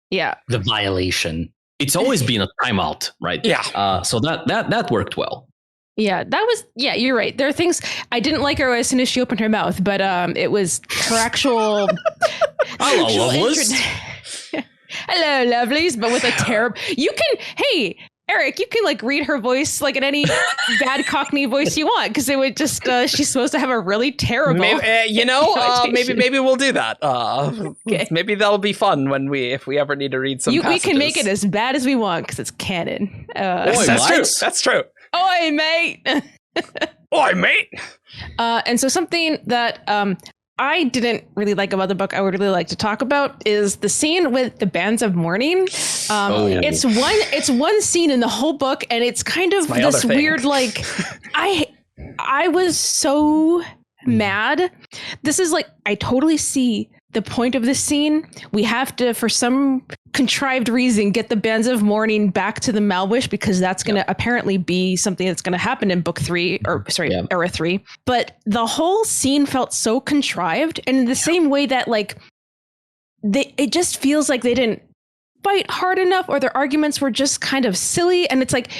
Yeah. The violation. It's always been a timeout, right? Yeah. So that worked well. Yeah, you're right. There are things I didn't like her as soon as she opened her mouth, but it was her actual. Hello, Lovelace. Hello, lovelies, but with a terrible. Hey, Eric, you can like read her voice like in any bad Cockney voice you want, because it would just she's supposed to have a really terrible. Maybe we'll do that. Okay. Maybe that'll be fun if we ever need to read some. We can make it as bad as we want because it's canon. That's true. That's true. Oi, mate. Oi, mate. And so something that I didn't really like about the book, I would really like to talk about, is the scene with the bands of mourning. It's one scene in the whole book, and it's kind of this weird, like, I was so mad. This is like, I totally see the point of this scene. We have to, for some contrived reason, get the bands of mourning back to the Malwish, because that's going to apparently be something that's going to happen in book 3, or sorry, era 3. But the whole scene felt so contrived, and in the same way that like it just feels like they didn't fight hard enough, or their arguments were just kind of silly. And it's like,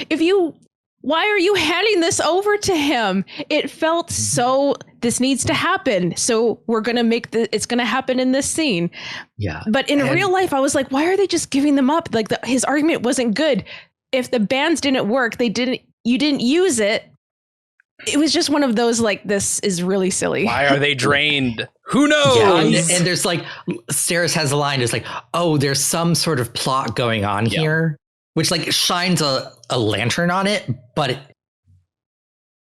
why are you handing this over to him? It felt so, this needs to happen. So we're going to it's going to happen in this scene. Yeah. But in real life, I was like, why are they just giving them up? Like his argument wasn't good. If the bands didn't work, you didn't use it. It was just one of those, like, this is really silly. Why are they drained? Who knows? Yeah, and there's like, Saris has a line, it's like, oh, there's some sort of plot going on here, which like shines a lantern on it, but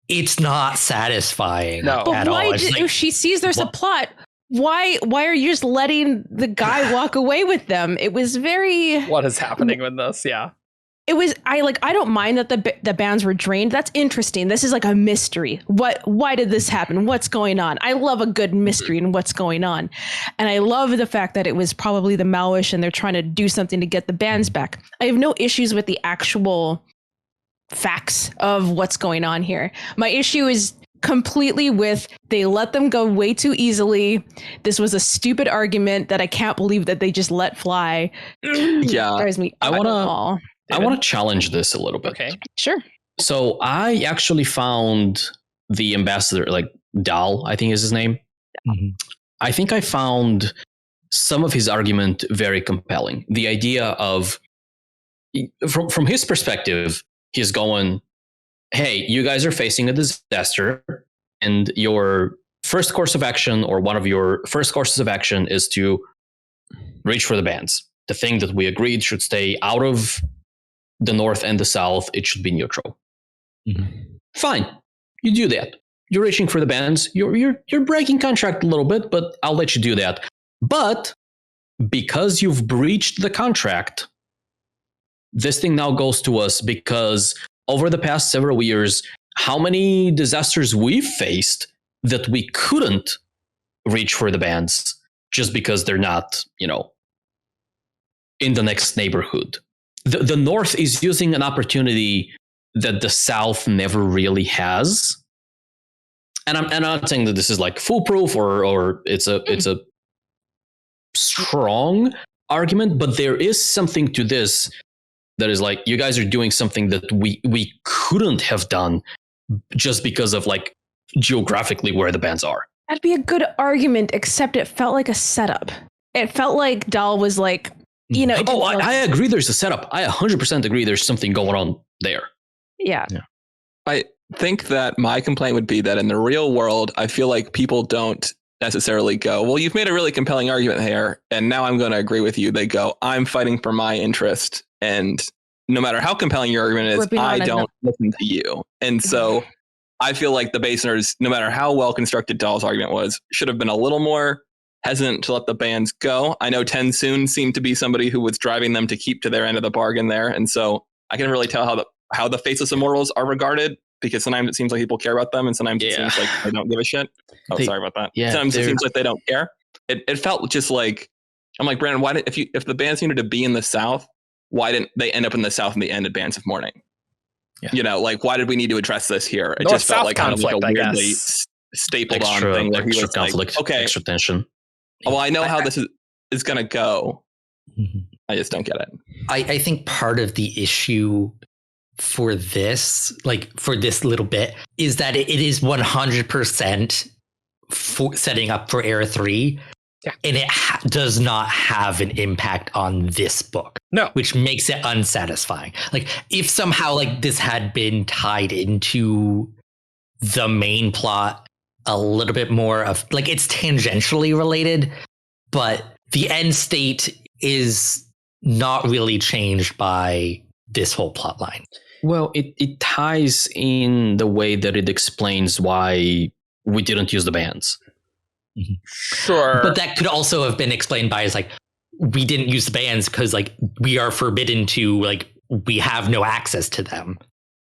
it's not satisfying at all. If she sees there's a plot, why are you just letting the guy walk away with them? It was very... What is happening with this? Yeah. It was, I don't mind that the bands were drained. That's interesting. This is like a mystery. Why did this happen? What's going on? I love a good mystery and what's going on. And I love the fact that it was probably the Malwish and they're trying to do something to get the bands back. I have no issues with the actual facts of what's going on here. My issue is completely with they let them go way too easily. This was a stupid argument that I can't believe that they just let fly. Yeah. Drives me I up wanna- the wall. I want to challenge this a little bit. Okay. Sure. So I actually found the ambassador, like Dal, I think is his name. Mhm. I think I found some of his argument very compelling. The idea of, from his perspective, he's going, hey, you guys are facing a disaster, and your first course of action, or one of your first courses of action, is to reach for the bands. The thing that we agreed should stay out of the north and the south, it should be neutral. Mhm. Fine, you do that. You're reaching for the bands. You're breaking contract a little bit, but I'll let you do that. But because you've breached the contract, this thing now goes to us, because over the past several years, how many disasters we've faced that we couldn't reach for the bands just because they're not, in the next neighborhood. The North is using an opportunity that the South never really has. And I'm not saying that this is like foolproof or it's a strong argument, but there is something to this that is like, you guys are doing something that we couldn't have done just because of like geographically where the bands are. That'd be a good argument, except it felt like a setup. It felt like Dahl was like, it didn't feel like- I agree there's a setup. I 100% agree there's something going on there. Yeah. I think that my complaint would be that in the real world, I feel like people don't necessarily go, well, you've made a really compelling argument here, and now I'm going to agree with you. They go, I'm fighting for my interest, and no matter how compelling your argument is, Ripping I on don't listen to you. And so I feel like the Basiners, no matter how well constructed Dahl's argument was, should have been a little more hesitant to let the bands go. I know Ten Soon seemed to be somebody who was driving them to keep to their end of the bargain there, and so I can really tell how the Faceless Immortals are regarded, because sometimes it seems like people care about them, and sometimes it seems like they don't give a shit. Sorry about that. Yeah, sometimes it seems like they don't care. It felt just like, I'm like, Brandon, why if the bands needed to be in the South, why didn't they end up in the South in the end of Bands of Mourning? Yeah. Like, why did we need to address this here? It North just felt South like kind of like a conflict, I weirdly guess. stapled on thing where he Extra was conflict, like, okay, extra tension. well, I know how this is going to go. Mhm. I just don't get it. I think part of the issue for this, like for this little bit, is that it is 100% for setting up for Era 3. Yeah. And it does not have an impact on this book. No. Which makes it unsatisfying. Like, if somehow like this had been tied into the main plot a little bit more of, like, it's tangentially related, but the end state is not really changed by this whole plot line. Well, it ties in the way that it explains why we didn't use the bands. Sure. But that could also have been explained by, as like, we didn't use the bands because like we are forbidden to, like, we have no access to them.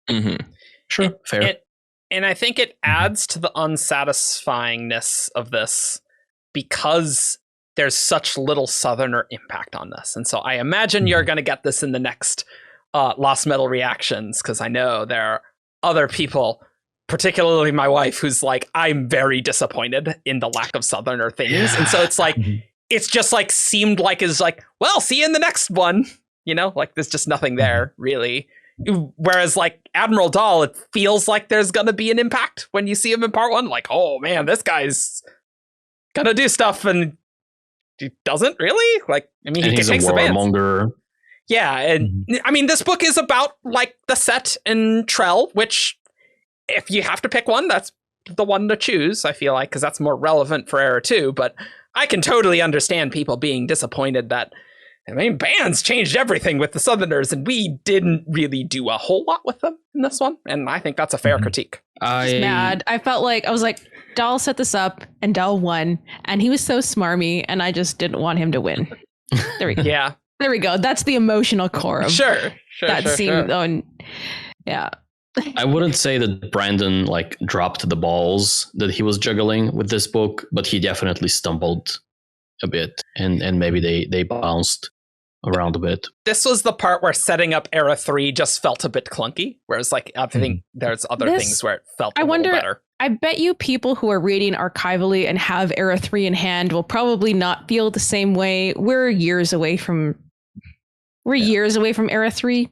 Mm-hmm. Sure, fair. And I think it adds to the unsatisfyingness of this because there's such little Southerner impact on this. And so I imagine you're going to get this in the next Lost Metal reactions, because I know there are other people, particularly my wife, who's like, I'm very disappointed in the lack of Southerner things. Yeah. And so it's like, it's just like seemed like is like, well, see you in the next one. Like there's just nothing there really. Whereas like Admiral Dahl, it feels like there's gonna be an impact when you see him in part 1. Like, oh man, this guy's gonna do stuff, and he doesn't really. Like, I mean, And he he's takes a the bands. warmonger. Yeah, and I mean, this book is about like the set in Trell, which if you have to pick one, that's the one to choose. I feel like, because that's more relevant for Era 2. But I can totally understand people being disappointed that, I mean, bands changed everything with the Southerners, and we didn't really do a whole lot with them in this one. And I think that's a fair critique. Just mad. I felt like, I was like, Dahl set this up and Dahl won, and he was so smarmy, and I just didn't want him to win. There we go. Yeah. There we go. That's the emotional core of Sure. that scene. Sure. Oh, and yeah. I wouldn't say that Brandon like dropped the balls that he was juggling with this book, but he definitely stumbled a bit, and maybe they bounced around a bit. This was the part where setting up Era 3 just felt a bit clunky, whereas like I think there's other This- things where it felt I a wonder- little better. I bet you people who are reading archivally and have Era 3 in hand will probably not feel the same way. We're years away from Era 3.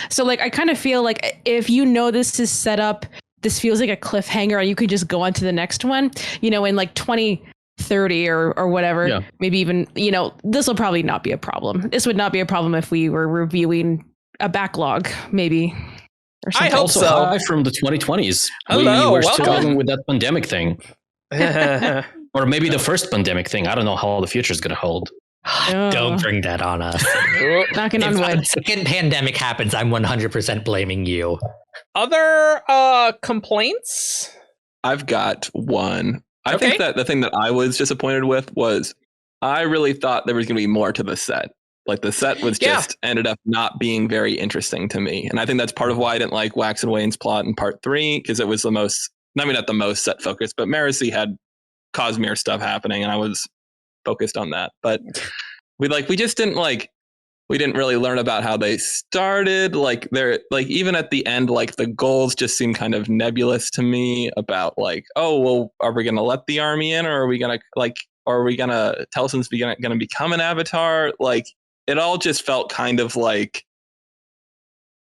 So like I kind of feel like if you know this is set up, this feels like a cliffhanger, you could just go on to the next one, you know, in like 2030 or whatever, maybe even, you know, this will probably not be a problem. This would not be a problem if we were reviewing a backlog, maybe. I hope also so. Hi from the 2020s. Hello, we're still welcome. dealing with that pandemic thing. Or maybe the first pandemic thing. I don't know how the future is going to hold. Don't bring that on us. Knocking on If wood. a second pandemic happens, I'm 100% blaming you. Other complaints? I've got one. I think that the thing that I was disappointed with was I really thought there was going to be more to the set. Like the set was just ended up not being very interesting to me. And I think that's part of why I didn't like Wax and Wayne's plot in part 3, because it was the most, I mean, not the most set focused, but Marasi had Cosmere stuff happening and I was focused on that. But we just didn't we didn't really learn about how they started. Like they're like, even at the end, like the goals just seem kind of nebulous to me about like, oh, well, are we going to let the army in, or are we going to are we going to Telson's going to become an avatar? Like it all just felt kind of like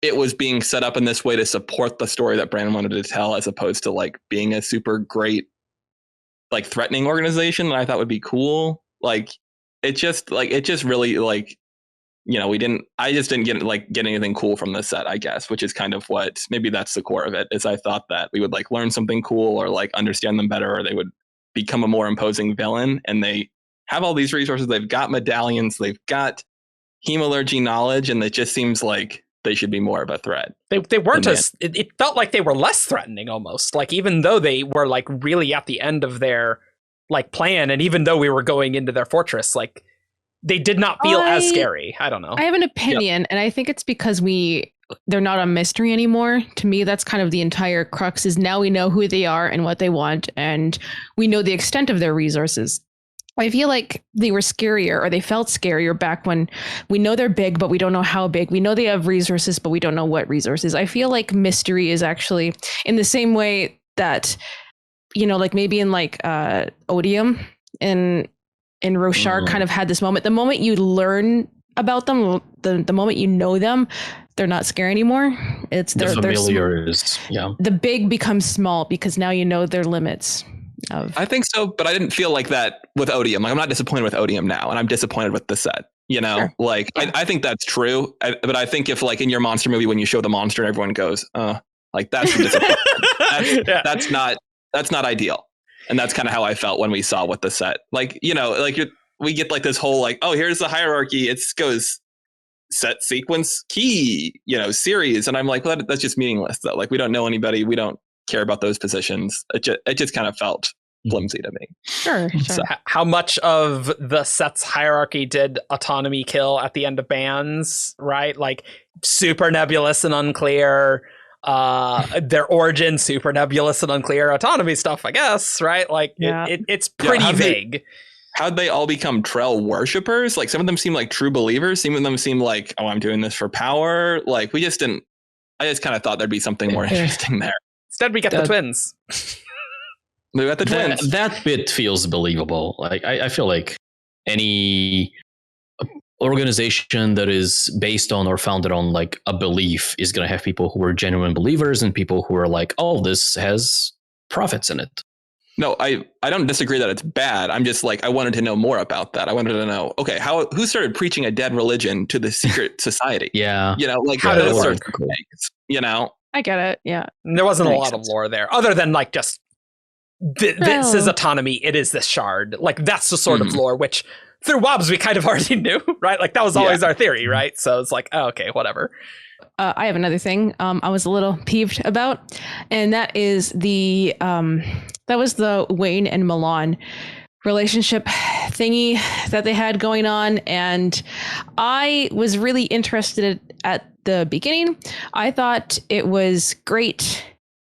it was being set up in this way to support the story that Brandon wanted to tell, as opposed to like being a super great, like threatening organization that I thought would be cool. Like it just really like, you know, I just didn't get anything cool from this set, I guess, which is kind of what, maybe that's the core of it, is I thought that we would like learn something cool or like understand them better, or they would become a more imposing villain. And they have all these resources. They've got medallions, they've got hemalurgy knowledge, and it just seems like they should be more of a threat. They weren't as, it felt like they were less threatening almost. Like even though they were like really at the end of their like plan, and even though we were going into their fortress, like they did not feel as scary. I don't know. I have an opinion, and I think it's because they're not a mystery anymore. To me, that's kind of the entire crux, is now we know who they are and what they want, and we know the extent of their resources. I feel like they were scarier, or they felt scarier back when we know they're big, but we don't know how big. We know they have resources, but we don't know what resources. I feel like mystery is actually in the same way that, you know, like maybe in like Odium and Roshar kind of had this moment. The moment you learn about them, the moment you know them, they're not scary anymore. It's the familiars. The big becomes small because now you know their limits. I think so, but I didn't feel like that with Odium. Like I'm not disappointed with Odium now, and I'm disappointed with the set. You know, like I think that's true. But I think if like in your monster movie, when you show the monster and everyone goes, like that's that's not ideal. And that's kind of how I felt when we saw what the set, like, you know, like we get like this whole like, oh, here's the hierarchy. It goes set, sequence, key, you know, series. And I'm like, well, that's just meaningless though. Like we don't know anybody. We don't care about those positions. It just kind of felt flimsy to me. Sure. So, how much of the set's hierarchy did autonomy kill at the end of Bands, right? Like super nebulous and unclear. Their origin super nebulous and unclear. Autonomy stuff, I guess, right? Like it's pretty vague. How'd they all become Trell worshippers? Like some of them seem like true believers. Some of them seem like, oh, I'm doing this for power. Like I just kind of thought there'd be something more interesting there. Instead, we get the twins. We got the twins. That bit feels believable. Like I feel like any organization that is based on or founded on like a belief is going to have people who are genuine believers and people who are like, oh, this has profits in it. No, I don't disagree that it's bad. I'm just like, I wanted to know more about that. I wanted to know, okay, who started preaching a dead religion to the secret society? Yeah. You know, like how did it start? You know, I get it. Yeah. There wasn't a lot of lore there other than like just this is autonomy. It is this shard. Like that's the sort of lore, which through WOBs we kind of already knew, right? Like that was always our theory, right? So it's like, oh, okay, whatever. I have another thing I was a little peeved about, and that is the Wayne and Milan relationship thingy that they had going on, and I was really interested at the beginning. I thought it was great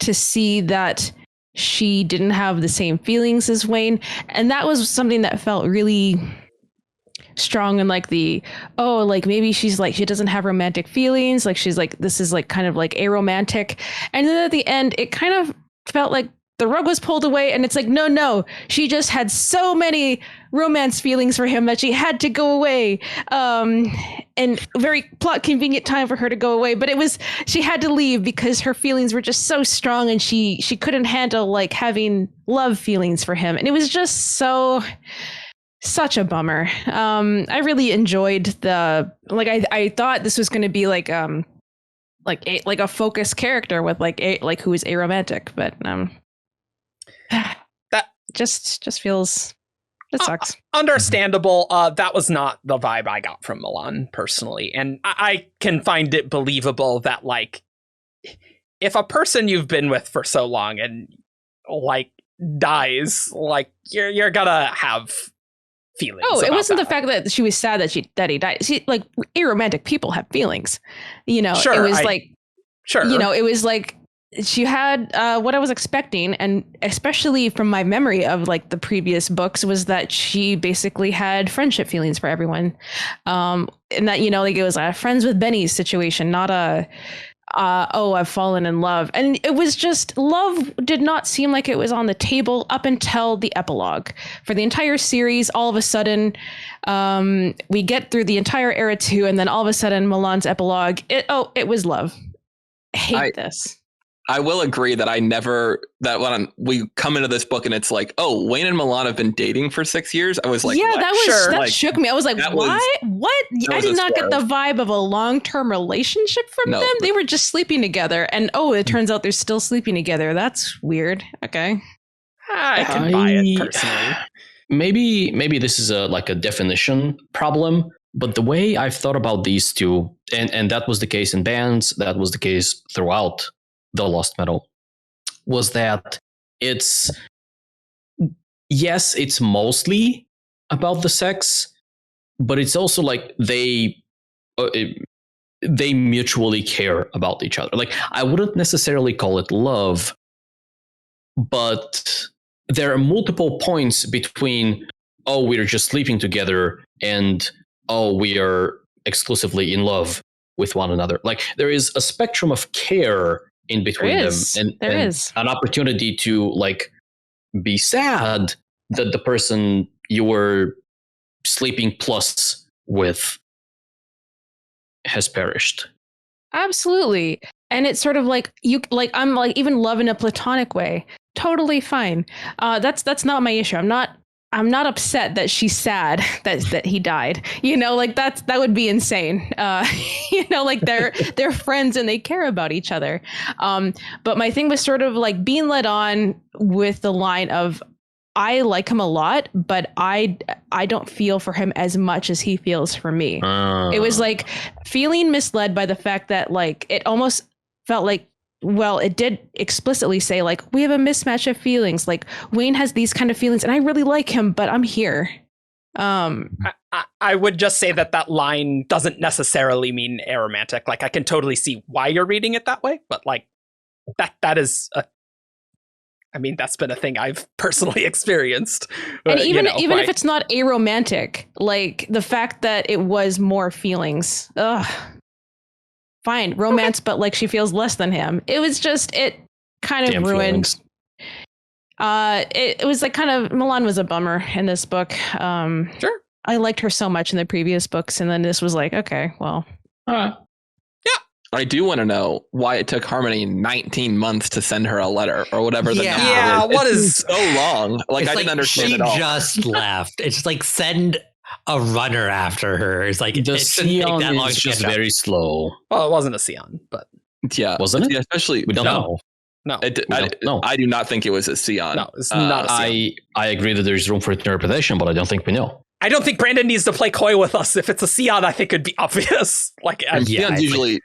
to see that she didn't have the same feelings as Wayne, and that was something that felt really strong, and like like maybe she's like, she doesn't have romantic feelings, like she's like, this is like kind of like aromantic. And then at the end it kind of felt like the rug was pulled away, and it's like, no, she just had so many romance feelings for him that she had to go away. And very plot convenient time for her to go away, but she had to leave because her feelings were just so strong, and she couldn't handle like having love feelings for him, and it was just such a bummer. I really enjoyed I thought this was going to be like a focused character with who is aromantic, but that just feels, it sucks. Understandable. That was not the vibe I got from Milan personally, and I can find it believable that like if a person you've been with for so long and like dies, like you're gonna have feelings. Oh, it wasn't that. The fact that she was sad that he died. She, like, aromantic people have feelings, you know. Sure, it was it was like she had what I was expecting, and especially from my memory of like the previous books, was that she basically had friendship feelings for everyone, and that, you know, like it was a friends with Benny's situation, not a I've fallen in love. And it was just, love did not seem like it was on the table up until the epilogue. For the entire series, all of a sudden, we get through the entire era 2, and then all of a sudden Milan's epilogue, it was love. I hate this. I will agree that when we come into this book and it's like, oh, Wayne and Milan have been dating for 6 years. I was like, yeah, what? That shook me. I was like, what? I did not get the vibe of a long-term relationship from them. They were just sleeping together, and it turns out they're still sleeping together. That's weird. Okay. I can buy it personally. Maybe this is a definition problem, but the way I've thought about these two, and that was the case in Bands, that was the case throughout the Lost Metal, was that it's mostly about the sex, but it's also like they mutually care about each other. Like, I wouldn't necessarily call it love, but there are multiple points between, we're just sleeping together, and we are exclusively in love with one another. Like, there is a spectrum of care in between them, and an opportunity to like be sad that the person you were sleeping plus with has perished. Absolutely. And it's sort of like I'm like, even love in a platonic way, totally fine. That's not my issue. I'm not upset that she's sad that he died. You know, like that would be insane. You know, like they're friends and they care about each other. But my thing was sort of like being led on with the line of, I like him a lot, but I don't feel for him as much as he feels for me. It was like feeling misled by the fact that like it almost felt like, well, it did explicitly say like, we have a mismatch of feelings. Like, Wayne has these kind of feelings and I really like him, but I'm here. I would just say that line doesn't necessarily mean aromantic. Like, I can totally see why you're reading it that way, but like that is that's been a thing I've personally experienced. And even if it's not aromantic, like the fact that it was more feelings. Fine, romance, but like she feels less than him. It was just, it kind of ruined. It was like kind of, Milan was a bummer in this book. Sure. I liked her so much in the previous books, and then this was like, okay, well. Yeah. I do want to know why it took Harmony 19 months to send her a letter or whatever. What is so long? Like, I didn't understand it all. She just left. It's like, send a runner after her. It's like, the Sion is just very slow. Well, it wasn't a Sion, but yeah, wasn't it? Yeah, especially we don't know. No, I do not think it was a Sion. No, it's not a Sion. I agree that there's room for interpretation, but I don't think we know. I don't think Brandon needs to play coy with us. If it's a Sion, I think it'd be obvious. Like, Sions usually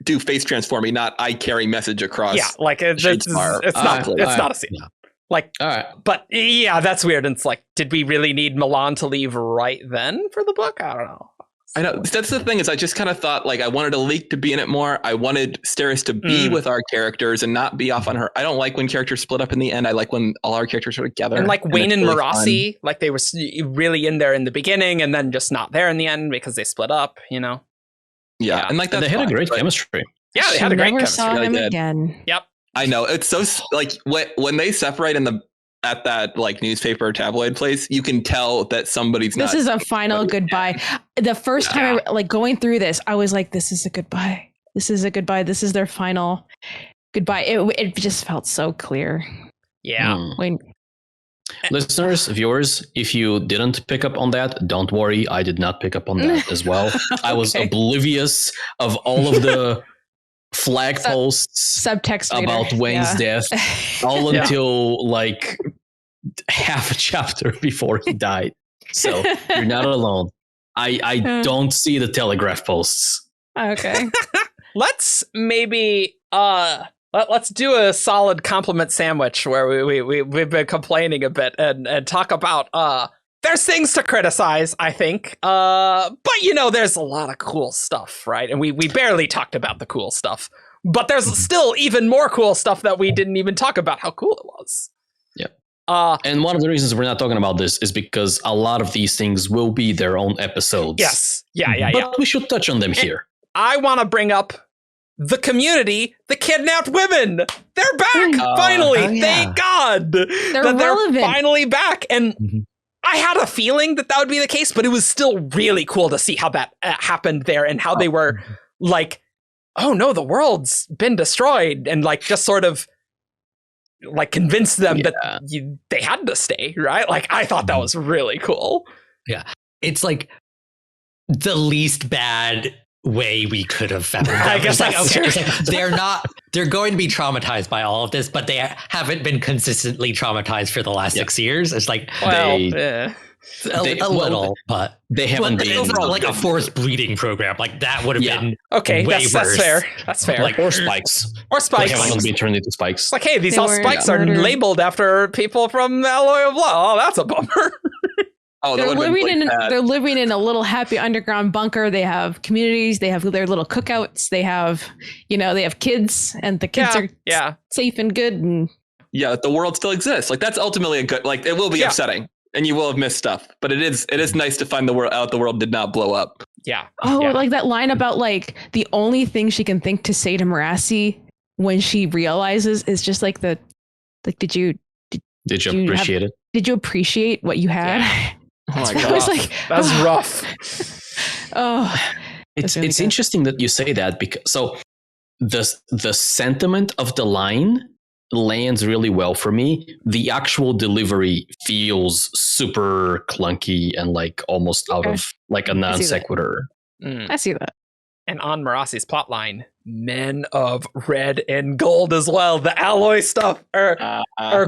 do face transforming, not I carry message across. Yeah, like it's not a Sion. Like, all right. But yeah, that's weird. And it's like, did we really need Milan to leave right then for the book? I don't know. I know. That's the thing, is I just kind of thought, like, I wanted Alik to be in it more. I wanted Steris to be with our characters and not be off on her. I don't like when characters split up in the end. I like when all our characters are together. And like Wayne and Marassi, like they were really in there in the beginning and then just not there in the end because they split up, you know? Yeah. And like that, they had a great chemistry. Yeah, they had a great chemistry. Saw him again. Yep. I know it's so like when they separate at that like newspaper tabloid place, you can tell that somebody's This not. is a final goodbye. The first time I like going through this, I was like, this is a goodbye. This is a goodbye. This is their final goodbye. It just felt so clear. Yeah. When Listeners, viewers, if you didn't pick up on that, don't worry. I did not pick up on that as well. I was oblivious of all of the flag posts subtext later. about Wayne's death all until like half a chapter before he died. So you're not alone. I don't see the Telegraph posts. Okay. Let's maybe let's do a solid compliment sandwich where we've been complaining a bit and talk about there's things to criticize, I think. But there's a lot of cool stuff, right? And we barely talked about the cool stuff. But there's still even more cool stuff that we didn't even talk about how cool it was. Yeah. And one of the reasons we're not talking about this is because a lot of these things will be their own episodes. Yes. Yeah. But we should touch on them here. I want to bring up the community, the kidnapped women. They're back, finally. Thank God They're that relevant. they're finally back. And I had a feeling that would be the case, but it was still really cool to see how that happened there and how they were like, oh no, the world's been destroyed, and like just sort of like convince them that they had to stay, right? Like I thought that was really cool. Yeah. It's like the least bad way we could have found them. I guess it's like, that's okay, true. it's like they're going to be traumatized by all of this, but they haven't been consistently traumatized for the last 6 years. It's like Well, a little, but they haven't been overall like a forced breeding program. Like that would have been okay. way That's worse. fair. That's fair. like or spikes. Or spikes. They haven't been turned into spikes. Like, hey, these They all were spikes are murdered. labeled after people from the Alloy of Law. Oh, that's a bummer. Oh, that They're would've been living really in bad. they're living in a little happy underground bunker. They have communities. They have their little cookouts. They have they have kids, and the kids are safe and good. And Yeah, the world still exists. Like that's ultimately a good. Like it will be upsetting, and you will have missed stuff. But it is nice to find the world did not blow up. Yeah. like that line about like the only thing she can think to say to Marassi when she realizes is just like did you appreciate it? Did you appreciate what you had? Yeah. Oh my I god, was like, That's rough. It's really good. interesting that you say that because the sentiment of the line lands really well for me. The actual delivery feels super clunky and like almost out of like a non sequitur. I see that. And on Marassi's plotline, men of red and gold as well. The alloy stuff, or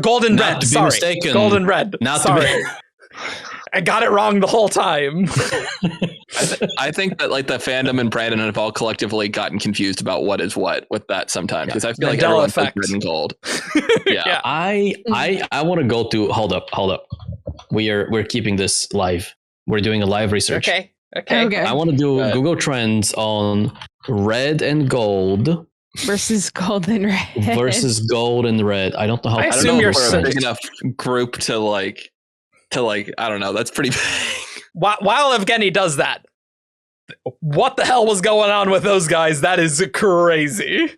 golden not red. to be Sorry, mistaken. golden red. Not sorry. to be. I got it wrong the whole time. I think that like the fandom and Brandon have all collectively gotten confused about what is what with that sometimes because I feel like Mandela everyone's like effect. red and gold. Yeah. I want to go to hold up. We're keeping this live. We're doing a live research. Okay. I want to do Google Trends on red and gold Versus golden red. versus gold and red. I don't know how. I I don't assume know you're if we're a certain. big enough group to like I don't know. That's pretty big. While Evgeni does that, what the hell was going on with those guys? That is crazy.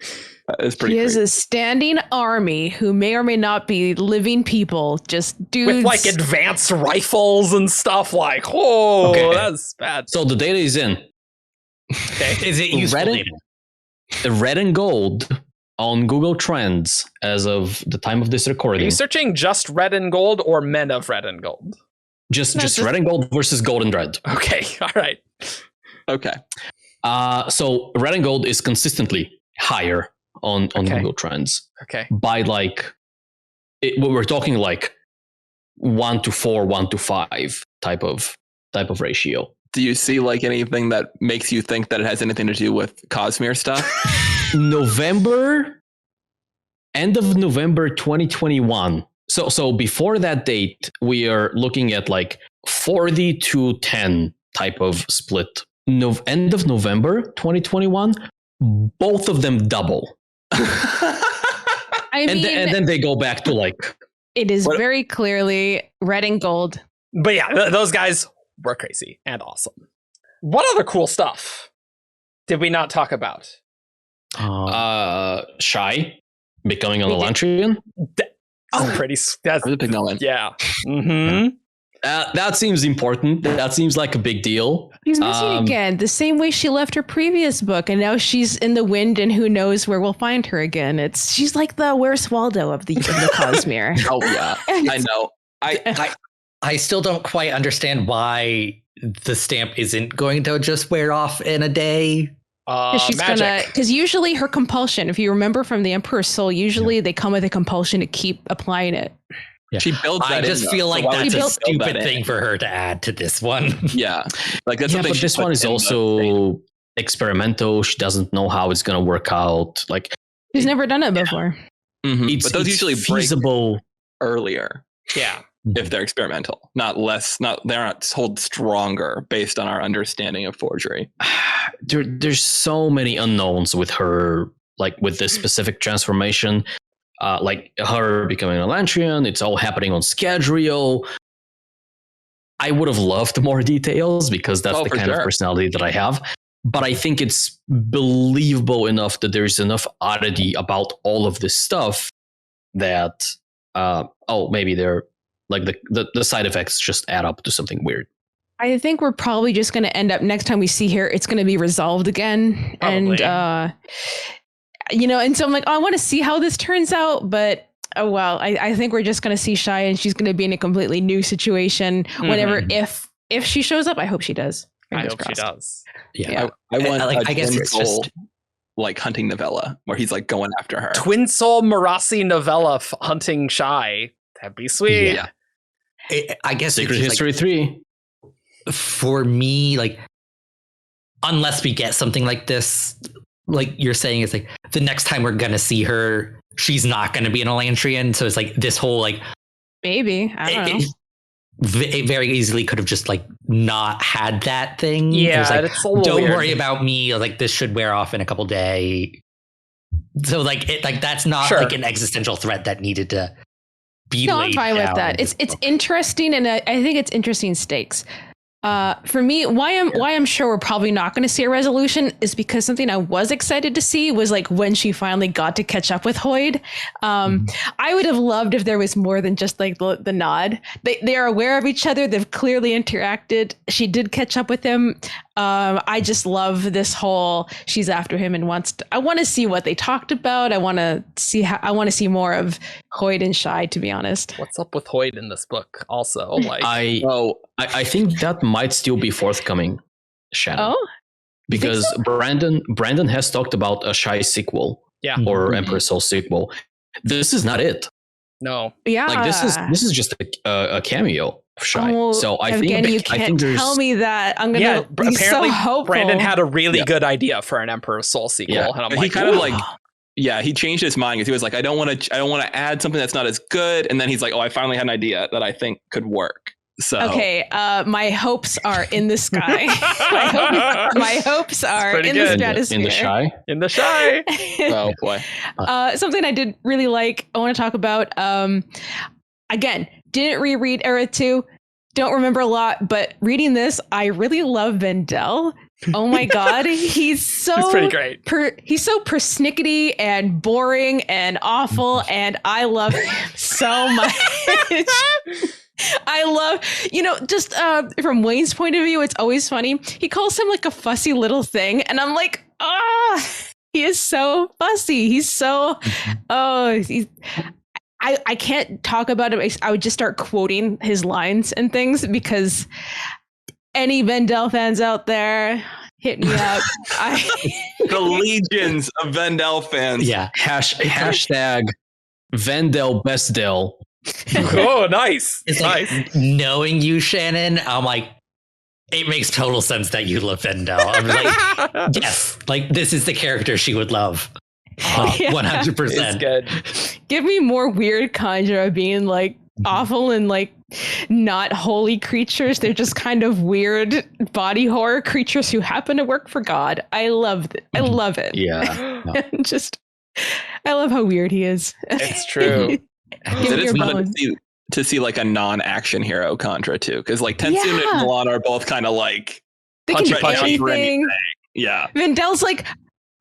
It's pretty He is crazy. a standing army who may or may not be living people, just dudes. With like advanced rifles and stuff. Like, whoa, Okay. that's bad. So the data is in. Okay. Is it useful Red and- data? The red and gold on Google Trends as of the time of this Are recording. you searching just red and gold or men of red and gold? Just red and gold versus gold and red. Okay, all right. Okay. So red and gold is consistently higher on Okay. Google Trends Okay. by like we're talking like 1-4, 1-5 type of ratio. Do you see like anything that makes you think that it has anything to do with Cosmere stuff? End of November 2021. So before that date, we are looking at like 40-10 type of split. End of November 2021, both of them double. I mean, And then they go back to like it is What- very clearly red and gold. But yeah, those guys were crazy and awesome. What other cool stuff did we not talk about? Shy. Becoming an Elantrian? That's a big no. Yeah. Mm-hmm. That seems important. That seems like a big deal. She's missing again, the same way she left her previous book, and now she's in the wind, and who knows where we'll find her again. She's like the Where's Waldo of the Cosmere. Oh yeah, I know. I still don't quite understand why the stamp isn't going to just wear off in a day. Because usually her compulsion, if you remember from the Emperor's Soul, usually they come with a compulsion to keep applying it. Yeah. She builds that. I just feel like that's a stupid thing for her to add to this one. Yeah, like that's but this one is also experimental. She doesn't know how it's going to work out. Like she's never done it before. Mm-hmm. But those usually feasible earlier. Yeah, if they're experimental, not less. They aren't hold stronger based on our understanding of forgery. There's so many unknowns with her, like with this specific transformation. Like her becoming an Elantrian, it's all happening on schedule. I would have loved more details because that's the kind of personality that I have. But I think it's believable enough that there's enough oddity about all of this stuff that, maybe they're like the side effects just add up to something weird. I think we're probably just going to end up next time we see her, it's going to be resolved again. Probably. And, and so I'm like, I want to see how this turns out, but I think we're just going to see Shai, and she's going to be in a completely new situation. Whenever, if she shows up, I hope she does. I hope she does. Yeah. I want. I guess it's just like hunting novella where he's like going after her. Twin Soul Marasi novella hunting Shai. That'd be sweet. Yeah. I guess Secret History 3. For me, like, unless we get something like this, like you're saying, it's like the next time we're gonna see her, she's not gonna be an Elantrian. So it's like this whole like maybe I don't know. It very easily could have just like not had that thing. Yeah, like, it's a little don't weird. worry about me. Like this should wear off in a couple days. So like that's not like an existential threat that needed to be. No, I'm fine with that. It's interesting, and I think it's interesting stakes. For me, why I'm sure we're probably not going to see a resolution is because something I was excited to see was like when she finally got to catch up with Hoyd. I would have loved if there was more than just like the nod. They are aware of each other. They've clearly interacted. She did catch up with him. I just love this whole she's after him and I want to see what they talked about. I want to see more of Hoyd and Shai, to be honest. What's up with Hoyd in this book also? Like I think that might still be forthcoming, Shannon. Oh, because so? Brandon has talked about a Shai sequel, or Emperor's Soul sequel. This is not it. No, yeah, like this is just a cameo of Shai. Oh, so I Evgeni, think you can't tell me that. I'm gonna be apparently so hopeful. Brandon had a really good idea for an Emperor's Soul sequel, and I'm he kind of like. Yeah, he changed his mind because he was like, I don't want to add something that's not as good, and then he's like, I finally had an idea that I think could work. So okay, my hopes are in the sky. my hopes are in the stratosphere. In the Shai. Oh boy. Something I did really like. I want to talk about. Again, didn't reread Era 2. Don't remember a lot, but reading this, I really love Vendel. Oh my god, he's pretty great. He's so persnickety and boring and awful, and I love him so much. I love, just from Wayne's point of view, it's always funny. He calls him like a fussy little thing, and I'm like, he is so fussy. He's so, I can't talk about him. I would just start quoting his lines and things because any Vendel fans out there, hit me up. The legions of Vendel fans. Yeah. Hashtag Vendel Bestdel. Oh, nice. It's nice. Like, knowing you, Shannon, I'm like, it makes total sense that you love Vendel. I'm like, yes, like this is the character she would love. 100%. It's good. Give me more weird Conjura being like awful and like not holy creatures. They're just kind of weird body horror creatures who happen to work for God. I love it. I love it. Yeah. No. I love how weird he is. It's true. Give me your bones. To see like a non-action hero Contra too, because like Tensoon and Milan are both kind of like they can do anything. Yeah, Vendel's like,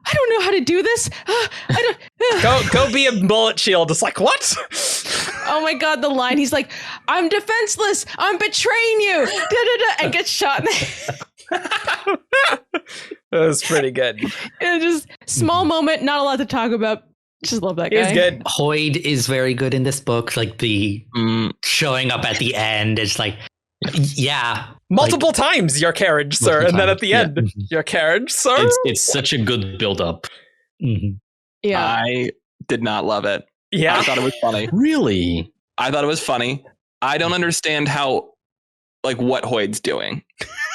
I don't know how to do this. I Go be a bullet shield. It's like, what? Oh my god, the line. He's like, I'm defenseless. I'm betraying you. And gets shot in the That was pretty good. It was just small moment, not a lot to talk about. Just love that guy. He's good. Hoyd is very good in this book. Like the showing up at the end, it's like, yeah. Multiple times, your carriage, sir. And then at the end, your carriage, sir. It's such a good build-up. Mm-hmm. Yeah. I did not love it. Yeah. I thought it was funny. Really? I thought it was funny. I don't understand how, like, what Hoyd's doing.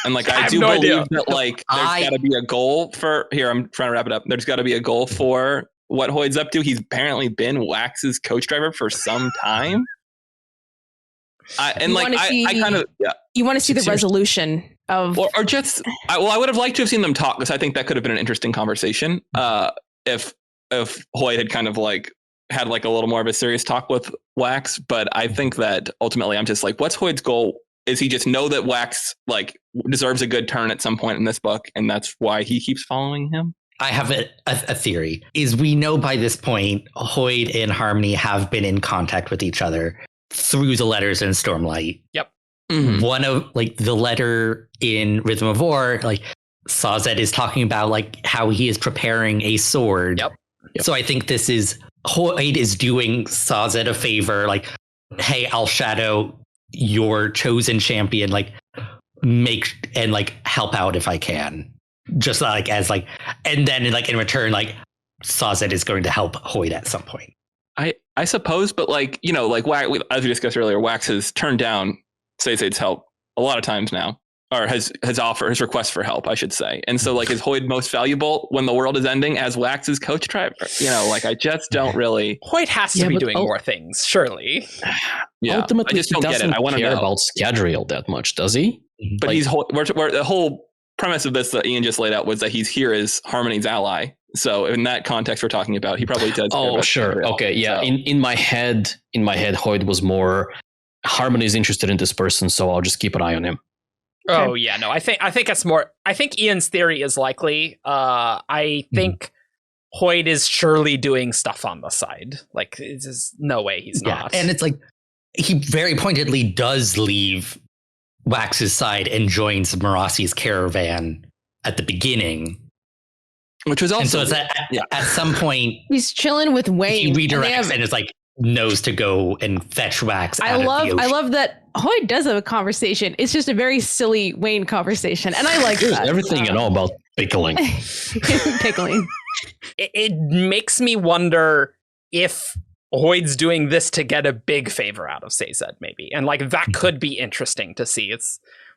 And, like, I do believe that, like, there's got to be a goal for... Here, I'm trying to wrap it up. There's got to be a goal for what Hoyd's up to. He's apparently been Wax's coach driver for some time. I kind of... Yeah. You want to see the resolution of... Or just... I would have liked to have seen them talk, because I think that could have been an interesting conversation. If Hoyd had kind of, like, had, like, a little more of a serious talk with Wax. But I think that ultimately I'm just like, what's Hoyd's goal? Is he just know that Wax, like, deserves a good turn at some point in this book, and that's why he keeps following him? I have a theory. Is we know by this point, Hoyd and Harmony have been in contact with each other through the letters in Stormlight. Yep. Mm-hmm. One of, like, the letter in Rhythm of War, like, Sazed is talking about, like, how he is preparing a sword. Yep. So I think this is Hoyd is doing Sazed a favor, like, hey, I'll shadow your chosen champion, like, make and, like, help out if I can. Just like as like, and then like in return, like Sazed is going to help Hoyd at some point. I suppose, but like, you know, like as we discussed earlier, Wax has turned down Sazed's help a lot of times now, or his request for help, I should say. And so, like, is Hoyd most valuable when the world is ending as Wax's coach driver? You know, like, I just don't really. Hoyd has to be doing more things, surely. Yeah, ultimately, I just don't get it. I want to care know about Scadrial that much, does he? But like, we're the whole premise of this that Ian just laid out was that he's here as Harmony's ally. So in that context we're talking about, he probably does. Oh, sure. Okay. Yeah. So. In my head, Hoyd was more Harmony is interested in this person, so I'll just keep an eye on him. Oh yeah, no. I think it's more. I think Ian's theory is likely. I think Hoyd is surely doing stuff on the side. Like, there's no way he's not. And it's like he very pointedly does leave Wax's side and joins Merassi's caravan at the beginning, which was also. And so it's at some point he's chilling with Wayne. He redirects and is like knows to go and fetch Wax. I love that Hoyd does have a conversation. It's just a very silly Wayne conversation, and I like that. Everything and all about pickling. Pickling. It makes me wonder if Hoyd's doing this to get a big favor out of Sazed, maybe, and like that could be interesting to see.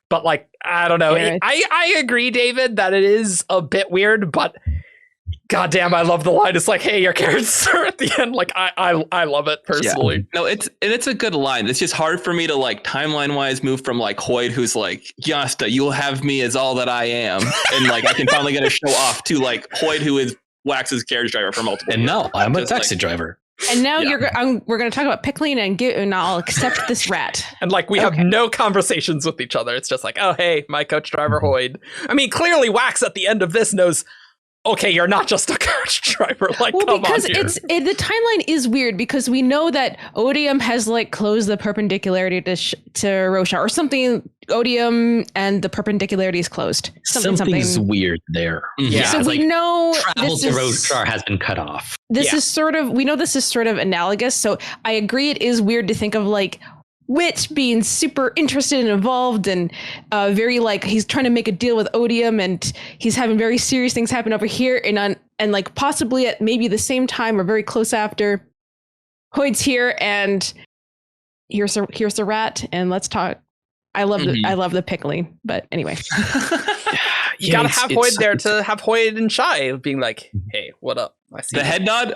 But like, I don't know. I agree, David, that it is a bit weird, but goddamn, I love the line. It's like, hey, your carrots are at the end. Like, I love it personally. Yeah. No, it's a good line. It's just hard for me to like timeline wise move from like Hoyd, who's like, Yasta, you'll have me as all that I am, and like I can finally get a show off to like Hoyd, who is Wax's carriage driver for multiple. And years. now I'm a taxi driver. And now we're going to talk about pickling and I'll accept this rat. And like, we have no conversations with each other. It's just like, oh, hey, my coach driver Hoyd. I mean, clearly Wax at the end of this knows, okay, you're not just a coach driver. Like, well, come because on here. The timeline is weird because we know that Odium has like closed the perpendicularity to Rosha or something. Odium and the perpendicularity is closed. Something's weird there. Yeah. So we know travel to Rosha has been cut off. This is sort of analogous. So I agree. It is weird to think of like Wit being super interested and involved and very like he's trying to make a deal with Odium and he's having very serious things happen over here and like possibly at maybe the same time or very close after Hoyd's here and here's the rat and let's talk. I love the pickling, but anyway. You gotta have Hoyd there to have Hoyd and Shy being like, hey, what up? I see the head nod.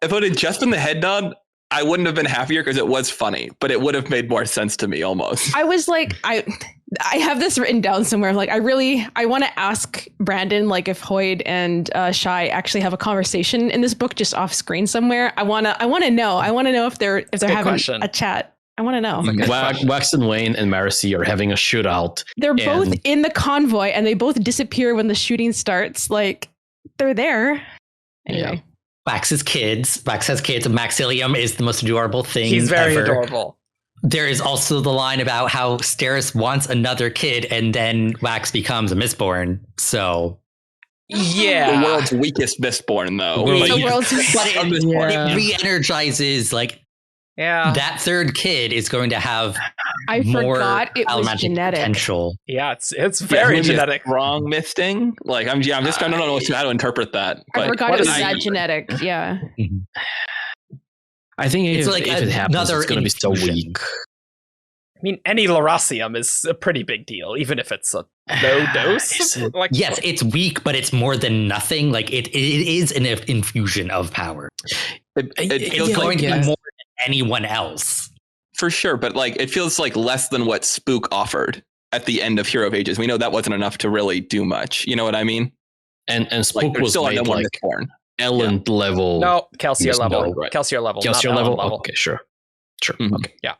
If it had just been the head nod, I wouldn't have been happier because it was funny, but it would have made more sense to me almost. I was like, I have this written down somewhere. Like, I want to ask Brandon, like, if Hoyd and Shy actually have a conversation in this book, just off screen somewhere. I want to know. I want to know if they're having a chat. I want to know. Wax and Wayne and Maracy are having a shootout. They're both in the convoy and they both disappear when the shooting starts. Like, they're there. Anyway. Wax's kids. Wax has kids, and Maxilium is the most adorable thing. He's very ever. adorable. There is also the line about how Steris wants another kid, and then Wax becomes a Mistborn. So Yeah. The world's weakest Mistborn, though. The world's but it re-energizes that third kid is going to have I more forgot it was allomagic genetic. potential. Yeah, it's very genetic. Wrong misting. Like I'm just I don't know how to interpret that. I But forgot it was that genetic. Yeah. I think It's if, like if it happens, another it's going to be so infusion. weak. I mean, any Lerasium is a pretty big deal, even if it's a low dose. Is it? Like, Yes, it's weak, but it's more than nothing. Like it is an infusion of power. it feels It's going like to be more than anyone else. for sure, but like it feels like less than what Spook offered at the end of Hero of Ages. We know that wasn't enough to really do much. You know what I mean? And Like Spook there's was still made no more like Mistborn. Elend level. no, Kelsier Yes, level. no, right. Kelsier level. Kelsier not level? Ellen Okay, sure. Mhm. Okay. Yeah.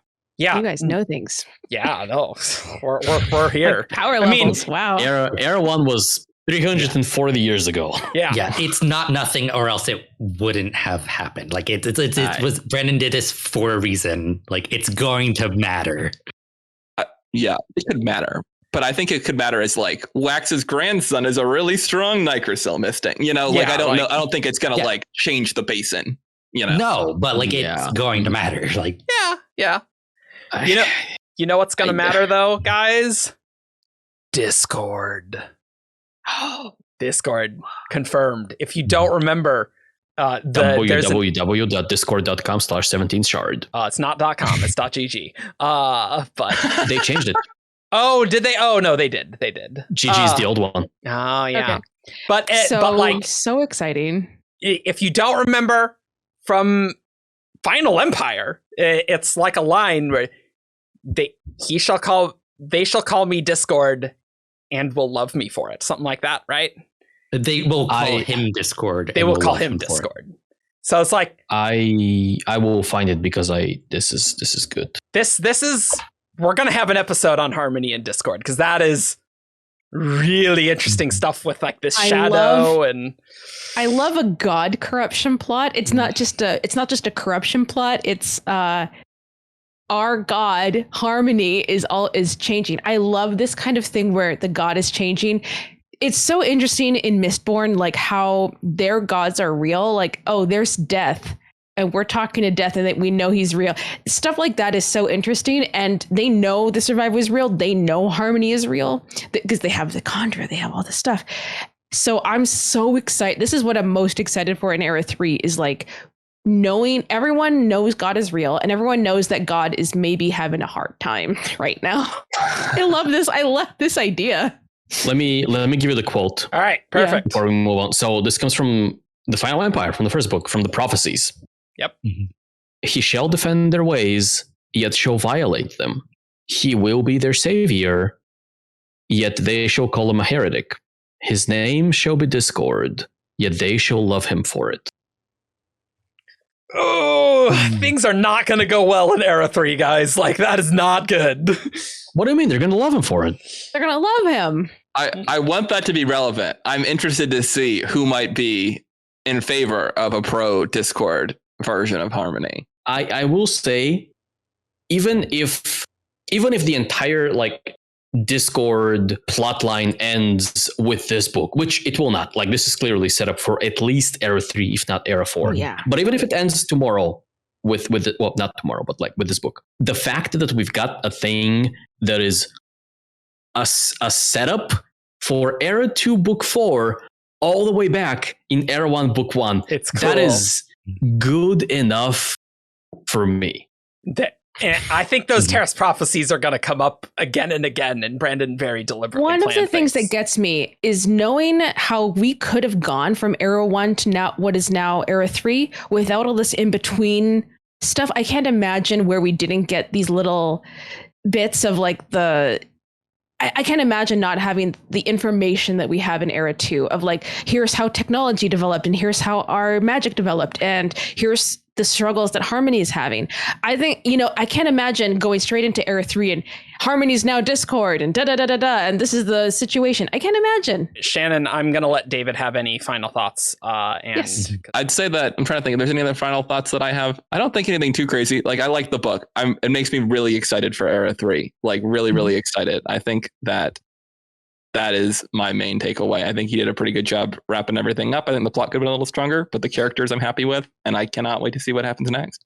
You guys know things. Yeah, no. We're here. Like power I mean, levels. Wow. Era 1 was 340 years ago. Yeah. Yeah, it's not nothing, or else it wouldn't have happened. Like it was Brennan did this for a reason. Like it's going to matter. Yeah, it could matter. But I think it could matter as like Wax's grandson is a really strong Nicrocell misting. You know, like Yeah, I don't like- know. I don't think it's gonna Yeah. like change the basin. You know, No, but like Yeah. it's going to matter. Like Yeah. You know what's gonna I- matter though, guys? Discord. Discord confirmed. If you don't remember, there's an, www.discord.com/17shard. it's not .com, it's .gg. But They changed it. oh, did they? Oh no, they did. They did. GG is the old one. Oh yeah. Okay. But So exciting. if you don't remember from Final Empire, it's like a line where they shall call me Discord and will love me for it. Something like that, right? they will call him Discord. They and will we'll call love him for it. Discord. So it's like I will find it because this is good. this is we're gonna have an episode on Harmony and Discord because that is really interesting stuff with like this shadow and I love a god corruption plot. It's not just a corruption plot. It's our god Harmony is changing. I love this kind of thing where the god is changing. It's so interesting in Mistborn, like how their gods are real. Like, oh, there's death, and we're talking to death, and that we know he's real. Stuff like that is so interesting, and they know the survivor is real. They know Harmony is real because they have the Chondra, they have all this stuff. So I'm so excited. This is what I'm most excited for in Era 3 is like knowing everyone knows God is real and everyone knows that God is maybe having a hard time right now. I love this. I love this idea. Let me give you the quote all right, perfect. before we move on. So this comes from the Final Empire, from the first book, from the prophecies. Yep. He shall defend their ways, yet shall violate them. He will be their savior, yet they shall call him a heretic. His name shall be Discord, yet they shall love him for it. Oh, things are not going to go well in Era 3, guys. Like, that is not good. What do you mean? They're going to love him for it. They're going to love him. I want that to be relevant. I'm interested to see who might be in favor of a pro Discord version of Harmony. I will say, even if the entire like Discord plotline ends with this book, which it will not. Like, this is clearly set up for at least Era 3, if not Era 4. Oh, yeah. But even if it ends tomorrow with well, not tomorrow, but like with this book, the fact that we've got a thing that is a setup for Era 2 Book 4 all the way back in Era 1 Book 1, It's cool. that is good enough for me. And I think those Terrace prophecies are going to come up again and again, and Brandon very deliberately One of the planned things that gets me is knowing how we could have gone from Era 1 to now what is now Era 3 without all this in between stuff. I can't imagine where we didn't get these little bits of like I can't imagine not having the information that we have in Era 2 of like, here's how technology developed and here's how our magic developed and here's the struggles that Harmony is having. I think, I can't imagine going straight into Era 3 and Harmony's now Discord and da-da-da-da-da, and this is the situation. I can't imagine. Shannon, I'm going to let David have any final thoughts. Yes. I'd say that I'm trying to think if there's any other final thoughts that I have. I don't think anything too crazy. Like, I like the book. It makes me really excited for Era 3. Like, really, really excited. I think that is my main takeaway. I think he did a pretty good job wrapping everything up. I think the plot could have been a little stronger, but the characters I'm happy with, and I cannot wait to see what happens next.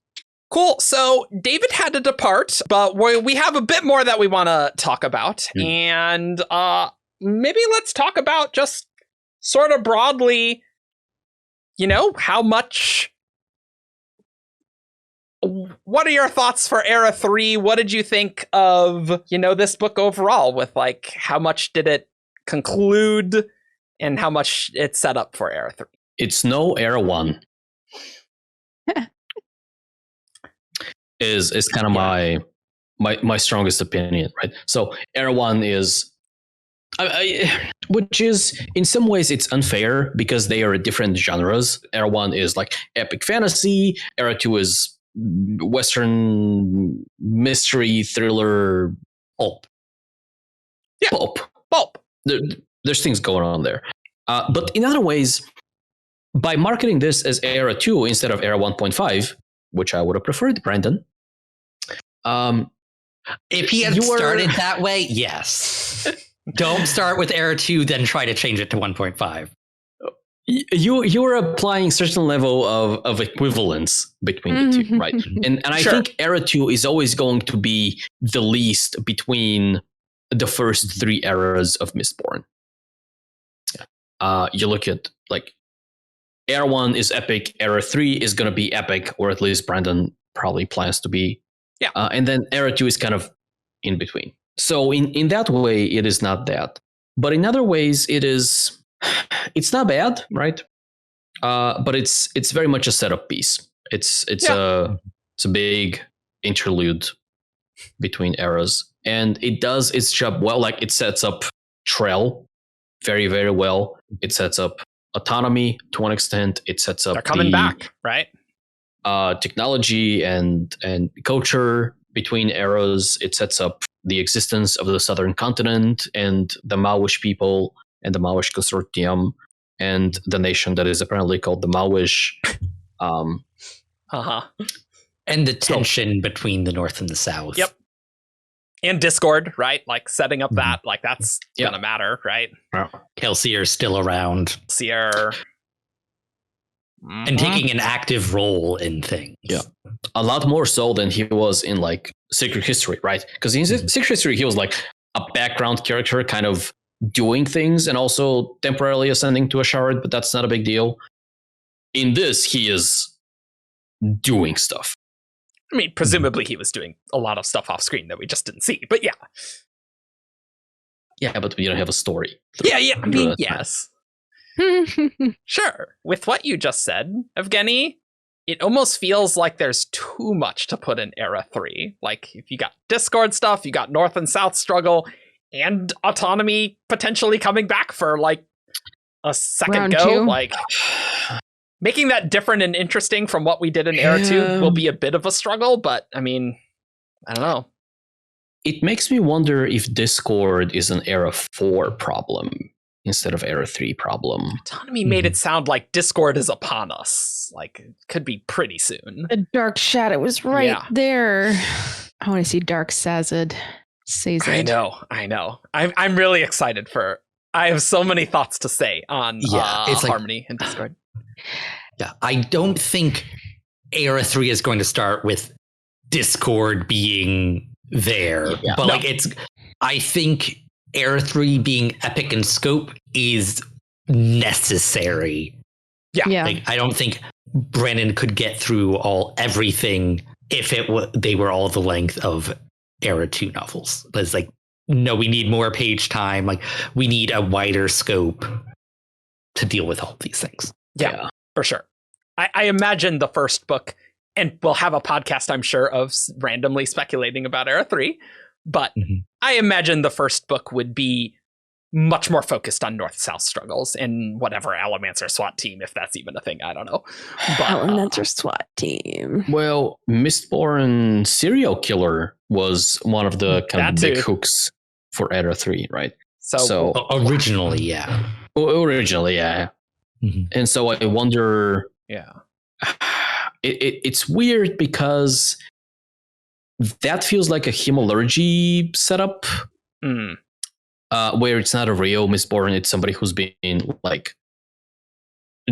Cool. So David had to depart, but we have a bit more that we want to talk about. And maybe let's talk about just sort of broadly, how much... What are your thoughts for Era 3? What did you think of, this book overall, with like how much did it conclude and how much it set up for Era 3? It's no Era 1. is kind of my strongest opinion, right? So Era 1 is which is in some ways it's unfair because they are different genres. Era 1 is like epic fantasy, Era 2 is Western mystery thriller pulp. Yeah. Pulp. There's things going on there. But in other ways, by marketing this as Era 2 instead of Era 1.5, which I would have preferred, Brandon. If he had started that way, yes. Don't start with Era 2, then try to change it to 1.5. You are applying certain level of equivalence between the two, right? And I think Era 2 is always going to be the least between the first 3 eras of Mistborn. You look at like Era 1 is epic, Era 3 is going to be epic, or at least Brandon probably plans to be. Yeah. And then Era 2 is kind of in between. So in that way, it is not that. But in other ways, it's not bad, right? But it's very much a setup piece. It's a big interlude between eras, and it does its job well. Like, it sets up Trell very, very well. It sets up autonomy to one extent. It sets up they're coming back, right? Technology and culture between eras. It sets up the existence of the Southern Continent and the Mawish people and the Mawish Consortium and the nation that is apparently called the Mawish. And the tension between the North and the South. Yep. And Discord, right? Like setting up that, like that's gonna matter, right? Kelsier's still around. Kelsier. And taking an active role in things. Yeah. A lot more so than he was in like Secret History, right? Because in Secret History, he was like a background character kind of doing things and also temporarily ascending to a shard, but that's not a big deal. In this, he is doing stuff. I mean, presumably he was doing a lot of stuff off screen that we just didn't see, but yeah. Yeah, but we don't have a story. Yeah, I mean, yes. Sure. With what you just said, Evgeni, it almost feels like there's too much to put in Era 3. Like, if you got Discord stuff, you got North and South struggle, and autonomy potentially coming back for, like, a second Round go. 2. Like, making that different and interesting from what we did in Era 2 will be a bit of a struggle, but, I mean, I don't know. It makes me wonder if Discord is an Era 4 problem instead of Era 3 problem. Autonomy made it sound like Discord is upon us. Like, it could be pretty soon. The dark shadow was right there. I want to see Dark Sazed. I know. I'm really excited for... I have so many thoughts to say on it's like, Harmony and Discord. Yeah, I don't think Era 3 is going to start with Discord being there. Yeah. But I think Era 3 being epic in scope is necessary. Yeah. Like, I don't think Brennan could get through everything if they were all the length of Era 2 novels. But it's like, no, we need more page time. Like, we need a wider scope to deal with all these things. Yeah, for sure. I imagine the first book, and we'll have a podcast, I'm sure, of randomly speculating about Era 3, but I imagine the first book would be much more focused on North-South struggles and whatever elements or SWAT team, if that's even a thing, I don't know. But, Elements or SWAT team. Well, Mistborn serial killer was one of the kind of big hooks for Era 3, right? So Originally, yeah. Originally, yeah. Mm-hmm. And so I wonder... Yeah. It's weird because that feels like a hemalurgy setup. Where it's not a real Mistborn, it's somebody who's been like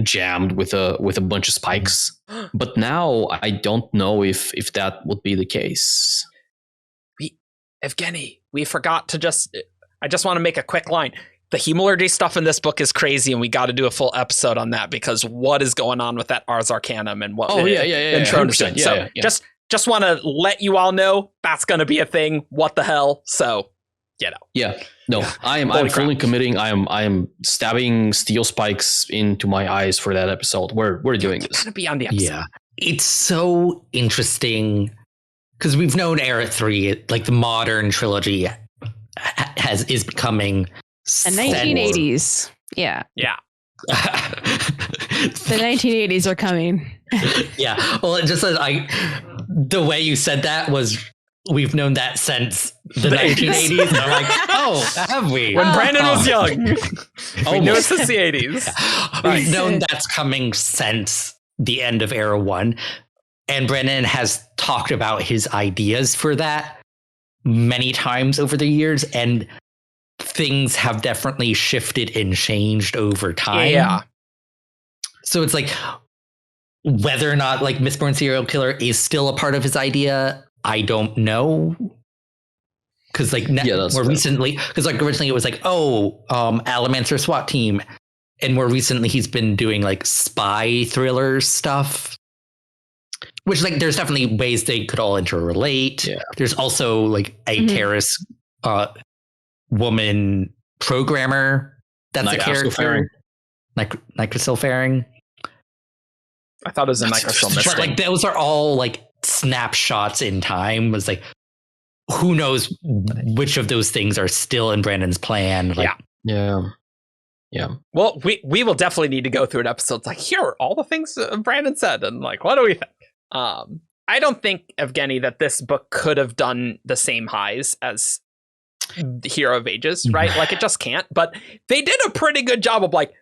jammed with a bunch of spikes. But now I don't know if that would be the case. Evgeni, we forgot to I just want to make a quick line. The hemalurgy stuff in this book is crazy, and we got to do a full episode on that because what is going on with that Ars Arcanum and what? Just want to let you all know that's going to be a thing. What the hell? So, Yeah. No, I'm fully committing. I am stabbing steel spikes into my eyes for that episode. We're doing this. Gotta be on the episode. Yeah, it's so interesting because we've known Era 3, like the modern trilogy, is becoming the 1980s. Yeah. The 1980s are coming. Yeah. Well, it just says the way you said that was we've known that since the 1980s. And I'm like, oh, have we? When Brandon was young. We knew it since the 80s. We've known that's coming since the end of Era 1. And Brandon has talked about his ideas for that many times over the years. And things have definitely shifted and changed over time. Yeah. So it's like whether or not like Mistborn serial killer is still a part of his idea, I don't know. Because like recently, because like originally it was like, Alamancer SWAT team, and more recently he's been doing like spy thriller stuff. Which like there's definitely ways they could all interrelate. Yeah. There's also like a terrorist woman programmer that's a character. Nitrosilfaring. I thought it was a Nitrosil mystery. But like those are all like snapshots in time. Was like who knows which of those things are still in Brandon's plan. Like, Yeah. Well, we will definitely need to go through an episode. It's like, here are all the things Brandon said, and like, what do we think? I don't think, Evgeni, that this book could have done the same highs as Hero of Ages, right? Like, it just can't. But they did a pretty good job of like,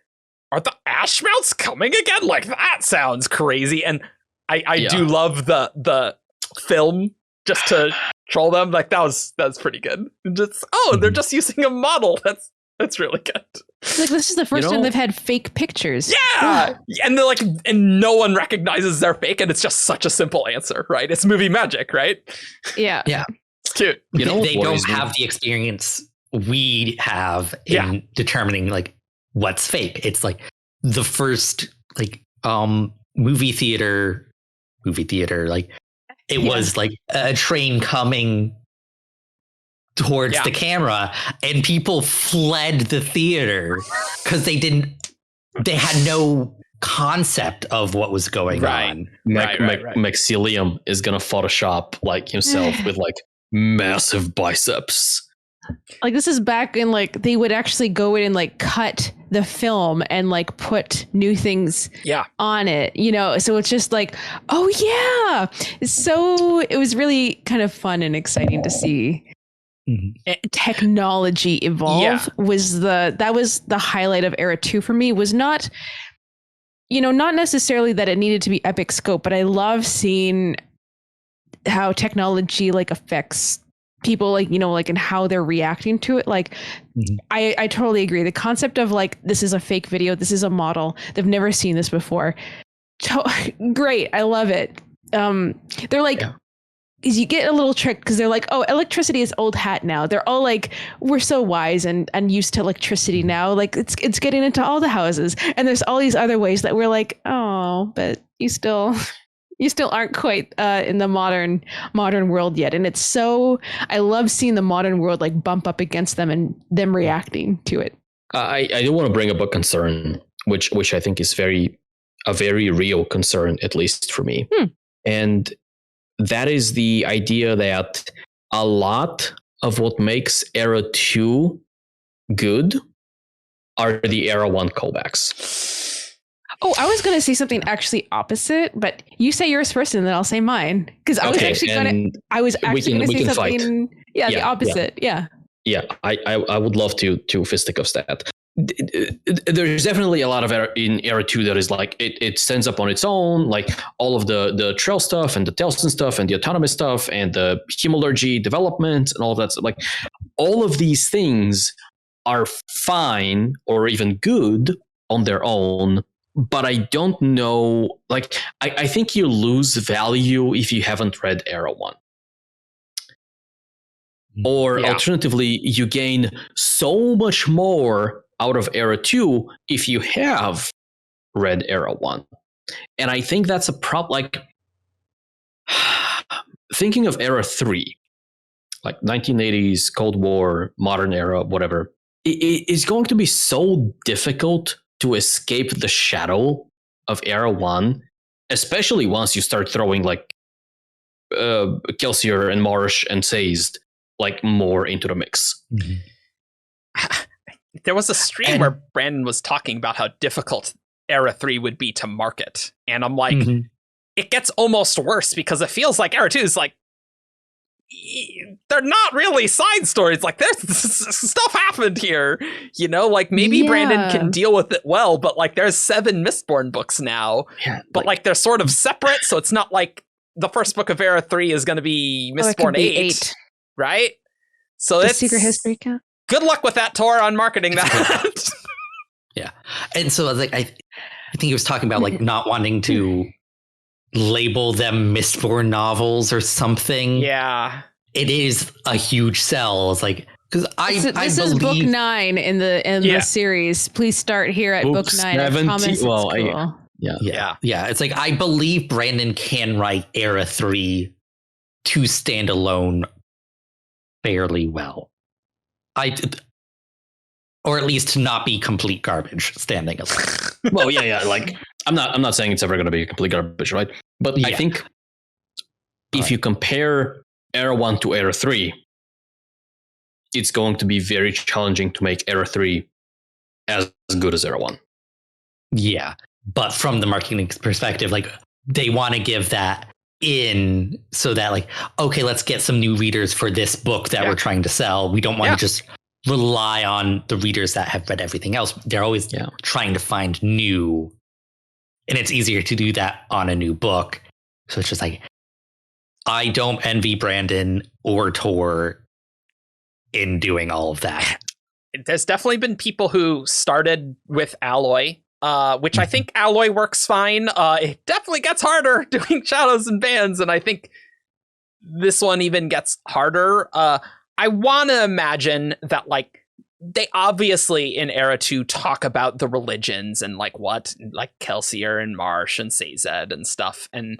are the ash melts coming again? Like, that sounds crazy. And I do love the film just to troll them. Like, that's pretty good. And just they're just using a model. That's really good. Like, this is the first time they've had fake pictures. Yeah. And they're like, and no one recognizes they're fake, and it's just such a simple answer, right? It's movie magic, right? Yeah. It's cute. They don't have the experience we have in determining like what's fake. It's like the first like movie theater, like it was like a train coming towards the camera and people fled the theater because they had no concept of what was going on. Maxilium is gonna Photoshop like himself with like massive biceps. Like, this is back in like they would actually go in and like cut the film and like put new things on it, so it's just like, so it was really kind of fun and exciting to see technology evolve. That was the highlight of Era 2 for me. Was not not necessarily that it needed to be epic scope, but I love seeing how technology like affects people, like like and how they're reacting to it. Like I totally agree. The concept of like, this is a fake video, this is a model, they've never seen this before. Great, I love it. They're like, is you get a little tricked because they're like, electricity is old hat now. They're all like, we're so wise and used to electricity now. Like it's getting into all the houses, and there's all these other ways that we're like, but you still aren't quite in the modern world yet. And it's so, I love seeing the modern world like bump up against them and them reacting to it. I do want to bring up a concern, which I think is a very real concern, at least for me. And that is the idea that a lot of what makes Era 2 good are the Era 1 callbacks. Oh, I was going to say something actually opposite, but you say yours first and then I'll say mine. Because I was actually going to, say something. Yeah, the opposite. Yeah. Yeah, I would love to fisticuffs that. There's definitely a lot of in Era 2 that is like, it stands up on its own, like all of the trail stuff and the Telston stuff and the autonomous stuff and the chemology development and all of that stuff. Like, all of these things are fine or even good on their own. But I don't know, like, I think you lose value if you haven't read Era 1. Or alternatively, you gain so much more out of Era 2 if you have read Era 1. And I think that's a problem. Like, thinking of Era 3, like 1980s, Cold War, modern era, whatever, it is going to be so difficult to escape the shadow of Era 1, especially once you start throwing like Kelsier and Marsh and Sazed like more into the mix. Mm-hmm. There was a stream where Brandon was talking about how difficult Era 3 would be to market. And I'm like, it gets almost worse because it feels like Era 2 is like, they're not really side stories. Like, there's stuff happened here, you know, like maybe Brandon can deal with it well, but like there's 7 Mistborn books now, but like they're sort of separate. So it's not like the first book of Era 3 is going to be Mistborn 8, right? So the it's secret history count. Good luck with that, Tor, on marketing that. Yeah. And so like, I think he was talking about like not wanting to label them Mistborn novels or something. Yeah, it is a huge sell. It's like, because this is book 9 in the series. Please start here at book 9. I promise it's cool. Yeah. It's like, I believe Brandon can write Era 3 to stand alone fairly well. Or at least to not be complete garbage standing alone. Well, yeah. Like, I'm not saying it's ever going to be complete garbage, right? But I think if you compare Era 1 to Era 3, it's going to be very challenging to make Era 3 as good as Era 1. Yeah. But from the marketing perspective, like, they want to give that in so that, like, okay, let's get some new readers for this book that we're trying to sell. We don't want to just rely on the readers that have read everything else. They're always trying to find new, and it's easier to do that on a new book. So it's just like, I don't envy Brandon or Tor in doing all of that. There's definitely been people who started with Alloy, which I think Alloy works fine. It definitely gets harder doing Shadows and Bands, and I think this one even gets harder. I want to imagine that, like, they obviously in Era 2 talk about the religions and like Kelsier and Marsh and Sazed and stuff. And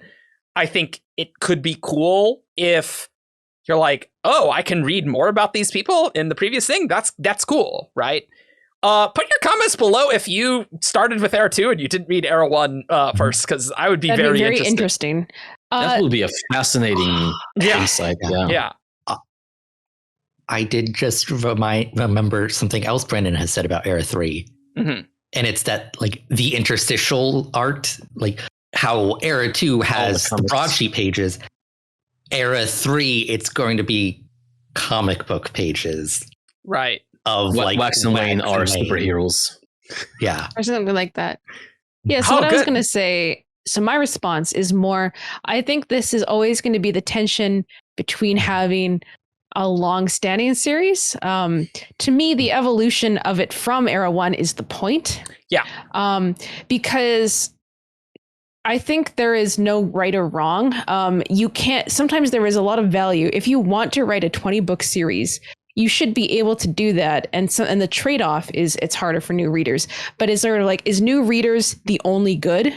I think it could be cool if you're like, oh, I can read more about these people in the previous thing. That's cool, right? Put your comments below if you started with Era 2 and you didn't read Era 1 first, because I would be very interesting. That would be a fascinating insight. Yeah. I did just remember something else Brandon has said about Era 3. And it's that, like, the interstitial art, like how Era 2 has the broadsheet pages. Era 3, it's going to be comic book pages. Right. Of like Wax and Wayne are superheroes. Yeah. Or something like that. Yeah. So I was going to say, so my response is more, I think this is always going to be the tension between having a long-standing series. To me, the evolution of it from Era 1 is the point. Yeah. Because I think there is no right or wrong. You can't, sometimes there is a lot of value. If you want to write a 20-book series, you should be able to do that. And the trade-off is it's harder for new readers. But is new readers the only good?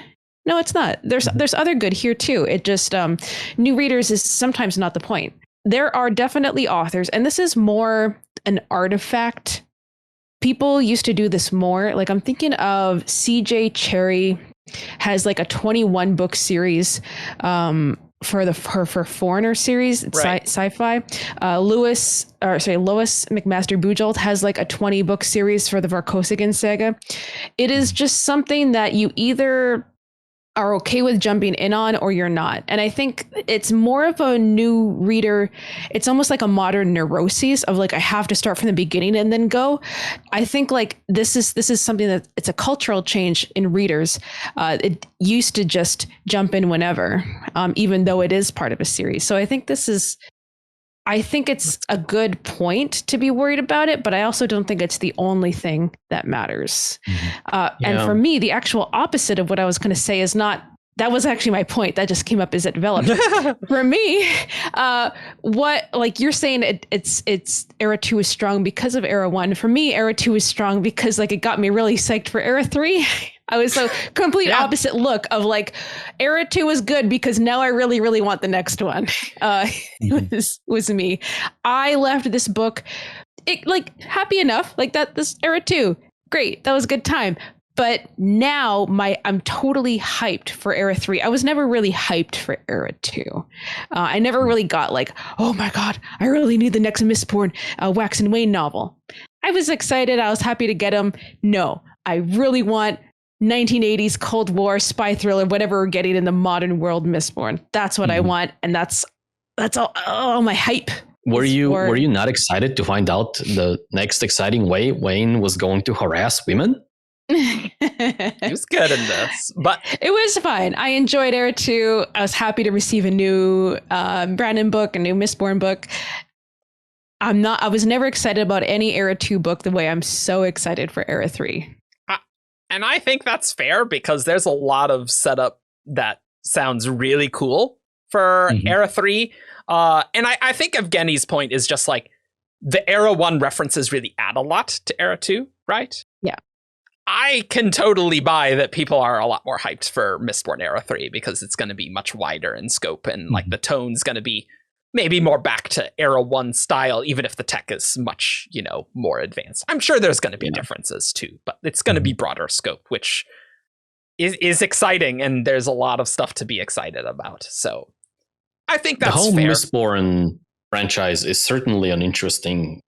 No, it's not. There's other good here too. It just, new readers is sometimes not the point. There are definitely authors, and this is more an artifact. People used to do this more. Like, I'm thinking of CJ Cherry has like a 21 book series for Foreigner series, it's Right. sci-fi. Lois McMaster Bujold has like a 20 book series for the Varkosigan saga. It is just something that you either are okay with jumping in on or you're not. And I think it's more of a new reader. It's almost like a modern neuroses of like, I have to start from the beginning and then go. I think like this is something that it's a cultural change in readers. It used to just jump in whenever, even though it is part of a series. So I think it's a good point to be worried about it, but I also don't think it's the only thing that matters. And for me, the actual opposite of what I was going to say is not, that was actually my point. That just came up as it developed. For me, what, like you're saying, it's Era 2 is strong because of Era 1. For me, Era 2 is strong because like it got me really psyched for Era 3. I was so complete opposite look of like Era 2 is good because now I really, really want the next one. Was me. I left this book like happy enough, like that this Era 2. Great. That was a good time. But now I'm totally hyped for Era 3. I was never really hyped for Era 2. I never really got like, oh my God, I really need the next Mistborn Wax and Wayne novel. I was excited. I was happy to get them. No, I really want 1980s Cold War spy thriller, whatever we're getting in the modern world Mistborn. That's what I want. And that's all my hype. Were you not excited to find out the next exciting way Wayne was going to harass women? He was good in this, but it was fine. I enjoyed Era 2. I was happy to receive a new Brandon book, a new Mistborn book. I was never excited about any Era 2 book the way I'm so excited for Era 3. And I think that's fair because there's a lot of setup that sounds really cool for Era 3. And I think Evgeni's point is just like the Era 1 references really add a lot to Era 2, right? Yeah. I can totally buy that people are a lot more hyped for Mistborn Era 3 because it's going to be much wider in scope and like the tone's going to be maybe more back to Era 1 style, even if the tech is much, more advanced. I'm sure there's going to be differences too, but it's going to be broader scope, which is exciting, and there's a lot of stuff to be excited about. So I think that's the whole fair. Mistborn franchise is certainly an interesting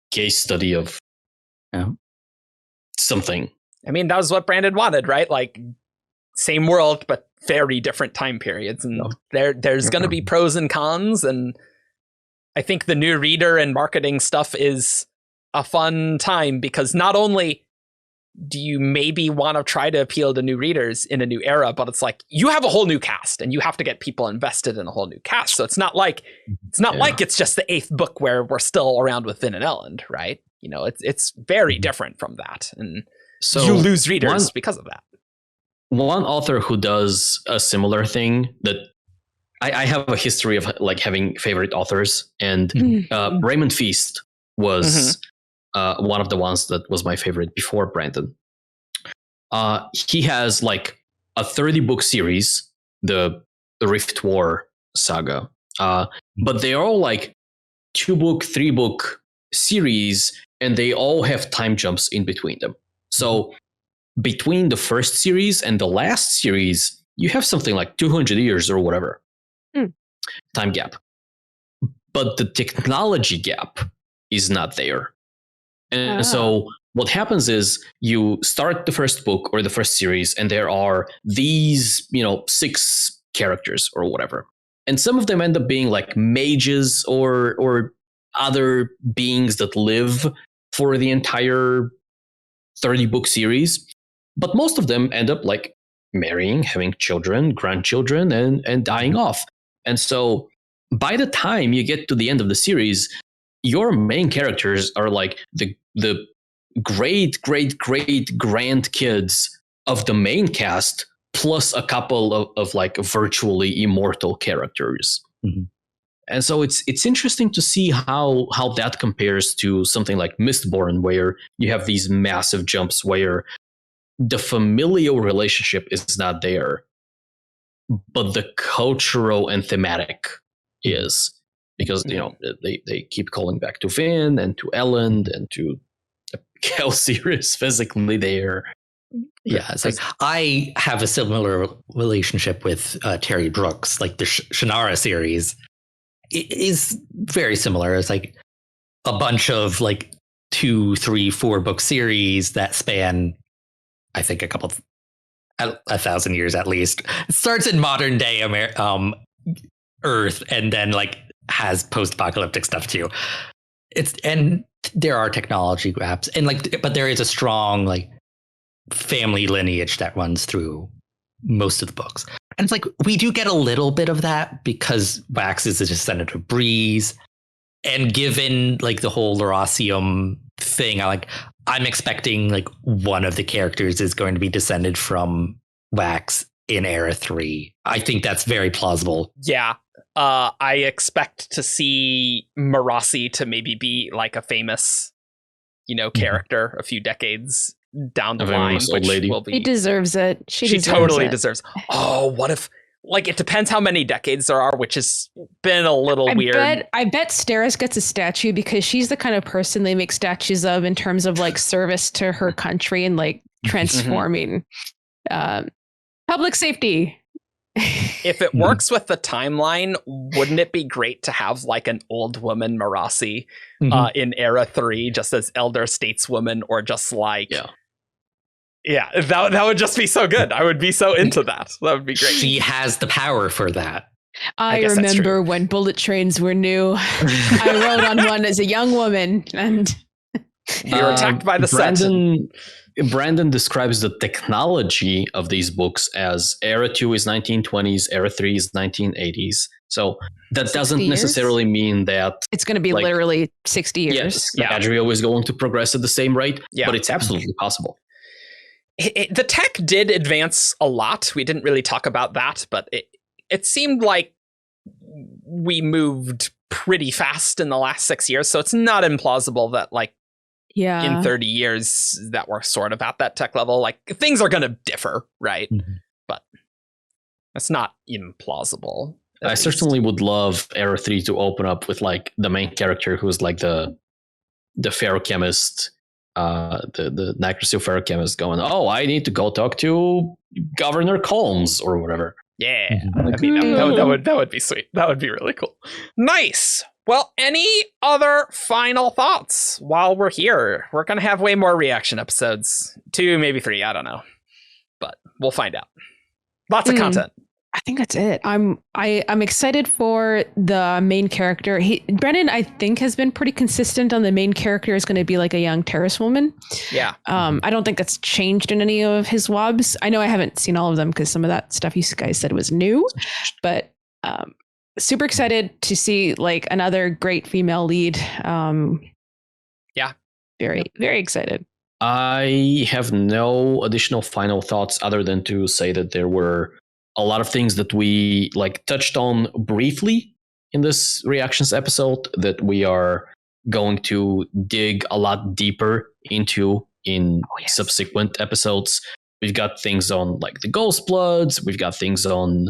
case study of something. I mean, that was what Brandon wanted, right? Like same world, but very different time periods. And there's going to be pros and cons. And I think the new reader and marketing stuff is a fun time because not only do you maybe want to try to appeal to new readers in a new era, but it's like you have a whole new cast and you have to get people invested in a whole new cast. So it's not like it's just the 8th book where we're still around with Vin and Elend, right? It's very different from that. And so you lose readers because of that. One author who does a similar thing that I have a history of like having favorite authors, and Raymond Feast was one of the ones that was my favorite before Brandon. He has like a 30-book series, the Rift War saga, but they are all like 2-book, 3-book series, and they all have time jumps in between them. So between the first series and the last series, you have something like 200 years or whatever time gap. But the technology gap is not there. And so what happens is you start the first book or the first series, and there are these, 6 characters or whatever. And some of them end up being like mages or other beings that live for the entire 30-book series. But most of them end up like marrying, having children, grandchildren, and dying off. And so by the time you get to the end of the series, your main characters are like the great grandkids of the main cast, plus a couple of like virtually immortal characters. And so it's interesting to see how that compares to something like Mistborn, where you have these massive jumps where the familial relationship is not there, but the cultural and thematic is, because they keep calling back to Vin and to Elend and to Kelsey is physically there. Yeah, it's like I have a similar relationship with Terry Brooks, like the Shannara series. It is very similar. It's like a bunch of like 2, 3, 4 book series that span, I think, 1,000 years at least. It starts in modern day Earth, and then like has post-apocalyptic stuff too. And there are technology gaps, and like, but there is a strong like family lineage that runs through most of the books. And it's like we do get a little bit of that because Wax is a descendant of Breeze. And given like the whole Laurasium thing, I'm expecting like one of the characters is going to be descended from Wax in Era 3. I think that's very plausible. Yeah. I expect to see Marasi to maybe be like a famous, character a few decades down the line, which will be. He deserves it. She totally deserves. Oh, what if? Like, it depends how many decades there are, which has been a little weird. I bet Steris gets a statue because she's the kind of person they make statues of in terms of like service to her country and like transforming public safety. If it works with the timeline, wouldn't it be great to have like an old woman Marasi in Era 3 just as elder stateswoman, or just like... Yeah, that would just be so good. I would be so into that. That would be great. She has the power for that. I remember when bullet trains were new. I rode on one as a young woman, and you were attacked by the Brandon describes the technology of these books as Era 2 is 1920s, Era 3 is 1980s. So that doesn't necessarily mean that it's going to be literally 60 years. Yes, Adrio is going to progress at the same rate, but it's absolutely possible. The tech did advance a lot. We didn't really talk about that, but it seemed like we moved pretty fast in the last 6 years. So it's not implausible that like in 30 years that we're sort of at that tech level. Like things are going to differ, right? But it's not implausible. I certainly would love Era 3 to open up with like the main character who's like the ferrochemist. The Nigrosil ferrochemist going, I need to go talk to Governor Colmes or whatever. Yeah, I mean, that would be sweet. That would be really cool. Nice. Well, any other final thoughts while we're here? We're gonna have way more reaction episodes, 2, maybe 3. I don't know, but we'll find out. Lots of content. I think that's it. I'm excited for the main character. Brennan, I think, has been pretty consistent on the main character is going to be like a young terrace woman. Yeah. I don't think that's changed in any of his WOBs. I know I haven't seen all of them because some of that stuff you guys said was new, but super excited to see like another great female lead. Very, very excited. I have no additional final thoughts other than to say that there were a lot of things that we like touched on briefly in this reactions episode that we are going to dig a lot deeper into in subsequent episodes. We've got things on like the Ghost Bloods. We've got things on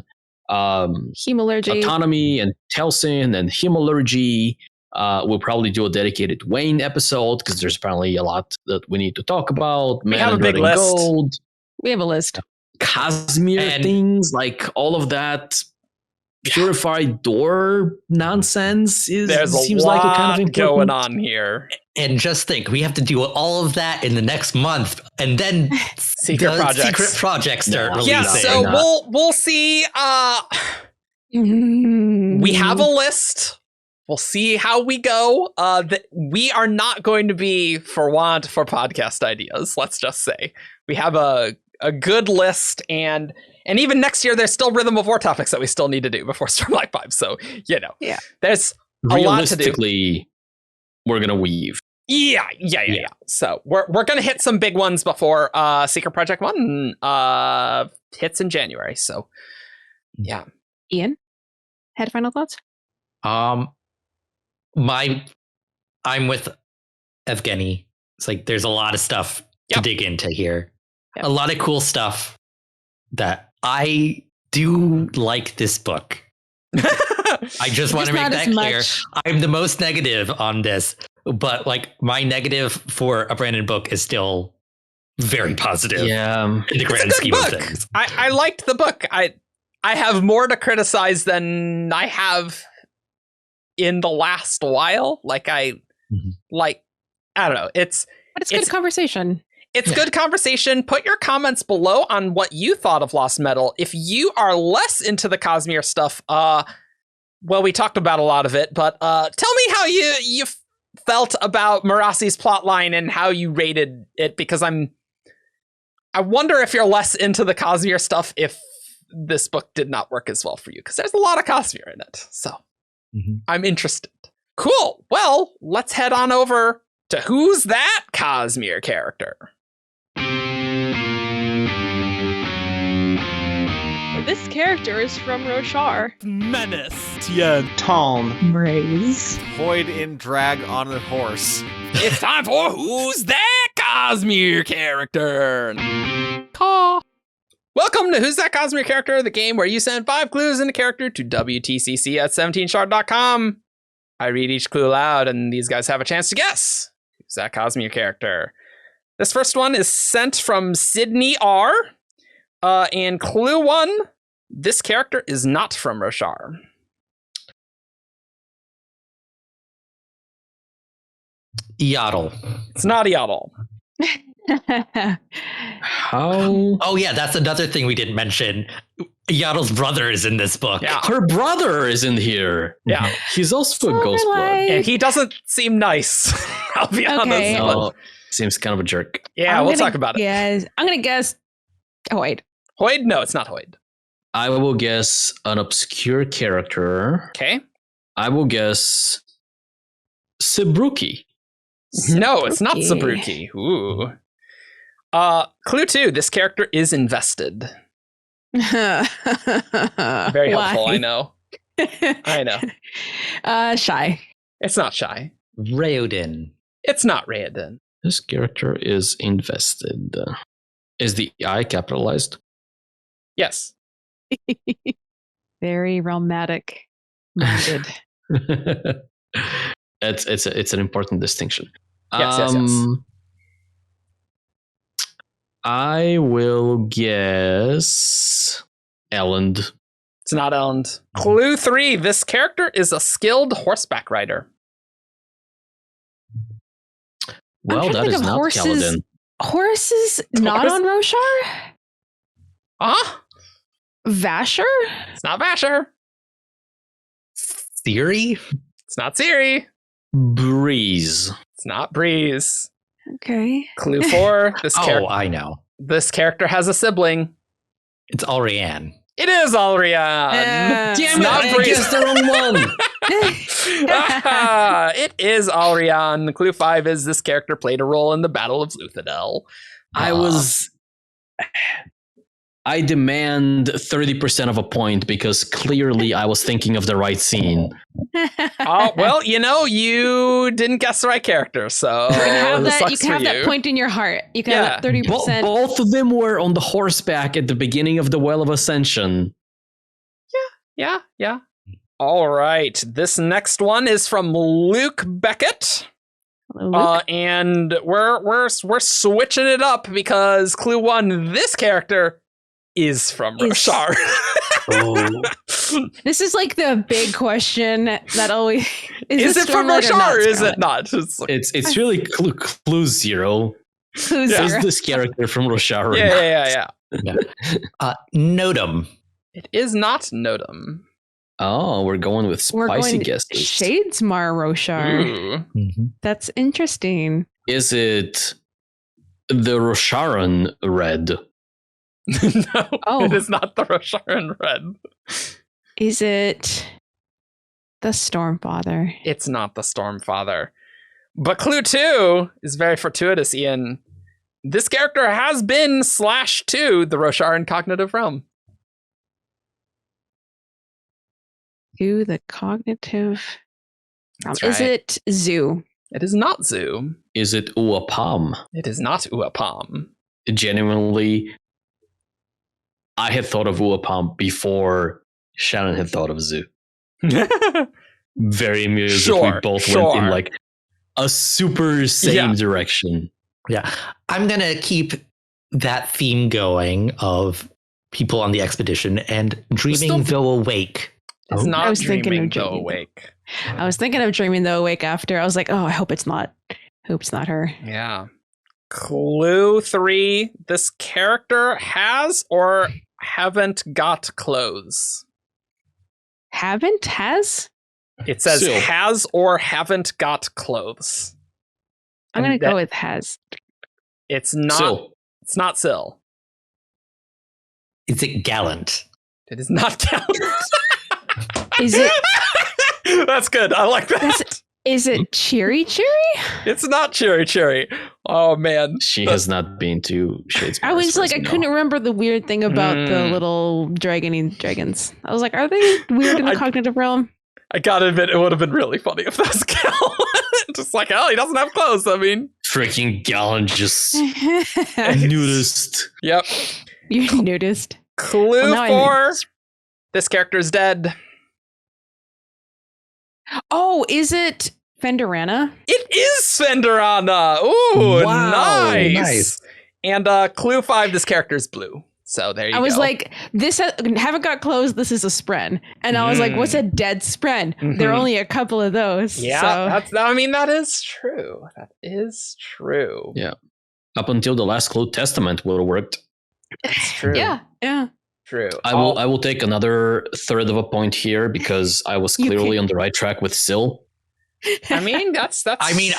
Hemalurgy, autonomy and Telsin and Hemalurgy. We'll probably do a dedicated Wayne episode because there's apparently a lot that we need to talk about. We have a big list. Gold. We have a list. Cosmere things, like all of that purified door nonsense seems like a kind of going on here. And just think, we have to do all of that in the next month, and then secret projects start releasing. Yeah, so we'll see. We have a list. We'll see how we go. We are not going to be for podcast ideas. Let's just say we have a good list, and even next year there's still Rhythm of War topics that we still need to do before Stormlight 5. So there's a lot to do. Realistically, we're gonna weave. Yeah. So we're gonna hit some big ones before Secret Project 1 hits in January. So yeah. Ian, had final thoughts? I'm with Evgeni. It's like there's a lot of stuff to dig into here. Yep. A lot of cool stuff that I do like this book. I just want to make that clear. I'm the most negative on this, but like my negative for a Brandon book is still very positive. Yeah. In the It's a grand good scheme of book. things. I liked the book. I have more to criticize than I have in the last while. I don't know. It's But it's good conversation. good conversation. Put your comments below on what you thought of Lost Metal. If you are less into the Cosmere stuff, well, we talked about a lot of it, but tell me how you felt about Marasi's plotline and how you rated it, because I wonder if you're less into the Cosmere stuff if this book did not work as well for you, because there's a lot of Cosmere in it. So I'm interested. Cool. Well, let's head on over to Who's That Cosmere Character? This character is from Roshar. Menace. Tien. Tom. Braze. Void in drag on a horse. It's time for Who's That Cosmere Character? Caw. Welcome to Who's That Cosmere Character, the game where you send 5 clues in a character to wtcc at 17shard.com. I read each clue aloud, and these guys have a chance to guess who's that Cosmere character. This first one is sent from Sydney R. And clue 1, this character is not from Roshar. Yaddle. It's not Yaddle. How? Oh yeah, that's another thing we didn't mention. Yaddle's brother is in this book. Yeah. Her brother is in here. Yeah. He's also a ghost blood. And he doesn't seem nice. I'll be honest. Okay. but- No, seems kind of a jerk. Yeah, we'll talk about it. Yes, I'm gonna guess. Oh wait, Hoyd? No, it's not Hoyd. I will guess an obscure character. Okay. I will guess Sabruki. No, it's not Sabruki. Sabruki. Ooh. Clue 2, this character is invested. Very helpful, I know. I know. Shy. It's not Shy. Raoden. It's not Raoden. This character is invested. Is the I capitalized? Yes. Very romantic minded. It's an important distinction. Yes. I will guess Elend. It's not Elend. Clue 3, this character is a skilled horseback rider. Well, trying to that think is of not horses. Kaladin. Horses not Horse- on Roshar? Huh? Vasher? It's not Vasher. Theory? It's not Siri. Breeze. It's not Breeze. Okay. Clue 4, Oh, I know. this character has a sibling. It's Alrianne. It is Alrian. Damn It's it, not I Breeze. guessed the wrong one. It is Alrian. Clue 5 is this character played a role in the Battle of Luthadel. I demand 30% of a point because clearly I was thinking of the right scene. Oh, well, you didn't guess the right character, so You can have this that. sucks You can for have that you. point in your heart. You can have that Bo- 30%. both of them were on the horseback at the beginning of the Well of Ascension. Yeah. All right. This next one is from Luke Beckett. Hello, Luke. And we're switching it up because clue 1, this character is from Roshar. This is like the big question that always Is it from Roshar or is it not? It's like, It's really clue 0. Who's Is zero? this character from Roshar? or not? yeah. Nodum. It is not Nodum. Oh, we're going with We're spicy going guesses. Shadesmar Roshar. Ooh. That's interesting. Is it the Rosharan Red? No, Oh. it is not the Rosharan Red. Is it the Stormfather? It's not the Stormfather. But clue 2 is very fortuitous, Ian. This character has been /2 the Rosharan Cognitive Realm. To the cognitive. That's Is right. it Zoo? It is not Zoo. Is it Uapam? It is not Uapam. Genuinely, I had thought of Uapam before Shannon had thought of Zoo. Very amused that we both went in like a super same Yeah. direction. Yeah. I'm going to keep that theme going of people on the expedition and dreaming though awake. It's I not was thinking dreaming of though dreaming. awake. I was thinking of dreaming though awake after. I was like, oh, I hope it's not. Hope it's not her. Yeah. Clue 3. This character has or haven't got clothes. Haven't? Has? It says Still. has or haven't got clothes. I'm going And to go that- with has. It's not. So, It's not Syl. Is it Gallant? It is not Gallant. Is it? That's good. I like that. That's- Is it Cheery Cheery? It's not Cherry Cherry. Oh man. she has not been to Shadespire. I was as far like, as I we know. couldn't remember the weird thing about the little dragons. I was like, are they weird in the cognitive realm? I gotta admit, it would have been really funny if that was Gal. Just like, oh, he doesn't have clothes. I mean, Freaking Gallant just nudist. yep. You noticed. Clue Well, now I 4. This character is dead. Oh, is it Fenderana? It is Svenderana. Ooh, Wow, nice. nice. And clue 5, this character is blue. So there you go. I was like, haven't got clothes. This is a spren, and I was like, what's a dead spren? There are Mhm. only a couple of those. yeah, so. that is true. That is true. Yeah. Up until the last Clue Testament would have worked. That's true. Yeah. True. I will take another third of a point here because I was You clearly can- on the right track with Syl. I mean, that's. I mean,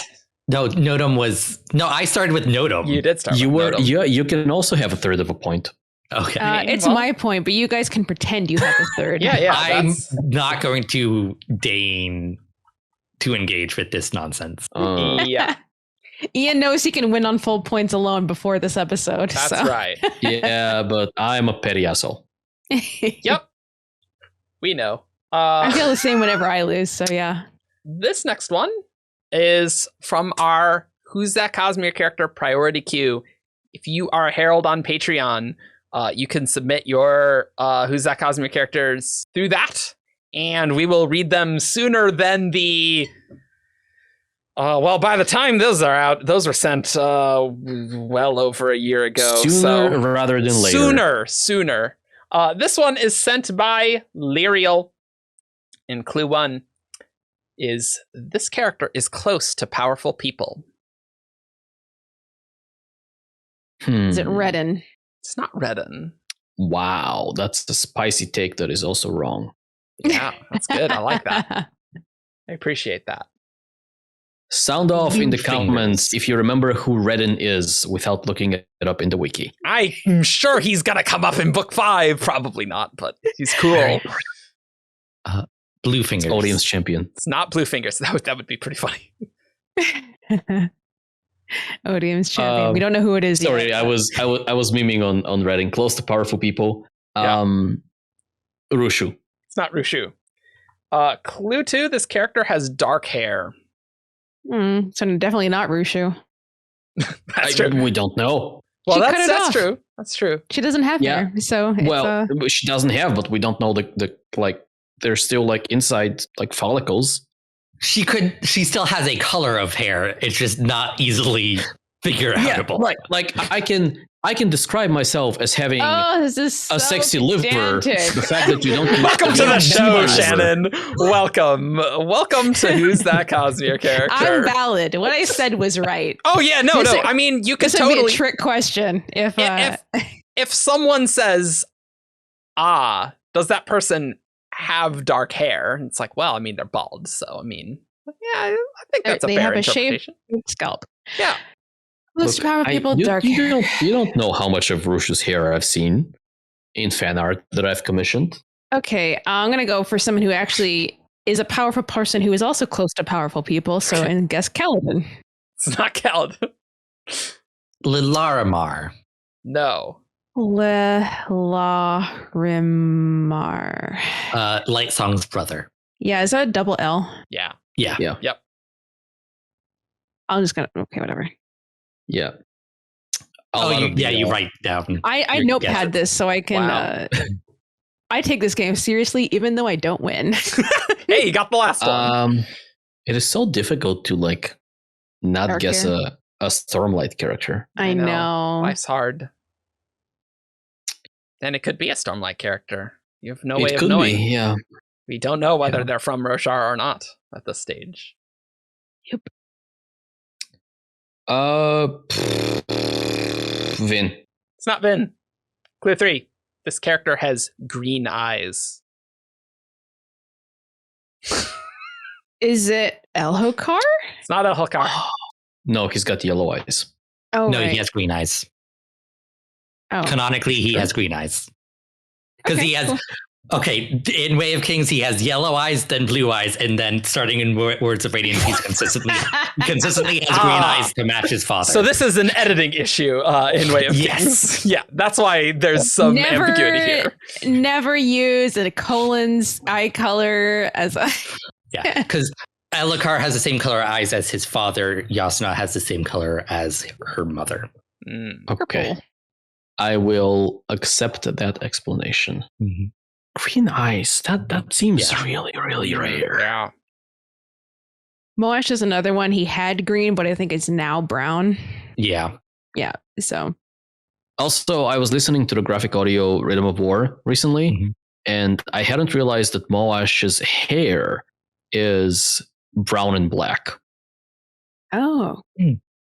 no, Nodum was... No, I started with Nodum. you did start. You with were Nodum. you can also have a third of a point. Okay. It's well- my point, but you guys can pretend you have a third. Yeah. I'm that's- not going to deign to engage with this nonsense. yeah. Ian knows he can win on full points alone before this episode. That's so. right. Yeah, but I'm a petty asshole. Yep. We know. I feel the same whenever I lose. So yeah. This next one is from our Who's That Cosmere character priority queue. If you are a Herald on Patreon, you can submit your Who's That Cosmere characters through that, and we will read them sooner than the. Well, by the time those are out, those were sent well over a year ago. Sooner so rather than later. Sooner. This one is sent by Lyriel. In Clue 1 is this character is close to powerful people. Is it Redden? It's not Redden. Wow, that's a spicy take that is also wrong. Yeah, that's good. I like that. I appreciate that. Sound off in the Blue comments fingers. if you remember who Redden is without looking it up in the wiki. I'm sure he's gonna come up in book 5. Probably not, but he's cool. Blue fingers. Audience champion. It's not Blue Fingers. That would be pretty funny. Odium's champion. We don't know who it is Sorry, yet. I was memeing on Redding. Close to powerful people. Rushu. It's not Rushu. Clue 2, this character has dark hair. So definitely not Rushu. That's true. We don't know. Well, She cut it that's off. true. That's true. She doesn't have Yeah. hair, so it's, Well, she doesn't have, but we don't know the like. They're still like inside like follicles. She still has a color of hair. It's just not easily figure outable. right. Like I can describe myself as having this is a so sexy liver. pedantic. The fact that you don't. Welcome to the show, Liver. Shannon. Welcome to Who's That Cosmere character. I'm valid. What I said was right. Oh yeah, no. This is- I mean, you could This would be totally. a trick question If someone says, does that person have dark hair? And it's like, well, I mean, they're bald, so I mean, yeah, I think that's a They fair have a shaved interpretation. scalp. Yeah. Most Look, power people, you, dark you hair. don't know how much of Rushu's hair I've seen in fan art that I've commissioned. Okay, I'm gonna go for someone who actually is a powerful person who is also close to powerful people. So, and guess Caliban. It's not Kaladin. Lilarimar. No. Larimar. Light Song's brother. Yeah, is that a double L? Yeah. Yeah. Yeah. I'm just gonna. Okay, whatever. Yeah. You write down. I Your notepad this so I can. Wow. I take this game seriously, even though I don't win. Hey, you got the last one. It is so difficult to like not Dark guess hair. a Stormlight character. I know. Life's hard. Then it could be a Stormlight character. You have no way It of could knowing. be, yeah. We don't know whether Yeah. they're from Roshar or not at this stage. Vin. It's not Vin. Clue 3. This character has green eyes. Is it Elhokar? It's not Elhokar. No, he's got yellow eyes. Oh, No, right. he has green eyes. Oh. Canonically, he has green eyes. Because Okay, he has. cool. Okay, in Way of Kings, he has yellow eyes, then blue eyes, and then starting in Words of Radiance, he's consistently has green eyes to match his father. So this is an editing issue in Way of Kings. Yeah, that's why there's some ambiguity here. Never use a colon's eye color as a. Yeah, because Elhokar has the same color eyes as his father. Yasna has the same color as her mother. Okay. Purple. I will accept that explanation. Mm-hmm. Green eyes. That seems really, really rare. Yeah. Moash is another one. He had green, but I think it's now brown. Yeah. Yeah. So. Also, I was listening to the graphic audio Rhythm of War recently, Mhm. and I hadn't realized that Moash's hair is brown and black. Oh.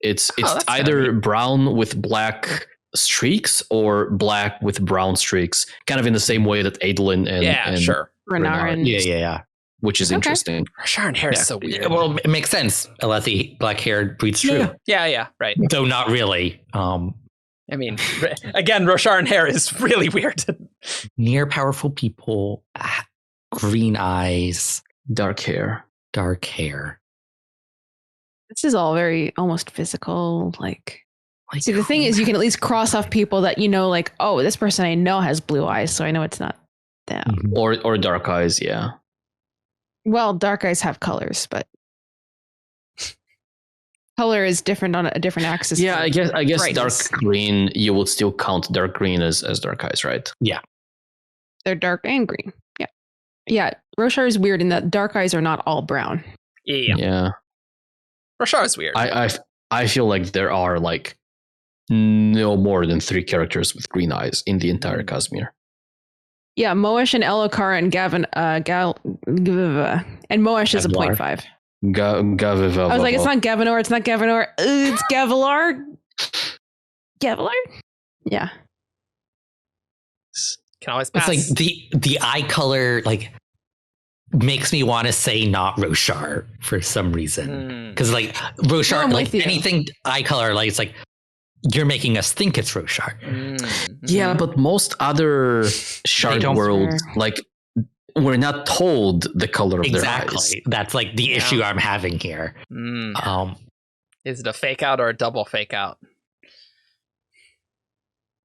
It's that's either kinda brown with black streaks or black with brown streaks, kind of in the same way that Adolin and sure. Renarin. Yeah. which is Okay. interesting. Roshar and hair is so weird. Well, it makes sense. Alethi, black hair breeds true. Yeah, right. Though not really. I mean, again, Roshar and hair is really weird. Near powerful people, green eyes, Dark hair. dark hair. This is all very almost physical. See, the thing is, you can at least cross off people that you know, like, oh, this person I know has blue eyes, so I know it's not them. Mhm. Or dark eyes, yeah. Well, dark eyes have colors, but color is different on a different axis. Yeah, I guess brightness. dark green, you would still count dark green as dark eyes, right? They're dark and green. Yeah. Yeah. Roshar is weird in that dark eyes are not all brown. Yeah. Roshar is weird. I feel like there are like no more than 3 characters with green eyes in the entire Cosmere. Yeah, Moash and Elhokar and Gavin, and Moash is a Gavilar. 0.5. Gaviva. I was like, it's not Gavinor, it's not Gavinor, it's Gavilar. Gavilar? Yeah. Can always pass. It's like the eye color makes me want to say not Roshar for some reason. Because like Roshar, I'm like with you. anything eye color, like it's like you're making us think it's Roshar. Yeah, but most other Shard don't- worlds, like, we're not told the color of their eyes. Exactly. That's like the issue I'm having here. Is it a fake out or a double fake out?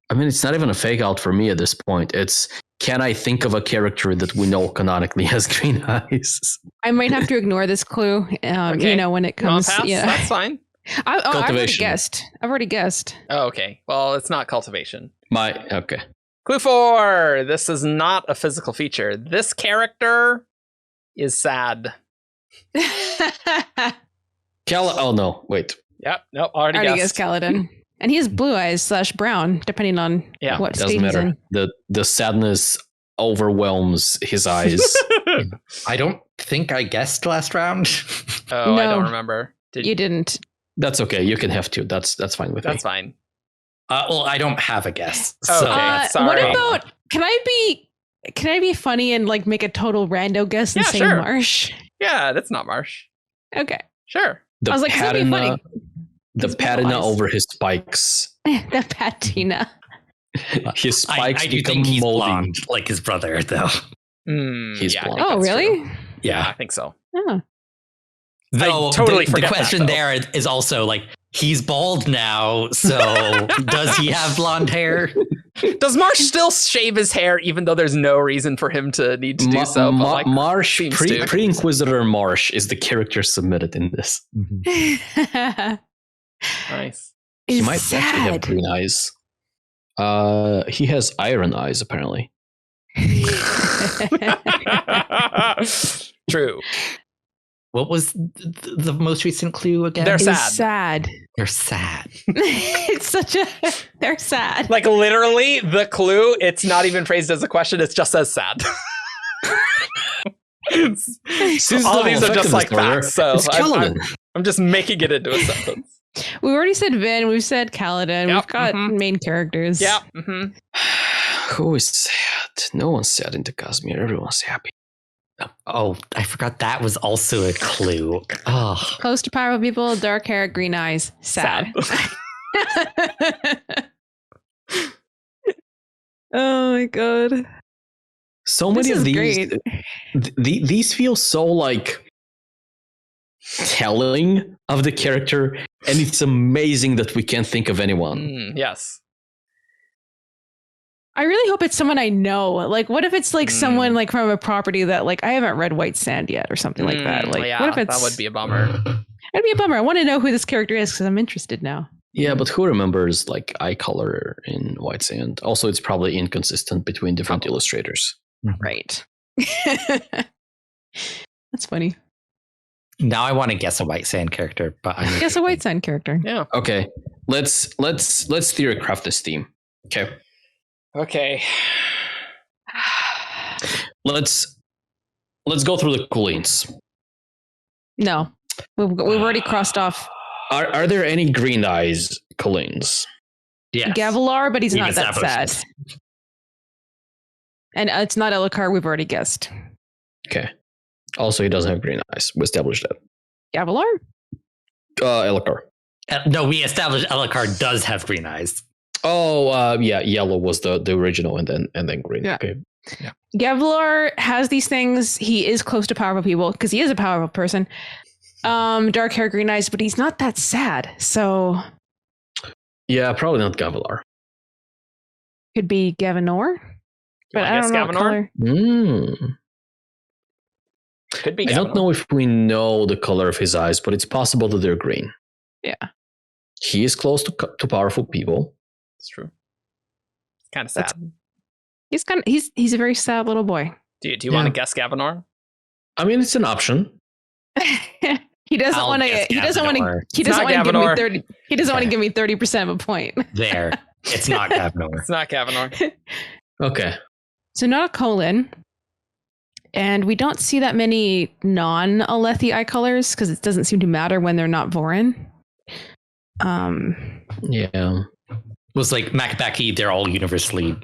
I mean, it's not even a fake out for me at this point. It's, can I think of a character that we know canonically has green eyes? I might have to ignore this clue, Okay. you know, when it You wanna comes. pass? Yeah. That's fine. I've already Cultivation. guessed. I've already guessed. Oh, okay. Well, it's not cultivation. Okay. Clue 4. This is not a physical feature. This character is sad. Oh no, wait. Yep. Nope. Already guessed guessed. Kaladin. And he has blue eyes / brown, depending on Yeah, what Doesn't state he's matter. in. The sadness overwhelms his eyes. I don't think I guessed last round. Oh, I don't No. remember. Did You didn't. That's okay. You can have 2. That's fine with me. That's fine. Well, I don't have a guess. Okay. So What sorry. about? Can I be funny and like make a total rando guess and Yeah, say sure. Marsh? Yeah, that's not Marsh. Okay. Sure. The I was like, it's gonna be funny. the It's patina blue eyes. over his spikes. The patina. His I spikes do become think he's moldy. blonde, like his brother, though. He's yeah, I blonde. think Oh, that's really? true. Yeah. I think so. Oh. Though totally the forget that, question though. there is also like he's bald now, so does he have blonde hair? Does Marsh still shave his hair even though there's no reason for him to need to do so? But, like, Marsh, seems to. pre-Inquisitor Marsh is the character submitted in this. nice. He It's might actually have sad. green eyes. He has iron eyes, apparently. True. What was the most recent clue again? They're It's sad. sad. They're sad. It's such a. They're sad. Like literally, the clue. It's not even phrased as a question. It's just as sad. All these are just like facts. So It's Kaladin. I'm just making it into a sentence. We've already said Vin. We've said Kaladin. Yep, We've got main characters. Yeah. Who is sad? No one's sad in the Cosmere. Everyone's happy. Oh, I forgot that was also a clue. Oh, Close to powerful people, dark hair, green eyes, sad. Oh my god. So many This of is these, great. these feel so like telling of the character, and it's amazing that we can't think of anyone. Yes. I really hope it's someone I know. Like, what if it's like someone like from a property that like I haven't read White Sand yet or something like that? Like, yeah, what if it's that would be a bummer. That'd be a bummer. I want to know who this character is because I'm interested now. Yeah, but who remembers like eye color in White Sand? Also, it's probably inconsistent between different illustrators. Right. That's funny. now I want to guess a White Sand character, but I'm Guess a White Sand character. Yeah. Okay, let's theorycraft this theme. Okay, Okay. let's go through the Coolines. No, we've already crossed off Are there any green eyes Coolines? yes. Gavilar, but he's We've not that established sad. this. And it's not Elokar. We've already guessed. Okay. Also, he doesn't have green eyes. We established that. Gavilar? Elokar. No, we established Elokar does have green eyes. Oh, yeah. Yellow was the original, and then green. Yeah. Okay. Gavilar has these things. He is close to powerful people because he is a powerful person. Dark hair, green eyes, but he's not that sad. So Yeah, probably not Gavilar. could be Gavinor. But I don't know what color. Could be. I don't know if we know the color of his eyes, but it's possible that they're green. Yeah. He is close to powerful people. It's true. Kind of sad. He's a very sad little boy. Do you want to guess Gavinor? I mean, it's an option. He doesn't I'll want to. guess He doesn't want to. Gavinor. He doesn't It's want to not give me Gavinor. 30. He doesn't want to give me 30% of a point. There. It's not Gavinor. It's not Gavinor. Okay. So not a colon. And we don't see that many non-Alethi eye colors because it doesn't seem to matter when they're not Vorin. Yeah. Was like Macbeki, they're all universally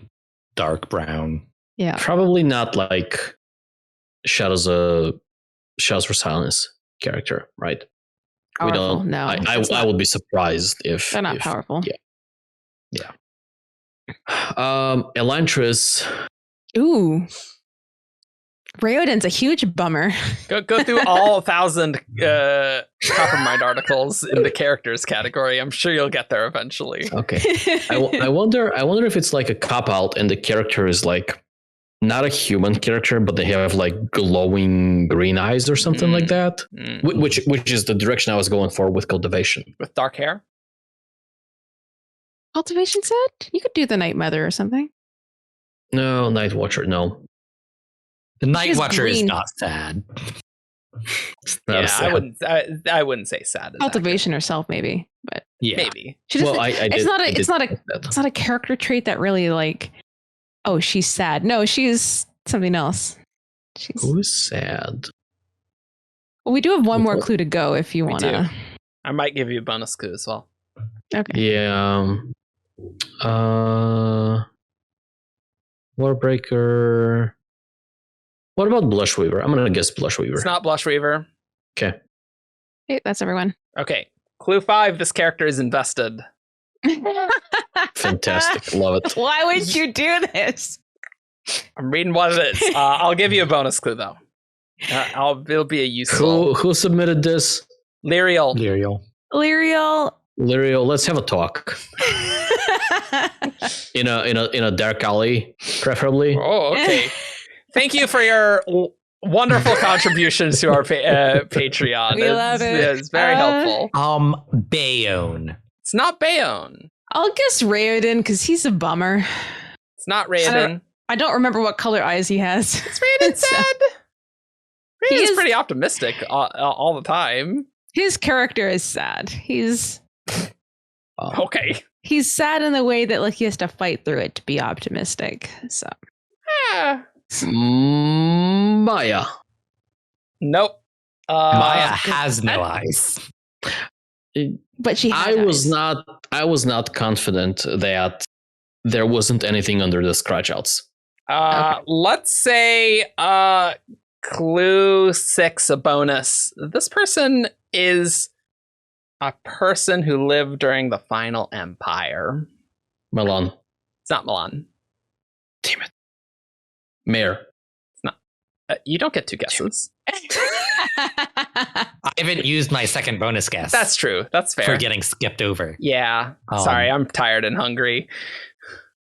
dark brown. Yeah. Probably not like Shadows for Silence character, right? Powerful. No. I would be surprised if They're not powerful. Yeah. Elantris. Ooh. Raoden's a huge bummer. Go through all 1,000 Coppermind articles in the characters category. I'm sure you'll get there eventually. Okay. I wonder if it's like a cop out and the character is like not a human character, but they have like glowing green eyes or something like that. Which is the direction I was going for with Cultivation. With dark hair? Cultivation set? You could do the Night Mother or something. No, Night Watcher, no. The Night She's Watcher is green. not sad. Not Yeah, sad. I wouldn't say sad. is Cultivation herself, maybe. But Yeah. accurate. Maybe. she doesn't. Well, it's not a character trait that really like. Oh, she's sad. No, she's something else. She's. Who's sad? Well, we do have one more clue to go if you We want do. to. I might give you a bonus clue as well. Okay. Yeah. Warbreaker. What about Blushweaver? I'm gonna guess Blushweaver. It's not Blushweaver. Okay. Okay, that's everyone. Okay. Clue 5, this character is invested. Fantastic. Love it. Why would you do this? I'm reading what it is. I'll give you a bonus clue though. It'll be a useful. Who submitted this? Lyriel. Lyriel. Lyriel. Let's have a talk. In a dark alley, preferably. Oh, okay. Thank you for your wonderful contributions to our Patreon. We love it. It's very helpful. Bayonne. It's not Bayonne. I'll guess Raoden because he's a bummer. It's not Raiden. I don't remember what color eyes he has. Is Raiden sad? He's pretty optimistic all the time. His character is sad. He's Okay. He's sad in the way that like he has to fight through it to be optimistic. So Maya. Nope. Maya has no eyes. But she I was not confident that there wasn't anything under the scratch outs. Let's say clue 6, a bonus. This person is a person who lived during the final empire. Milan. It's not Milan. Damn it. Mayor. It's not. You don't get 2 guesses. I haven't used my second bonus guess. That's true. That's fair. For getting skipped over. Yeah. Sorry, I'm tired and hungry.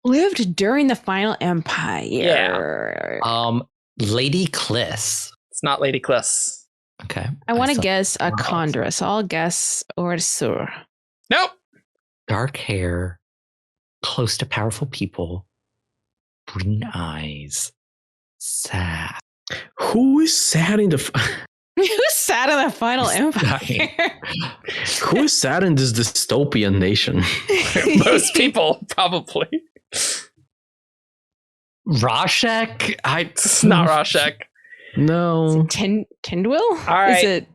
Lived during the final empire. Yeah. Lady Kliss. It's not Lady Kliss. Okay. I want to guess a Condra, so I'll guess Orsur. Nope. Dark hair, close to powerful people, green eyes, sad. Who is sad in the... Who sat in the final empire? Who is sad in this dystopian nation? Most people, probably. Rashek? It's not Rashek. No. Tindwyl? All right. Is it?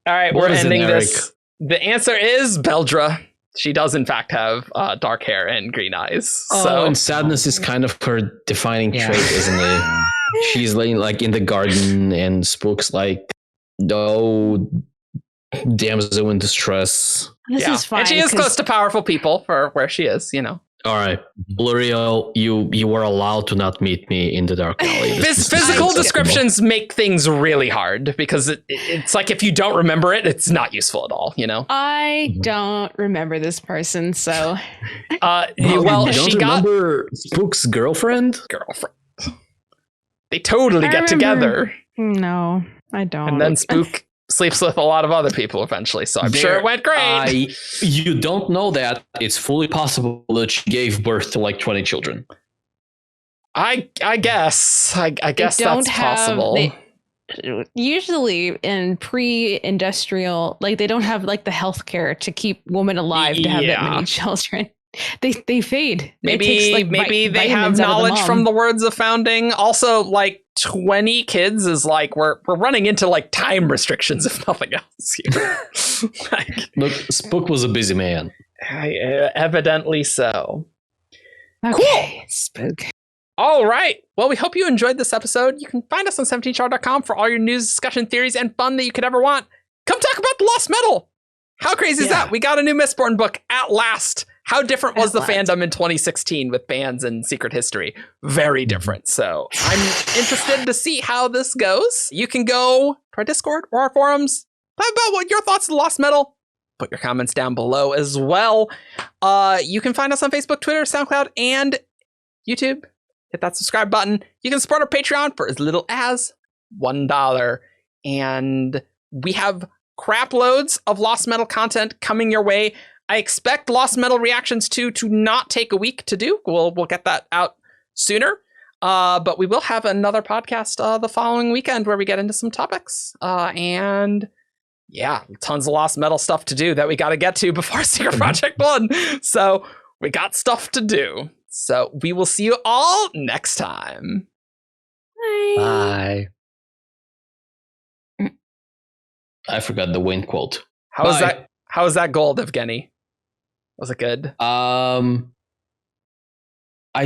All right, What we're is it, ending Eric? this. The answer is Beldra. She does, in fact, have dark hair and green eyes. So, and sadness is kind of her defining trait, isn't it? She's laying like in the garden, and Spook's like, "Oh, damsel in distress." This is fine. And she is close to powerful people for where she is, you know. All right, L'Oreal, you were allowed to not meet me in the dark alley. Physical descriptions make things really hard because it's like if you don't remember it, it's not useful at all, you know? I don't remember this person, so... well, she don't got... remember Spook's girlfriend? They totally get together. No, I don't. And then Spook sleeps with a lot of other people eventually, so I'm sure it went great. You don't know that. It's fully possible that she gave birth to like 20 children. I guess. I guess that's possible. Usually in pre-industrial, like they don't have like the healthcare to keep women alive to have that many children. They fade. Maybe they have knowledge from the words of founding. Also, like 20 kids is like we're running into like time restrictions if nothing else here. Look, Spook was a busy man. Evidently so. Okay, cool. Spook. All right. Well, we hope you enjoyed this episode. You can find us on 17char.com for all your news, discussion, theories, and fun that you could ever want. Come talk about the Lost Metal. How crazy is that? We got a new Mistborn book at last. How different was the fandom in 2016 with bans and secret history? Very different. So I'm interested to see how this goes. You can go to our Discord or our forums. Talk about what your thoughts on the Lost Metal. Put your comments down below as well. You can find us on Facebook, Twitter, SoundCloud, and YouTube. Hit that subscribe button. You can support our Patreon for as little as $1. And we have crap loads of Lost Metal content coming your way. I expect Lost Metal reactions to not take a week to do. We'll get that out sooner. But we will have another podcast the following weekend where we get into some topics. And yeah, tons of Lost Metal stuff to do that we got to get to before Secret Project 1. So we got stuff to do. So we will see you all next time. Bye. I forgot the Wayne quote. How was that? How was that gold, Evgeni? Was it good? I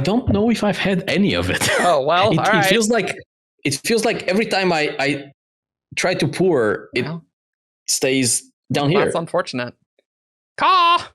don't know if I've had any of it. Oh well, it feels like every time I try to pour, it stays down here. That's unfortunate. Caw!